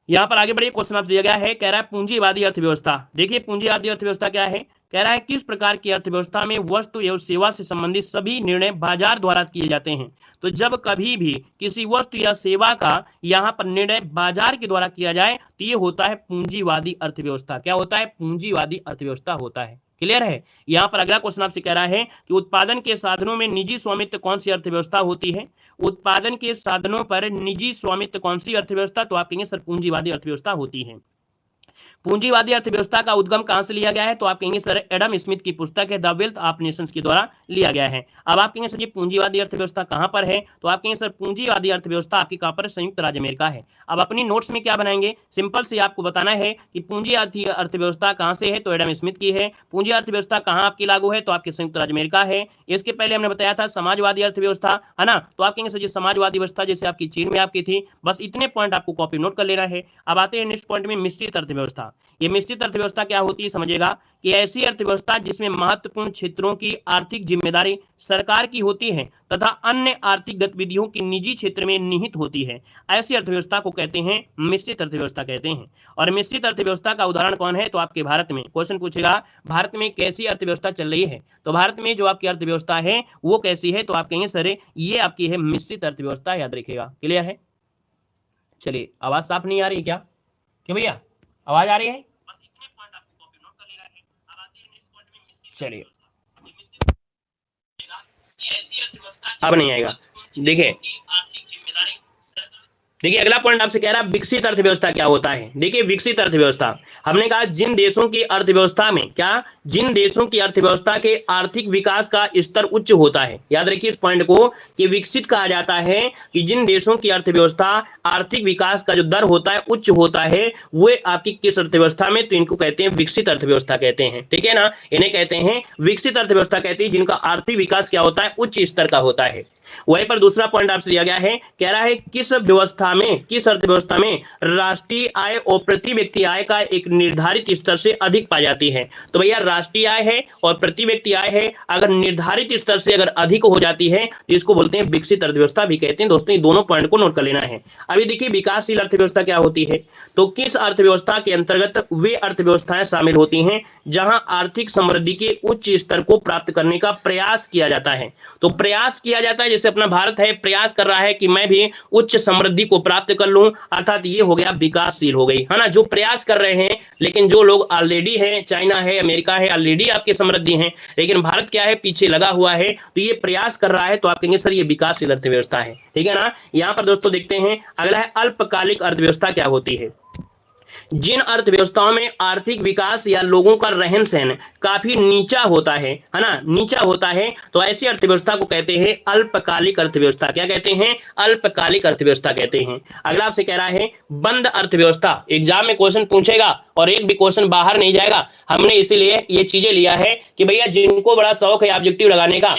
यहां पर आगे बढ़िए क्वेश्चन आपसे दिया गया है, कह रहा है पूंजीवादी अर्थव्यवस्था। देखिए पूंजीवादी अर्थव्यवस्था क्या है, कह रहा है किस प्रकार की अर्थव्यवस्था में वस्तु एवं सेवा से संबंधित सभी निर्णय बाजार द्वारा किए जाते हैं। तो जब कभी भी किसी वस्तु या सेवा का यहाँ पर निर्णय बाजार के द्वारा किया जाए तो ये होता है पूंजीवादी अर्थव्यवस्था। क्या होता है, पूंजीवादी अर्थव्यवस्था होता है। क्लियर है। यहाँ पर अगला क्वेश्चन आपसे कह रहा है कि उत्पादन के साधनों में निजी स्वामित्व कौन सी अर्थव्यवस्था होती है। उत्पादन के साधनों पर निजी स्वामित्व कौन सी अर्थव्यवस्था, तो आप कहेंगे सर पूंजीवादी अर्थव्यवस्था होती है। पूंजीवादी अर्थव्यवस्था का उद्गम कहां से लिया गया है, तो आप कहेंगे सर एडम स्मिथ की पुस्तक है द वेल्थ ऑफ नेशंस के द्वारा लिया गया है। अब आप कहेंगे सर ये पूंजीवादी अर्थव्यवस्था कहां पर है, तो आप कहेंगे सर पूंजीवादी अर्थव्यवस्था आपकी कहां पर, संयुक्त राज्य अमेरिका है। अब अपनी नोट्स में क्या बनाएंगे, सिंपल से आपको बताना है कि पूंजीवादी अर्थव्यवस्था कहां से है, तो एडम स्मिथ की है। पूंजी अर्थव्यवस्था कहां आपकी लागू है, तो आपके संयुक्त राज्य अमेरिका है। इसके पहले हमने बताया था समाजवादी अर्थव्यवस्था, है ना, तो आप कहेंगे सर ये समाजवादी व्यवस्था जैसे आपकी चीन में आपकी थी। बस इतने पॉइंट आपको कॉपी नोट कर लेना है। अब आते हैं नेक्स्ट पॉइंट में, मिश्रित अर्थव्यवस्था। ये मिश्रित अर्थव्यवस्था क्या होती है समझिएगा कि ऐसी अर्थव्यवस्था जिसमें महत्वपूर्ण क्षेत्रों की आर्थिक जिम्मेदारी सरकार की होती है तथा अन्य आर्थिक गतिविधियों की निजी क्षेत्र में निहित होती है, ऐसी अर्थव्यवस्था को कहते हैं मिश्रित अर्थव्यवस्था कहते हैं। और मिश्रित अर्थव्यवस्था का उदाहरण कौन है, तो आपके भारत में। क्वेश्चन पूछेगा भारत में कैसी अर्थव्यवस्था चल रही है, तो भारत में जो आपकी अर्थव्यवस्था है वो कैसी है, तो आप कहेंगे सर ये आपकी है मिश्रित अर्थव्यवस्था, याद रखिएगा। क्लियर है। चलिए आवाज साफ नहीं आ रही क्या, क्यों भैया आवाज आ रही है, चलिए अब नहीं आएगा। देखिए अगला पॉइंट आपसे कह रहा है विकसित अर्थव्यवस्था क्या होता है। देखिए विकसित अर्थव्यवस्था हमने कहा जिन देशों की अर्थव्यवस्था में क्या, जिन देशों की अर्थव्यवस्था के आर्थिक विकास का स्तर उच्च होता है। याद रखिए इस पॉइंट को कि विकसित कहा जाता है कि जिन देशों की अर्थव्यवस्था आर्थिक विकास का जो दर होता है उच्च होता है, वो आपकी किस अर्थव्यवस्था में, तो इनको कहते हैं विकसित अर्थव्यवस्था कहते हैं, ठीक है ना। इन्हें कहते हैं विकसित अर्थव्यवस्था कहते हैं जिनका आर्थिक विकास क्या होता है, उच्च स्तर का होता है। वहीं पर दूसरा पॉइंट आपसे दिया गया है, कह रहा है किस व्यवस्था में, किस अर्थव्यवस्था में राष्ट्रीय आय और प्रति व्यक्ति आय का एक निर्धारित स्तर से अधिक पाई जाती है। तो भैया राष्ट्रीय आय है और प्रति व्यक्ति आय है, अगर निर्धारित स्तर से अगर अधिक हो जाती है तो इसको बोलते हैं विकसित अर्थव्यवस्था भी कहते हैं। दोस्तों ये दोनों पॉइंट को नोट कर लेना है। अभी देखिए विकासशील अर्थव्यवस्था क्या होती है, तो किस अर्थव्यवस्था के अंतर्गत वे अर्थव्यवस्थाएं शामिल होती हैं जहां आर्थिक समृद्धि के उच्च स्तर को प्राप्त करने का प्रयास किया जाता है। तो प्रयास किया जाता है, से अपना भारत है प्रयास कर रहा है कि मैं भी उच्च समृद्धि को प्राप्त कर लूं, अर्थात ये हो गया विकासशील हो गई, है ना। जो प्रयास कर रहे हैं, लेकिन जो लोग ऑलरेडी हैं, चाइना है, अमेरिका है, ऑलरेडी आपके समृद्धि हैं, लेकिन भारत क्या है, पीछे लगा हुआ है, तो ये प्रयास कर रहा है, तो आप कहेंगे सर ये विकासशील अर्थव्यवस्था है, ठीक है ना। यहां पर दोस्तों देखते हैं अगला है अल्पकालिक अर्थव्यवस्था क्या होती है। जिन अर्थव्यवस्थाओं में आर्थिक विकास या लोगों का रहन सहन काफी नीचा होता है ना, नीचा होता है, तो ऐसी अर्थव्यवस्था को कहते हैं अल्पकालिक अर्थव्यवस्था। क्या कहते हैं? अल्पकालिक अर्थव्यवस्था कहते हैं। अगला आपसे कह रहा है बंद अर्थव्यवस्था। एग्जाम में क्वेश्चन पूछेगा और एक भी क्वेश्चन बाहर नहीं जाएगा। हमने इसीलिए ये चीजें लिया है कि भैया जिनको बड़ा शौक है ऑब्जेक्टिव लगाने का,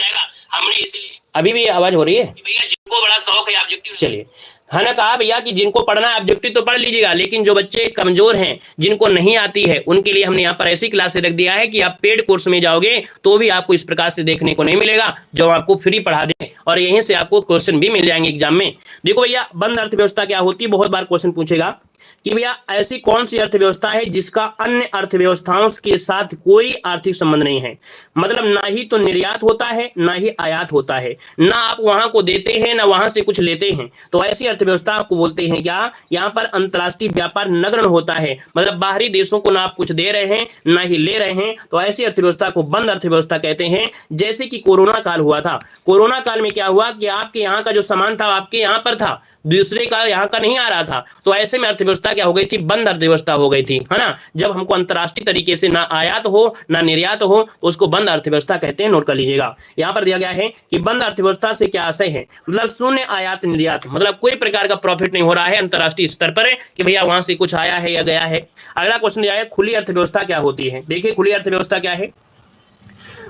हमने इसीलिए, अभी भी आवाज हो रही है, भैया जिनको बड़ा शौक है ऑब्जेक्टिव, चलिए, है ना, कहा भैया कि जिनको पढ़ना है ऑब्जेक्टिव तो पढ़ लीजिएगा, लेकिन जो बच्चे कमजोर हैं, जिनको नहीं आती है, उनके लिए हमने यहाँ पर ऐसी क्लासेस रख दिया है कि आप पेड कोर्स में जाओगे तो भी आपको इस प्रकार से देखने को नहीं मिलेगा, जो आपको फ्री पढ़ा दें, और यहीं से आपको क्वेश्चन भी मिल जाएंगे एग्जाम में। देखो भैया बंद अर्थव्यवस्था क्या होती है, बहुत बार क्वेश्चन पूछेगा कि भैया ऐसी कौन सी अर्थव्यवस्था है जिसका अन्य अर्थव्यवस्थाओं के साथ कोई आर्थिक संबंध नहीं है। मतलब ना ही तो निर्यात होता है, ना ही आयात होता है, ना आप वहां को देते हैं, ना वहां से कुछ लेते हैं, तो ऐसी अर्थव्यवस्था को बोलते हैं क्या, यहाँ पर अंतरराष्ट्रीय व्यापार नगण्य होता है। मतलब बाहरी देशों को ना आप कुछ दे रहे हैं, ना ही ले रहे हैं, तो ऐसी अर्थव्यवस्था को बंद अर्थव्यवस्था कहते हैं। जैसे कि कोरोना काल हुआ था, कोरोना काल में क्या हुआ कि आपके यहाँ का जो सामान था आपके यहाँ पर था, दूसरे का यहाँ का नहीं आ रहा था, तो ऐसे में अर्थव्यवस्था क्या हो गई थी, बंद अर्थव्यवस्था हो गई थी, है ना। जब हमको अंतरराष्ट्रीय तरीके से ना आयात हो ना निर्यात हो, तो उसको बंद अर्थव्यवस्था कहते हैं, नोट कर लीजिएगा। यहाँ पर दिया गया है कि बंद अर्थव्यवस्था से क्या आशय है, मतलब शून्य आयात निर्यात, मतलब कोई प्रकार का प्रॉफिट नहीं हो रहा है अंतरराष्ट्रीय स्तर पर कि भैया वहां से कुछ आया है या गया है। अगला क्वेश्चन दिया है खुली अर्थव्यवस्था क्या होती है। देखिए खुली अर्थव्यवस्था क्या है,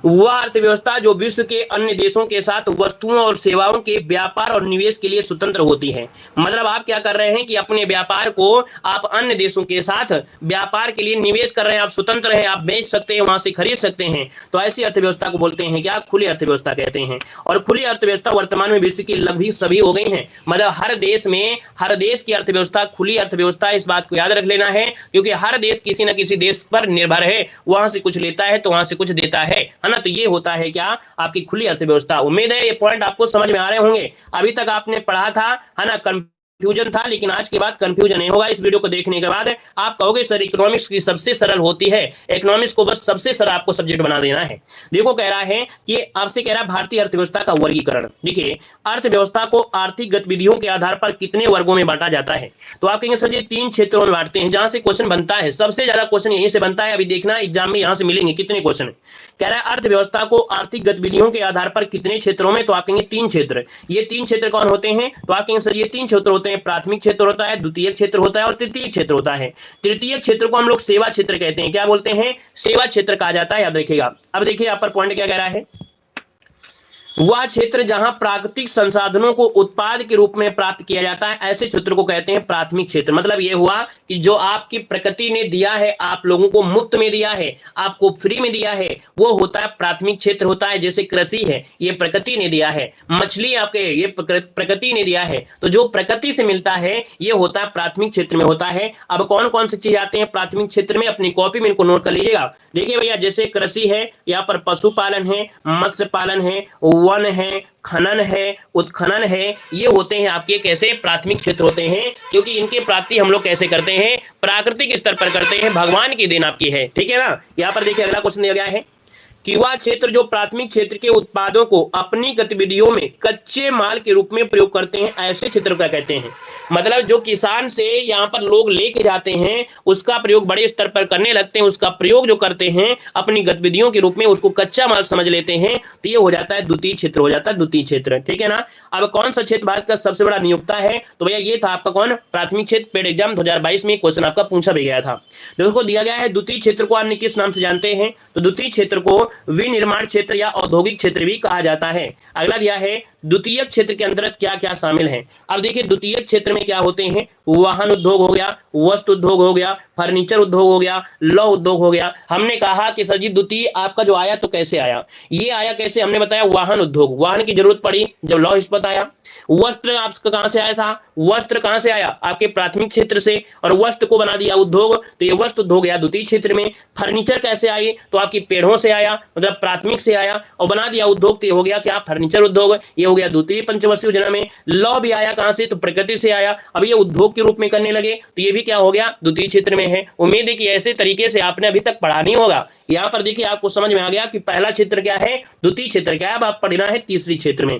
वह अर्थव्यवस्था जो विश्व के अन्य देशों के साथ वस्तुओं और सेवाओं के व्यापार और निवेश के लिए स्वतंत्र होती है। मतलब आप क्या कर रहे हैं कि अपने व्यापार को आप अन्य देशों के साथ व्यापार के लिए निवेश कर रहे हैं, आप स्वतंत्र हैं, आप बेच सकते हैं, वहां से खरीद सकते हैं, तो ऐसी अर्थव्यवस्था को बोलते हैं क्या, खुली अर्थव्यवस्था कहते हैं। और खुली अर्थव्यवस्था वर्तमान में विश्व की लगभग सभी हो गई है। मतलब हर देश में, हर देश की अर्थव्यवस्था खुली अर्थव्यवस्था, इस बात को याद रख लेना है, क्योंकि हर देश किसी न किसी देश पर निर्भर है, वहां से कुछ लेता है तो वहां से कुछ देता है ना। तो ये होता है क्या, आपकी खुली अर्थव्यवस्था। उम्मीद है ये पॉइंट आपको समझ में आ रहे होंगे। अभी तक आपने पढ़ा था, है ना, कंफ्यूजन था, लेकिन आज के बाद कंफ्यूजन नहीं होगा। इस वीडियो को देखने के बाद आप कहोगे सर इकोनॉमिक्स की सबसे सरल होती है, इकोनॉमिक्स को बस सबसे सरल आपको सब्जेक्ट बना देना है। देखो कह रहा है कि आपसे कह रहा है भारतीय अर्थव्यवस्था का वर्गीकरण। देखिए अर्थव्यवस्था को आर्थिक गतिविधियों के आधार पर कितने वर्गों में बांटा जाता है, तो आप कहेंगे सर ये 3 क्षेत्रों में बांटते हैं, जहां से क्वेश्चन बनता है, सबसे ज्यादा क्वेश्चन यहीं से बनता है। अभी देखना एग्जाम में यहां से मिलेंगे कितने क्वेश्चन। कह रहा है अर्थव्यवस्था को आर्थिक गतिविधियों के आधार पर कितने क्षेत्रों में, तो आप कहेंगे 3 क्षेत्र। ये 3 क्षेत्र कौन होते हैं, तो आप कहेंगे सर ये 3 क्षेत्र होते हैं, प्राथमिक क्षेत्र होता है, द्वितीय क्षेत्र होता है और तृतीय क्षेत्र होता है। तृतीय क्षेत्र को हम लोग सेवा क्षेत्र कहते हैं। क्या बोलते हैं, सेवा क्षेत्र कहा जाता है, याद रखिएगा। अब देखिए यहाँ पर पॉइंट क्या कह रहा है, वह क्षेत्र जहां प्राकृतिक संसाधनों को उत्पाद के रूप में प्राप्त किया जाता है, ऐसे क्षेत्र को कहते हैं प्राथमिक क्षेत्र। मतलब यह हुआ कि जो आपकी प्रकृति ने दिया है, आप लोगों को मुफ्त में दिया है, आपको फ्री में दिया है, वो होता है प्राथमिक क्षेत्र होता है। जैसे कृषि है, ये प्रकृति ने दिया है, मछली आपके ये प्रकृति ने दिया है, तो जो प्रकृति से मिलता है ये होता है प्राथमिक क्षेत्र में होता है। अब कौन कौन सी चीज आते हैं प्राथमिक क्षेत्र में, अपनी कॉपी में इनको नोट कर लीजिएगा। देखिए भैया जैसे कृषि है, यहाँ पर पशुपालन है, मत्स्य पालन है, वन है, खनन है, उत्खनन है, ये होते हैं आपके कैसे प्राथमिक क्षेत्र होते हैं, क्योंकि इनकी प्राप्ति हम लोग कैसे करते हैं, प्राकृतिक स्तर पर करते हैं, भगवान की देन आपकी है, ठीक है ना। यहाँ पर देखिए अगला क्वेश्चन दिया गया है कि वह क्षेत्र जो प्राथमिक क्षेत्र के उत्पादों को अपनी गतिविधियों में कच्चे माल के रूप में प्रयोग करते हैं, ऐसे क्षेत्र क्या कहते हैं। मतलब जो किसान से यहाँ पर लोग लेके जाते हैं, उसका प्रयोग बड़े स्तर पर करने लगते हैं, उसका प्रयोग जो करते हैं अपनी गतिविधियों के रूप में, उसको कच्चा माल समझ लेते हैं, तो ये हो जाता है द्वितीय क्षेत्र, हो जाता है द्वितीय क्षेत्र, ठीक है ना। अब कौन सा क्षेत्र भारत का सबसे बड़ा नियोक्ता है, तो भैया ये था आपका कौन, प्राथमिक क्षेत्र। पेड एग्जाम 2022 में क्वेश्चन आपका पूछा भी गया था। दोस्तों दिया गया है द्वितीय क्षेत्र को अन्य किस नाम से जानते हैं, तो द्वितीय क्षेत्र को विनिर्माण क्षेत्र या औद्योगिक क्षेत्र भी कहा जाता है। अगला दिया है द्वितीय क्षेत्र के अंतर्गत क्या क्या शामिल है। अब देखिए द्वितीय क्षेत्र में क्या होते हैं, वाहन उद्योग हो गया, वस्त्र उद्योग हो गया, फर्नीचर उद्योग हो गया, लौह उद्योग हो गया। हमने कहा कि सर जी द्वितीय आपका जो आया तो कैसे आया, ये आया कैसे, हमने बताया वाहन उद्योग, वाहन की जरूरत पड़ी जब लौह इस्पात आया। वस्त्र आपका कहां से आया था, वस्त्र कहां से आया, आपके प्राथमिक क्षेत्र से, और वस्त्र को बना दिया उद्योग, तो ये वस्त्र उद्योग गया द्वितीय क्षेत्र में। फर्नीचर कैसे आई, तो आपकी पेड़ों से आया, मतलब प्राथमिक से आया और बना दिया उद्योग, तो ये हो गया क्या, फर्नीचर उद्योग, ये हो गया द्वितीय पंचवर्षीय योजना में। लौ भी आया कहां से, तो प्रकृति से आया, अब ये उद्योग के रूप में करने लगे, तो ये भी क्या हो गया, द्वितीय क्षेत्र में है। उम्मीद है कि ऐसे तरीके से आपने अभी तक पढ़ा नहीं होगा। यहां पर देखिए आपको समझ में आ गया कि पहला क्षेत्र क्या है, द्वितीय क्षेत्र क्या है। अब आप पढ़ना है तीसरी क्षेत्र में।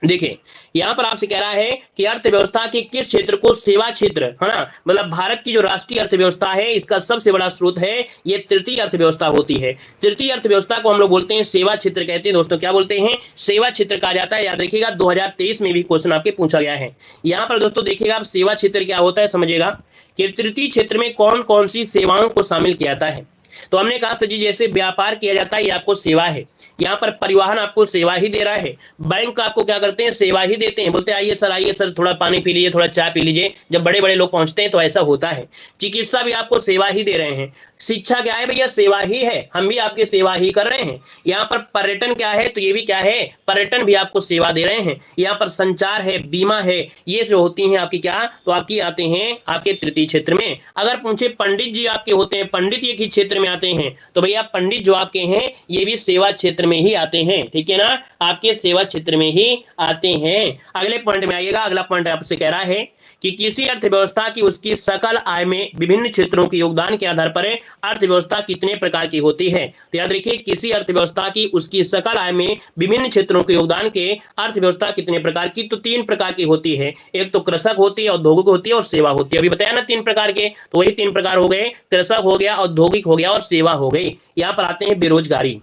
देखिए यहां पर आपसे कह रहा है कि अर्थव्यवस्था के किस क्षेत्र को सेवा क्षेत्र, है ना, मतलब भारत की जो राष्ट्रीय अर्थव्यवस्था है इसका सबसे बड़ा स्रोत है ये तृतीय अर्थव्यवस्था होती है। तृतीय अर्थव्यवस्था को हम लोग बोलते हैं सेवा क्षेत्र कहते हैं दोस्तों, क्या बोलते हैं, सेवा क्षेत्र कहा जाता है। याद रखिएगा 2023 में भी क्वेश्चन आपके पूछा गया है। यहां पर दोस्तों देखिएगा आप सेवा क्षेत्र क्या होता है समझिएगा कि तृतीय क्षेत्र में कौन कौन सी सेवाओं को शामिल किया जाता है। तो हमने कहा सर जी जैसे व्यापार किया जाता है ये आपको सेवा है, यहाँ पर परिवहन आपको सेवा ही दे रहा है, बैंक आपको क्या करते हैं, सेवा ही देते हैं, बोलते हैं आइए सर थोड़ा पानी पी लीजिए, थोड़ा चाय पी लीजिए, जब बड़े बड़े लोग पहुंचते हैं तो ऐसा होता है। चिकित्सा भी आपको सेवा ही दे रहे हैं, शिक्षा क्या है भैया, सेवा ही है, हम भी आपकी सेवा ही कर रहे हैं। यहाँ पर पर्यटन क्या है, तो ये भी क्या है, पर्यटन भी आपको सेवा दे रहे हैं। यहाँ पर संचार है, बीमा है, ये जो होती हैं आपकी क्या, तो आपकी आते हैं आपके तृतीय क्षेत्र में। अगर पूछे पंडित जी आपके होते हैं, पंडित एक ही क्षेत्र में आते हैं, तो भैया पंडित जो आपके हैं ये भी सेवा क्षेत्र में ही आते हैं, ठीक है ना, आपके सेवा क्षेत्र में ही आते हैं। अगले पॉइंट में आइएगा, अगला पॉइंट आपसे कह रहा है कि किसी अर्थव्यवस्था की उसकी सकल आय में विभिन्न क्षेत्रों के योगदान के आधार पर अर्थव्यवस्था कितने प्रकार की होती है। तो याद रखिए किसी अर्थव्यवस्था की उसकी सकल आय में विभिन्न क्षेत्रों के योगदान के अर्थव्यवस्था कितने प्रकार की, तो 3 प्रकार की होती है। एक तो कृषक होती है, औद्योगिक होती है और सेवा होती है। अभी बताया ना 3 प्रकार के, तो वही 3 प्रकार हो गए, कृषक हो गया, औद्योगिक हो गया और सेवा हो गई। यहां पर आते हैं बेरोजगारी।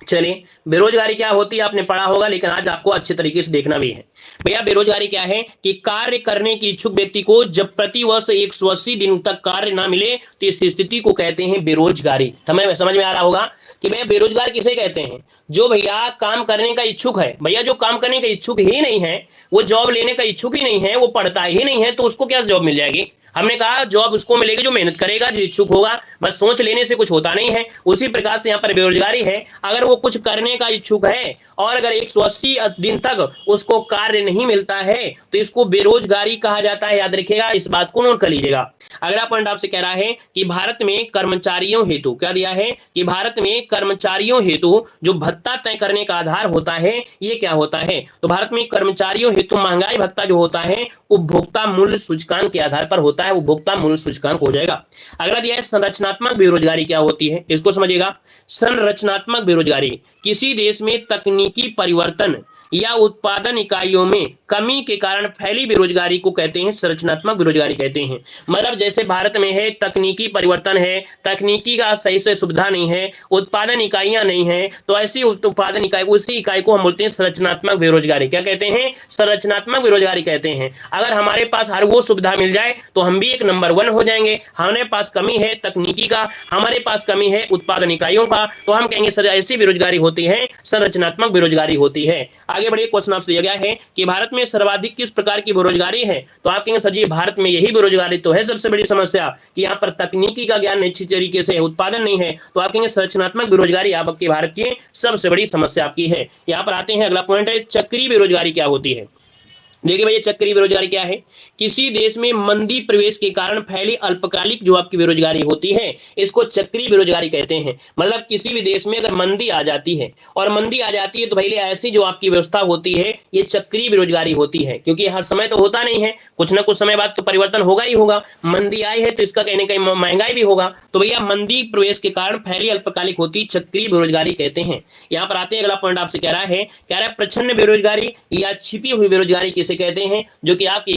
चलिए बेरोजगारी क्या होती है आपने पढ़ा होगा, लेकिन आज आपको अच्छे तरीके से देखना भी है। भैया बेरोजगारी क्या है कि कार्य करने की इच्छुक व्यक्ति को जब प्रति वर्ष 180 दिन तक कार्य ना मिले तो इस स्थिति को कहते हैं बेरोजगारी। हमें समझ में आ रहा होगा कि भैया बेरोजगार किसे कहते हैं, जो भैया काम करने का इच्छुक है, भैया जो काम करने का इच्छुक ही नहीं है, वो जॉब लेने का इच्छुक ही नहीं है, वो पढ़ता ही नहीं है, तो उसको क्या जॉब मिल जाएगी। हमने कहा जॉब उसको मिलेगी जो मेहनत करेगा, जो इच्छुक होगा, बस सोच लेने से कुछ होता नहीं है। उसी प्रकार से यहाँ पर बेरोजगारी है, अगर वो कुछ करने का इच्छुक है और अगर 180 दिन तक उसको कार्य नहीं मिलता है तो इसको बेरोजगारी कहा जाता है। याद रखिएगा, इस बात को नोट कर लीजिएगा। अगला पॉइंट आपसे कह रहा है कि भारत में कर्मचारियों हेतु क्या दिया है, कि भारत में कर्मचारियों हेतु जो भत्ता तय करने का आधार होता है ये क्या होता है। तो भारत में कर्मचारियों हेतु महंगाई भत्ता जो होता है उपभोक्ता मूल्य सूचकांक के आधार पर होता है, उपभोक्ता मूल्य सूचकांक हो जाएगा। अगला दिया है संरचनात्मक बेरोजगारी क्या होती है, इसको समझिएगा। संरचनात्मक बेरोजगारी किसी देश में तकनीकी परिवर्तन या उत्पादन इकाइयों में कमी के कारण फैली बेरोजगारी को कहते हैं संरचनात्मक बेरोजगारी कहते हैं। मतलब जैसे भारत में है तकनीकी परिवर्तन है, तकनीकी का सही से सुविधा नहीं है, उत्पादन इकाइयां नहीं है, तो ऐसी उत्पादन इकाई उसी इकाई को हम बोलते हैं संरचनात्मक बेरोजगारी। क्या कहते हैं, संरचनात्मक बेरोजगारी कहते हैं। अगर हमारे पास हर वो सुविधा मिल जाए तो हम भी एक नंबर 1 हो जाएंगे। हमारे पास कमी है तकनीकी का, हमारे पास कमी है उत्पादन इकाइयों का, तो हम कहेंगे सर ऐसी बेरोजगारी होती है संरचनात्मक बेरोजगारी होती है। आगे बढ़िए, क्वेश्चन आपसे दिया गया है कि भारत में सर्वाधिक किस प्रकार की बेरोजगारी है। तो आप कहेंगे सर जी भारत में यही बेरोजगारी तो है सबसे बड़ी समस्या कि यहाँ पर तकनीकी का ज्ञान अच्छी तरीके से उत्पादन नहीं है, तो आप कहेंगे संरचनात्मक बेरोजगारी आपके भारत की सबसे बड़ी समस्या आपकी है। यहाँ पर आते हैं, अगला पॉइंट है चक्रीय बेरोजगारी क्या होती है। देखिए भैया चक्रीय बेरोजगारी क्या है, किसी देश में मंदी प्रवेश के कारण फैली अल्पकालिक जो आपकी बेरोजगारी होती है इसको चक्रीय बेरोजगारी कहते हैं। मतलब किसी भी देश में अगर मंदी आ जाती है, और मंदी आ जाती है तो पहले ऐसी जो आपकी व्यवस्था होती है ये चक्रीय बेरोजगारी होती है, क्योंकि हर समय तो होता नहीं है, कुछ ना कुछ समय बाद तो परिवर्तन होगा ही होगा। मंदी आई है तो इसका कहने कहीं महंगाई भी होगा, तो भैया मंदी प्रवेश के कारण फैली अल्पकालिक होती चक्रीय बेरोजगारी कहते हैं। यहाँ पर आते हैं, अगला पॉइंट आपसे कह रहा है प्रच्छन्न बेरोजगारी या छिपी हुई बेरोजगारी किसे कहते हैं, जो कि आपकी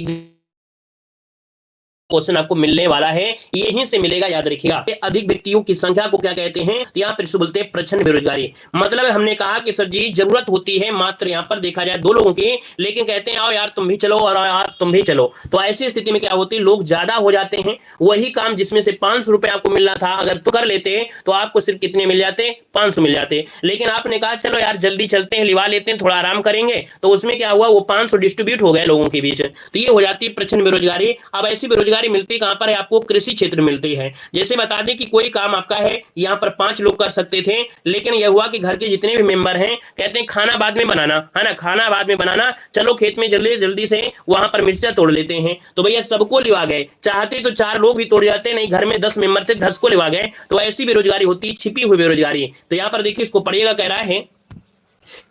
क्वेश्चन आपको मिलने वाला है, यहीं से मिलेगा, याद रखिएगा। अधिक व्यक्तियों की संख्या को क्या कहते हैं, तो यहाँ पर इसको बोलते हैं प्रच्छन्न बेरोजगारी। मतलब हमने कहा कि सर जी जरूरत होती है मात्र यहाँ पर देखा जाए 2 लोगों की, लेकिन कहते हैं आओ यार तुम भी चलो और यार तुम भी चलो, तो ऐसी स्थिति में क्या होती है, लोग ज्यादा हो जाते हैं। वही काम जिसमें से 500 रुपए आपको मिलना था, अगर तो कर लेते तो आपको सिर्फ कितने मिल जाते, 500 मिल जाते। लेकिन आपने कहा चलो यार जल्दी चलते हैं, लिवा लेते हैं, थोड़ा आराम करेंगे, तो उसमें क्या हुआ, वो 500 डिस्ट्रीब्यूट हो गए लोगों के बीच, तो ये हो जाती है प्रच्छन्न बेरोजगारी। अब ऐसी बेरोजगारी मिलती कहां पर है, आपको कृषि क्षेत्र मिलती है। जैसे बता दें कि कोई काम आपका है, यहां पर 5 लोग कर सकते थे, लेकिन यह हुआ कि घर के जितने भी मेंबर हैं कहते हैं खाना बाद में बनाना है ना, खाना बाद में बनाना, चलो खेत में जल्दी जल्दी से वहां पर मिर्चा तोड़ लेते हैं, तो भैया सबको लिवा गए। चाहते तो 4 लोग भी तोड़ जाते, नहीं घर में 10 मेंबर थे 10 को लिवा गए। तो ऐसी बेरोजगारी होती है, छिपी हुई बेरोजगारी। तो यहां पर देखिए इसको पढ़िएगा, कह रहा है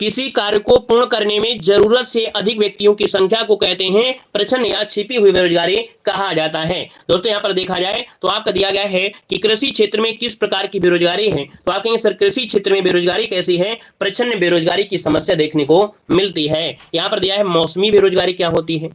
किसी कार्य को पूर्ण करने में जरूरत से अधिक व्यक्तियों की संख्या को कहते हैं प्रच्छन्न या छिपी हुई बेरोजगारी कहा जाता है। दोस्तों यहां पर देखा जाए तो आपका दिया गया है कि कृषि क्षेत्र में किस प्रकार की बेरोजगारी है, तो आप कहेंगे सर कृषि क्षेत्र में बेरोजगारी कैसी है, प्रच्छन्न बेरोजगारी की समस्या देखने को मिलती है। यहां पर दिया है मौसमी बेरोजगारी क्या होती है।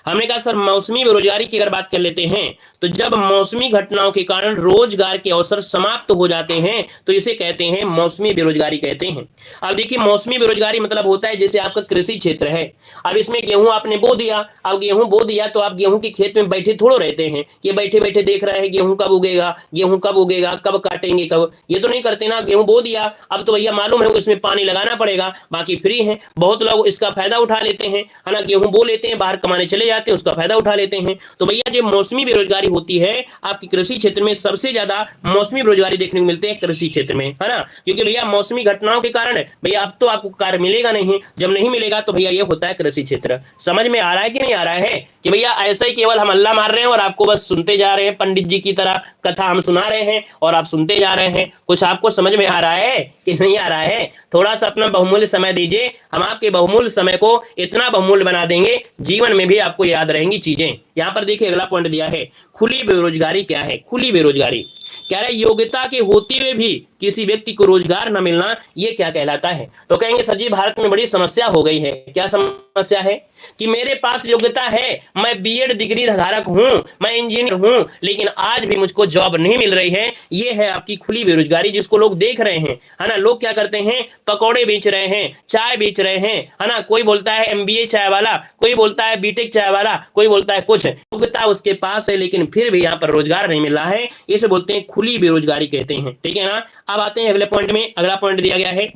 हमने कहा सर मौसमी बेरोजगारी की अगर बात कर लेते हैं तो जब मौसमी घटनाओं के कारण रोजगार के अवसर समाप्त हो जाते हैं तो इसे कहते हैं मौसमी बेरोजगारी कहते हैं। अब देखिए मौसमी बेरोजगारी मतलब होता है जैसे आपका कृषि क्षेत्र है, अब इसमें गेहूं आपने बो दिया, अब गेहूं बो दिया तो आप गेहूं के खेत में बैठे थोड़ो रहते हैं कि बैठे बैठे देख रहे हैं गेहूं कब उगेगा, गेहूं कब उगेगा, कब काटेंगे कब, ये तो नहीं करते ना। गेहूं बो दिया, अब तो भैया मालूम है इसमें पानी लगाना पड़ेगा, बाकी फ्री है, बहुत लोग इसका फायदा उठा लेते हैं, है ना, गेहूं बो लेते हैं बाहर कमाने चले जाते हैं, उसका फायदा उठा लेते हैं। तो भैया जो मौसमी बेरोजगारी होती है आपकी कृषि क्षेत्र में सबसे ज्यादा मौसमी बेरोजगारी देखने को मिलते हैं कृषि क्षेत्र में, है ना, क्योंकि भैया मौसमी घटनाओं के कारण भैया अब तो आपको कार्य मिलेगा नहीं, जब नहीं मिलेगा तो भैया ये होता है कृषि क्षेत्र। समझ में आ रहा है कि नहीं आ रहा है कि भैया ऐसा ही केवल हम अल्लाह मार रहे हैं और आपको बस सुनते जा रहे हैं, पंडित जी की तरह कथा हम सुना रहे हैं और आप सुनते जा रहे हैं, कुछ आपको समझ में आ रहा है कि नहीं आ रहा है। थोड़ा सा अपना बहुमूल्य समय दीजिए, हम आपके बहुमूल्य समय को इतना बहुमूल्य बना देंगे जीवन में भी आपको याद रहेंगी चीजें। यहां पर देखिए अगला पॉइंट दिया है खुली बेरोजगारी क्या है। खुली बेरोजगारी कह रहा है योग्यता के होते हुए भी किसी व्यक्ति को रोजगार न मिलना, ये क्या कहलाता है। तो कहेंगे सर जी भारत में बड़ी समस्या हो गई है। क्या समस्या है कि मेरे पास योग्यता है, मैं बीएड डिग्री धारक हूं, मैं इंजीनियर हूं, लेकिन आज भी मुझको जॉब नहीं मिल रही है। ये है आपकी खुली बेरोजगारी जिसको लोग देख रहे हैं, है ना। लोग क्या करते हैं, पकौड़े बेच रहे हैं, चाय बेच रहे हैं, है ना, कोई बोलता है एमबीए चाय वाला, कोई बोलता है बीटेक चाय वाला, कोई बोलता है कुछ, योग्यता उसके पास है लेकिन फिर भी यहाँ पर रोजगार नहीं मिल रहा है, इसे बोलते हैं खुली बेरोजगारी कहते हैं, ठीक है ना। अब आते हैं अगले पॉइंट में। अगला पॉइंट दिया गया है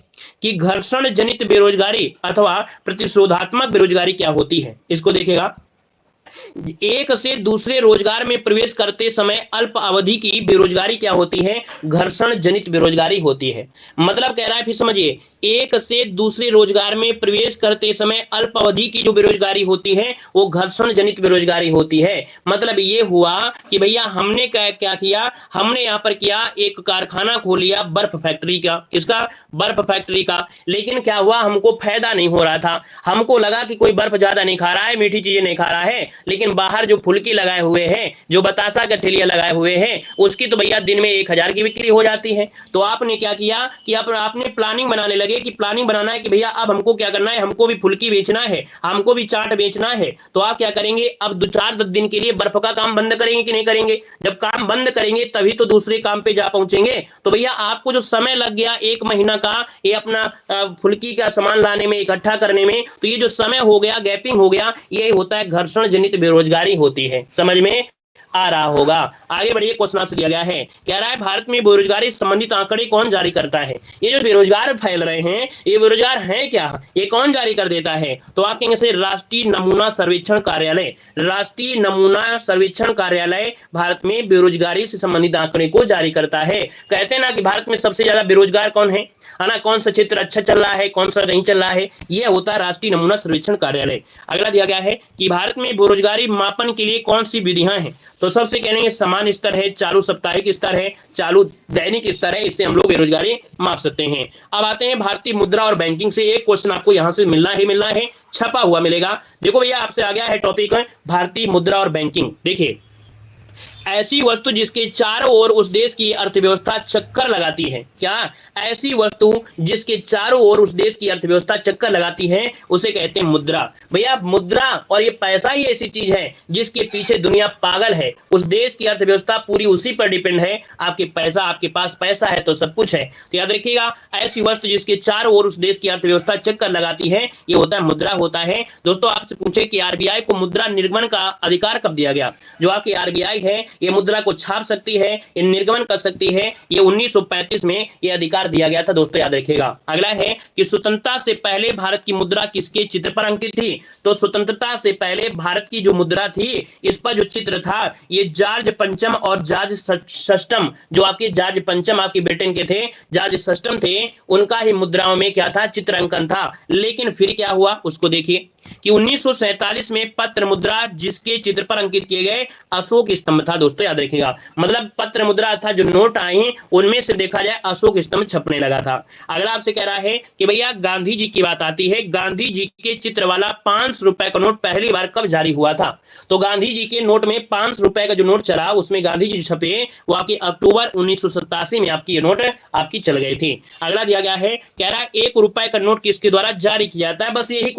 कि घर्षण जनित बेरोजगारी अथवा प्रतिशोधात्मक बेरोजगारी क्या होती है। इसको देखिएगा, एक से दूसरे रोजगार में प्रवेश करते समय अल्प अवधि की बेरोजगारी क्या होती है, घर्षण जनित बेरोजगारी होती है। मतलब कह रहा है फिर समझिए, एक से दूसरे रोजगार में प्रवेश करते समय अल्प अवधि की जो बेरोजगारी होती है वो घर्षण जनित बेरोजगारी होती है। मतलब ये हुआ कि भैया हमने क्या किया, हमने यहाँ पर किया एक कारखाना खोल लिया बर्फ फैक्ट्री का, किसका, बर्फ फैक्ट्री का, लेकिन क्या हुआ हमको फायदा नहीं हो रहा था। हमको लगा कि कोई बर्फ ज्यादा नहीं खा रहा है, मीठी चीजें नहीं खा रहा है, लेकिन बाहर जो फुल्की लगाए हुए हैं, जो बतासा का ठेलिया लगाए हुए हैं, उसकी तो भैया दिन में 1000 की बिक्री हो जाती है। तो आपने क्या किया कि आपने प्लानिंग बनाने लगे कि प्लानिंग बनाना है कि भैया अब हमको क्या करना है, हमको भी फुल्की बेचना है, हमको भी चाट बेचना है। तो आप क्या करेंगे, अब 2-4 दिन के लिए बर्फ का काम बंद करेंगे कि नहीं करेंगे। जब काम बंद करेंगे तभी तो दूसरे काम पे जा पहुंचेंगे। तो भैया आपको जो समय लग गया 1 महीना का ये अपना फुल्की का सामान लाने में, इकट्ठा करने में, तो ये जो समय हो गया, गैपिंग हो गया, ये होता है घर्षण जनित बेरोजगारी होती है। समझ में आ रहा होगा। आगे बढ़िए, क्वेश्चन आपसे दिया गया है, कह रहा है भारत में बेरोजगारी संबंधित आंकड़े कौन जारी करता है। ये जो बेरोजगार फैल रहे हैं ये बेरोजगार हैं क्या, ये कौन जारी कर देता है। तो आप कहेंगे राष्ट्रीय नमूना सर्वेक्षण कार्यालय। राष्ट्रीय नमूना सर्वेक्षण कार्यालय भारत में बेरोजगारी से संबंधित आंकड़े को जारी करता है। कहते हैं ना कि भारत में सबसे ज्यादा बेरोजगार कौन है ना, कौन सा क्षेत्र अच्छा चल रहा है, कौन सा नहीं चल रहा है, यह होता है राष्ट्रीय नमूना सर्वेक्षण कार्यालय। अगला दिया गया है कि भारत में बेरोजगारी मापन के लिए कौन सी विधियां हैं। तो सबसे कहेंगे समान स्तर है, चालू साप्ताहिक स्तर है, चालू दैनिक स्तर है, इससे हम लोग बेरोजगारी माप सकते हैं। अब आते हैं भारतीय मुद्रा और बैंकिंग से। एक क्वेश्चन आपको यहां से मिलना है, छपा हुआ मिलेगा। देखो भैया आपसे आ गया है टॉपिक है भारतीय मुद्रा और बैंकिंग। देखिए ऐसी वस्तु जिसके चारों ओर उस देश की अर्थव्यवस्था चक्कर लगाती है। क्या? ऐसी वस्तु जिसके चारों ओर उस देश की अर्थव्यवस्था चक्कर लगाती है उसे कहते हैं मुद्रा। भैया मुद्रा और ये पैसा ही ऐसी चीज है जिसके पीछे दुनिया पागल है। उस देश की अर्थव्यवस्था पूरी उसी पर डिपेंड है। आपके पास पैसा है तो सब कुछ है। तो याद रखिएगा, ऐसी वस्तु जिसके चारों ओर उस देश की अर्थव्यवस्था चक्कर लगाती है ये होता है मुद्रा होता है। दोस्तों आपसे पूछे कि आरबीआई को मुद्रा निर्गमन का अधिकार कब दिया गया? जो आपकी आरबीआई है ये मुद्रा को छाप सकती है, ये निर्गमन कर सकती है, ये 1935 में ये अधिकार दिया गया था। दोस्तों याद रखिएगा। अगला है कि स्वतंत्रता से पहले भारत की मुद्रा किसके चित्र पर अंकित थी? तो स्वतंत्रता से पहले भारत की जो मुद्रा थी इस पर जो चित्र था ये जॉर्ज पंचम और जॉर्ज षष्टम, जो आपके जॉर्ज पंचम आपके ब्रिटेन के थे, जॉर्ज षष्टम थे, उनका ही मुद्राओं में क्या था? चित्रांकन था। लेकिन फिर क्या हुआ उसको देखिए कि 1947 में पत्र मुद्रा जिसके चित्र पर अंकित किए गए अशोक स्तंभ था। दोस्तों याद रखिएगा, मतलब पत्र मुद्रा था जो नोट आए उनमें से देखा जाए अशोक स्तंभ छपने लगा था। अगला आपसे कह रहा है कि भैया गांधी जी की बात आती है, गांधी जी के चित्र वाला 5 रुपए का नोट पहली बार कब जारी हुआ था? तो गांधी जी के नोट में 5 रुपए का जो नोट चला उसमें गांधी जी छपे वो आपकी अक्टूबर 1987 में आपकी ये नोट आपकी चल गई थी। अगला दिया गया है, कह रहा है 1 रुपए का नोट किसके द्वारा जारी किया जाता है? बस यही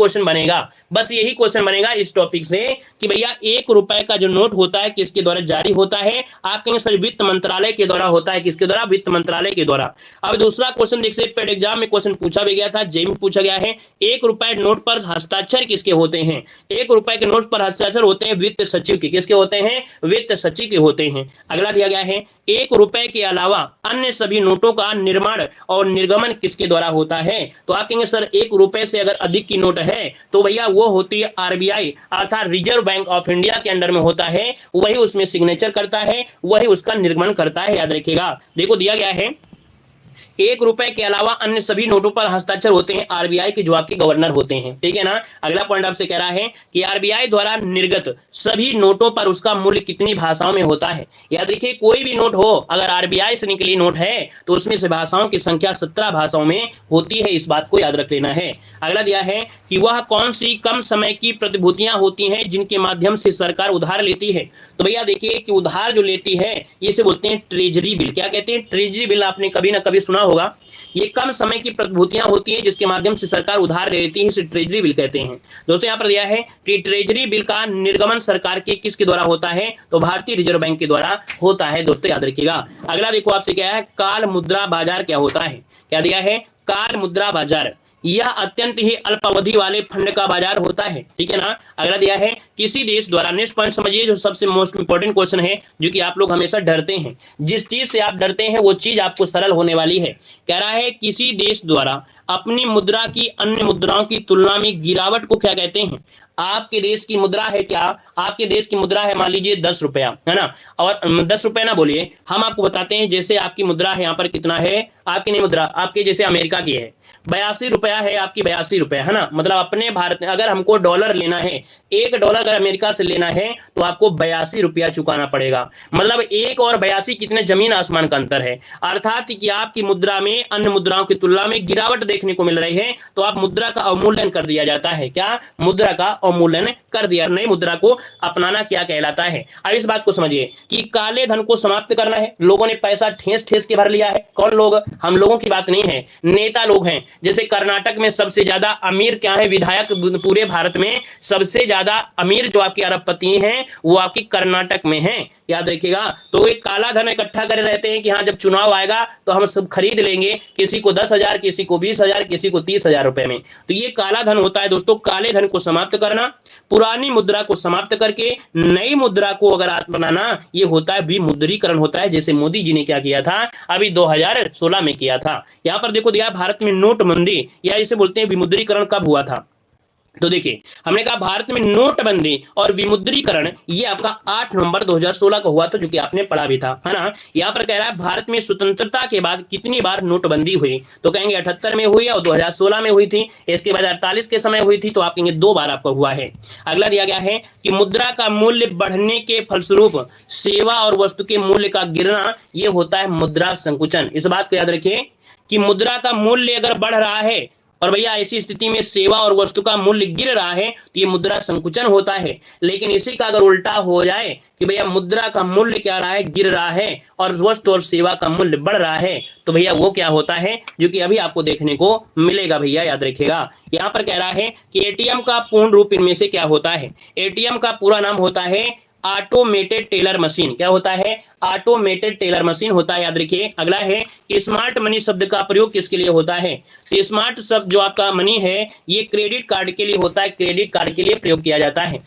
क्वेश्चन बनेगा इस टॉपिक से कि भैया 1 रुपए का जो नोट होता है किसके द्वारा जारी होता है? आप कहेंगे सर वित्त मंत्रालय के द्वारा होता है। किसके द्वारा? वित्त मंत्रालय के द्वारा। अब दूसरा क्वेश्चन देख सकते हैं, एग्जाम में क्वेश्चन पूछा भी गया था, जेईई में पूछा गया है, 1 रुपए नोट पर हस्ताक्षर किसके होते हैं? 1 रुपए के नोट पर हस्ताक्षर होते हैं वित्त सचिव के। किसके होते हैं? वित्त सचिव के होते हैं। अगला दिया गया है, 1 रुपए के अलावा अन्य सभी नोटों का निर्माण और निर्गमन किसके द्वारा होता है? तो आप कहेंगे सर 1 रुपए से अगर अधिक की नोट है तो भैया वो होती है आरबीआई अर्थात रिजर्व बैंक ऑफ इंडिया के अंडर में होता है, वही उसमें सिग्नेचर करता है, वही उसका निर्गमन करता है। याद रखिएगा, देखो दिया गया है 1 रुपए के अलावा अन्य सभी नोटों पर हस्ताक्षर होते हैं आरबीआई के जो आपके गवर्नर होते हैं। ठीक है ना। अगला पॉइंट आपसे कह रहा है कि आरबीआई द्वारा निर्गत सभी नोटों पर उसका मूल्य कितनी भाषाओं में होता है? याद रखिए, कोई भी नोट हो अगर आरबीआई से निकली नोट है तो उसमें से भाषाओं की संख्या 17 भाषाओं में होती है। इस बात को याद रख लेना है। अगला दिया है कि वह कौन सी कम समय की प्रतिभूतियां होती हैं जिनके माध्यम से सरकार उधार लेती है? तो भैया देखिए कि उधार जो लेती है ये से बोलते हैं ट्रेजरी बिल। क्या कहते हैं? Treasury bill. आपने कभी ना कभी सुना होगा। ये कम समय की प्रतिभूतियां होती हैं जिसके माध्यम से सरकार उधार ले लेती है, इसे ट्रेजरी बिल कहते हैं। दोस्तों यहां पर दिया है कि ट्रेजरी बिल का निर्गमन सरकार के किसके द्वारा होता है? तो भारतीय रिजर्व बैंक के द्वारा होता है। दोस्तों याद रखिएगा। अगला देखो आपसे क्या है, काल मुद्रा बाजार क्या होता है? क्या दिया है? काल मुद्रा बाजार यह अत्यंत ही अल्पावधि वाले फंड का बाजार होता है। ठीक है ना। अगला दिया है, किसी देश द्वारा, नेक्स्ट पॉइंट समझिए जो सबसे मोस्ट इंपोर्टेंट क्वेश्चन है जो कि आप लोग हमेशा डरते हैं, जिस चीज से आप डरते हैं वो चीज आपको सरल होने वाली है। कह रहा है किसी देश द्वारा अपनी मुद्रा की अन्य मुद्राओं की तुलना में गिरावट को क्या कहते हैं? आपके देश की मुद्रा है क्या? आपके देश की मुद्रा है मान लीजिए 10 रुपया, है ना। और 10 रुपए ना बोलिए, हम आपको बताते हैं जैसे आपकी मुद्रा है यहाँ पर कितना है, आपकी नहीं मुद्रा, आपके जैसे अमेरिका की है 82 रुपया है, आपकी 82 रुपया, है ना। मतलब अपने भारत में अगर हमको डॉलर लेना है, $1 अगर अमेरिका से लेना है तो आपको 82 रुपया चुकाना पड़ेगा। मतलब 1 और 82 कितने जमीन आसमान का अंतर है। अर्थात कि आपकी मुद्रा में अन्य मुद्राओं की तुलना में गिरावट देखने को मिल रही है तो आप मुद्रा का अवमूल्यन कर दिया जाता है। क्या? मुद्रा का अवमूल्यन कर दिया। नई मुद्रा को अपनाना क्या कहलाता है? अब इस बात को समझिए कि काले धन को समाप्त करना है। लोगों ने पैसा ठेस ठेस के भर लिया है। कौन लोग? हम लोगों की बात नहीं है, नेता लोग हैं। जैसे कर्नाटक में सबसे ज्यादा अमीर क्या है? विधायक पूरे भारत में सबसे ज्यादा अमीर जो आपके अरबपति हैं वो आपकी कर्नाटक में हैं। याद रखिएगा। तो एक काला धन इकट्ठा करे रहते हैं कि हाँ जब चुनाव आएगा तो हम सब खरीद लेंगे, किसी को 10,000, किसी को 20,000, किसी को 30,000 रुपए में। तो ये काला धन होता है दोस्तों। काले धन को समाप्त करना, पुरानी मुद्रा को समाप्त करके नई मुद्रा को अगर अपनाना, ये होता है विमुद्रीकरण होता है। जैसे मोदी जी ने क्या किया था अभी 2016 में किया था। यहां पर देखो दिया भारत में नोटबंदी या इसे बोलते हैं विमुद्रीकरण कब हुआ था? तो देखिए हमने कहा भारत में नोटबंदी और विमुद्रीकरण ये आपका 8 नवंबर 2016 को हुआ था, जो कि आपने पढ़ा भी था, है ना। यहाँ पर कह रहा है भारत में स्वतंत्रता के बाद कितनी बार नोटबंदी हुई? तो कहेंगे 78 में हुई और 2016 में हुई थी। इसके बाद 48 के समय हुई थी, तो आप कहेंगे 2 बार आपका हुआ है। अगला दिया गया है कि मुद्रा का मूल्य बढ़ने के फलस्वरूप सेवा और वस्तु के मूल्य का गिरना, ये होता है मुद्रा संकुचन। इस बात को याद रखिए कि मुद्रा का मूल्य अगर बढ़ रहा है और भैया ऐसी स्थिति में सेवा और वस्तु का मूल्य गिर रहा है तो ये मुद्रा संकुचन होता है। लेकिन इसी का अगर उल्टा हो जाए कि भैया मुद्रा का मूल्य क्या रहा है, गिर रहा है, और वस्तु और सेवा का मूल्य बढ़ रहा है, तो भैया वो क्या होता है, जो कि अभी आपको देखने को मिलेगा। भैया याद रखिएगा, यहाँ पर कह रहा है कि एटीएम का पूर्ण रूप इनमें से क्या होता है। एटीएम का पूरा नाम होता है ऑटोमेटेड टेलर मशीन। क्या होता है, ऑटोमेटेड टेलर मशीन होता है, याद रखिए। अगला है स्मार्ट मनी शब्द का प्रयोग किसके लिए होता है। तो स्मार्ट शब्द जो आपका मनी है ये क्रेडिट कार्ड के लिए होता है, क्रेडिट कार्ड के लिए प्रयोग किया जाता है।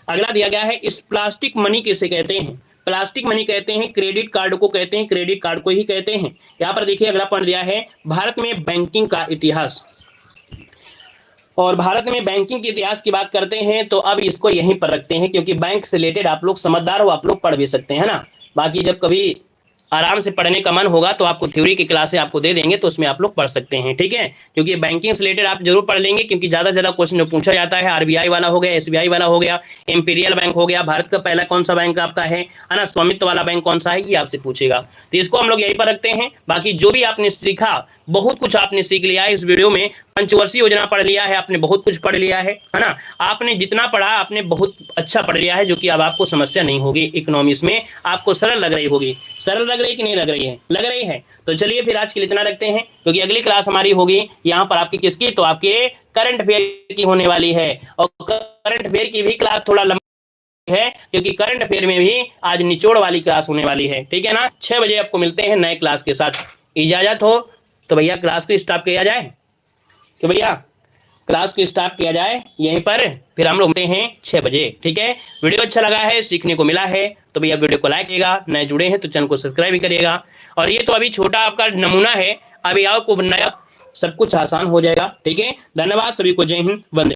अगला दिया गया है इस प्लास्टिक मनी किसे कहते हैं। प्लास्टिक मनी कहते हैं क्रेडिट कार्ड को, कहते हैं क्रेडिट कार्ड को ही कहते हैं। यहाँ पर देखिए अगला पॉइंट दिया है भारत में बैंकिंग का इतिहास। और भारत में बैंकिंग के इतिहास की बात करते हैं तो अब इसको यहीं पर रखते हैं, क्योंकि बैंक से रिलेटेड आप लोग समझदार हो, आप लोग पढ़ भी सकते हैं ना। बाकी जब कभी आराम से पढ़ने का मन होगा तो आपको थ्योरी की क्लासें आपको दे देंगे, तो उसमें आप लोग पढ़ सकते हैं, ठीक है। क्योंकि बैंकिंग से रिलेटेड आप जरूर पढ़ लेंगे, क्योंकि ज़्यादा से ज़्यादा क्वेश्चन जो पूछा जाता है आरबीआई वाला हो गया, एसबीआई वाला हो गया, इंपीरियल बैंक हो गया, भारत का पहला कौन सा बैंक आपका है ना, स्वामित्व वाला बैंक कौन सा है, ये आपसे पूछेगा। तो इसको हम लोग यहीं पर रखते हैं। बाकी जो भी आपने सीखा, बहुत कुछ आपने सीख लिया है इस वीडियो में। पंचवर्षीय योजना पढ़ लिया है आपने, बहुत कुछ पढ़ लिया है ना। आपने जितना पढ़ा आपने बहुत अच्छा पढ़ लिया है, जो कि अब आपको समस्या नहीं होगी इकोनॉमिक्स में, आपको सरल लग रही होगी। सरल लग रही कि नहीं लग रही है, लग रही है। तो चलिए फिर आज के लिए इतना रखते हैं, क्योंकि अगली क्लास हमारी होगी यहाँ पर आपकी किसकी, तो आपके करंट अफेयर की होने वाली है। और करंट अफेयर की भी क्लास थोड़ा लंबी है, क्योंकि करंट अफेयर में भी आज निचोड़ वाली क्लास होने वाली है, ठीक है ना। 6 बजे आपको मिलते हैं नए क्लास के साथ। इजाजत हो तो भैया क्लास को स्टॉप किया जाए, कि भैया क्लास को स्टार्ट किया जाए यहीं पर, फिर हम लोग मिलते हैं 6 बजे, ठीक है। वीडियो अच्छा लगा है, सीखने को मिला है तो भैया वीडियो को लाइक करिएगा, नए जुड़े हैं तो चैनल को सब्सक्राइब भी करिएगा। और ये तो अभी छोटा आपका नमूना है, अभी आपको नया सब कुछ आसान हो जाएगा, ठीक है। धन्यवाद सभी को, जय हिंद, वंदे।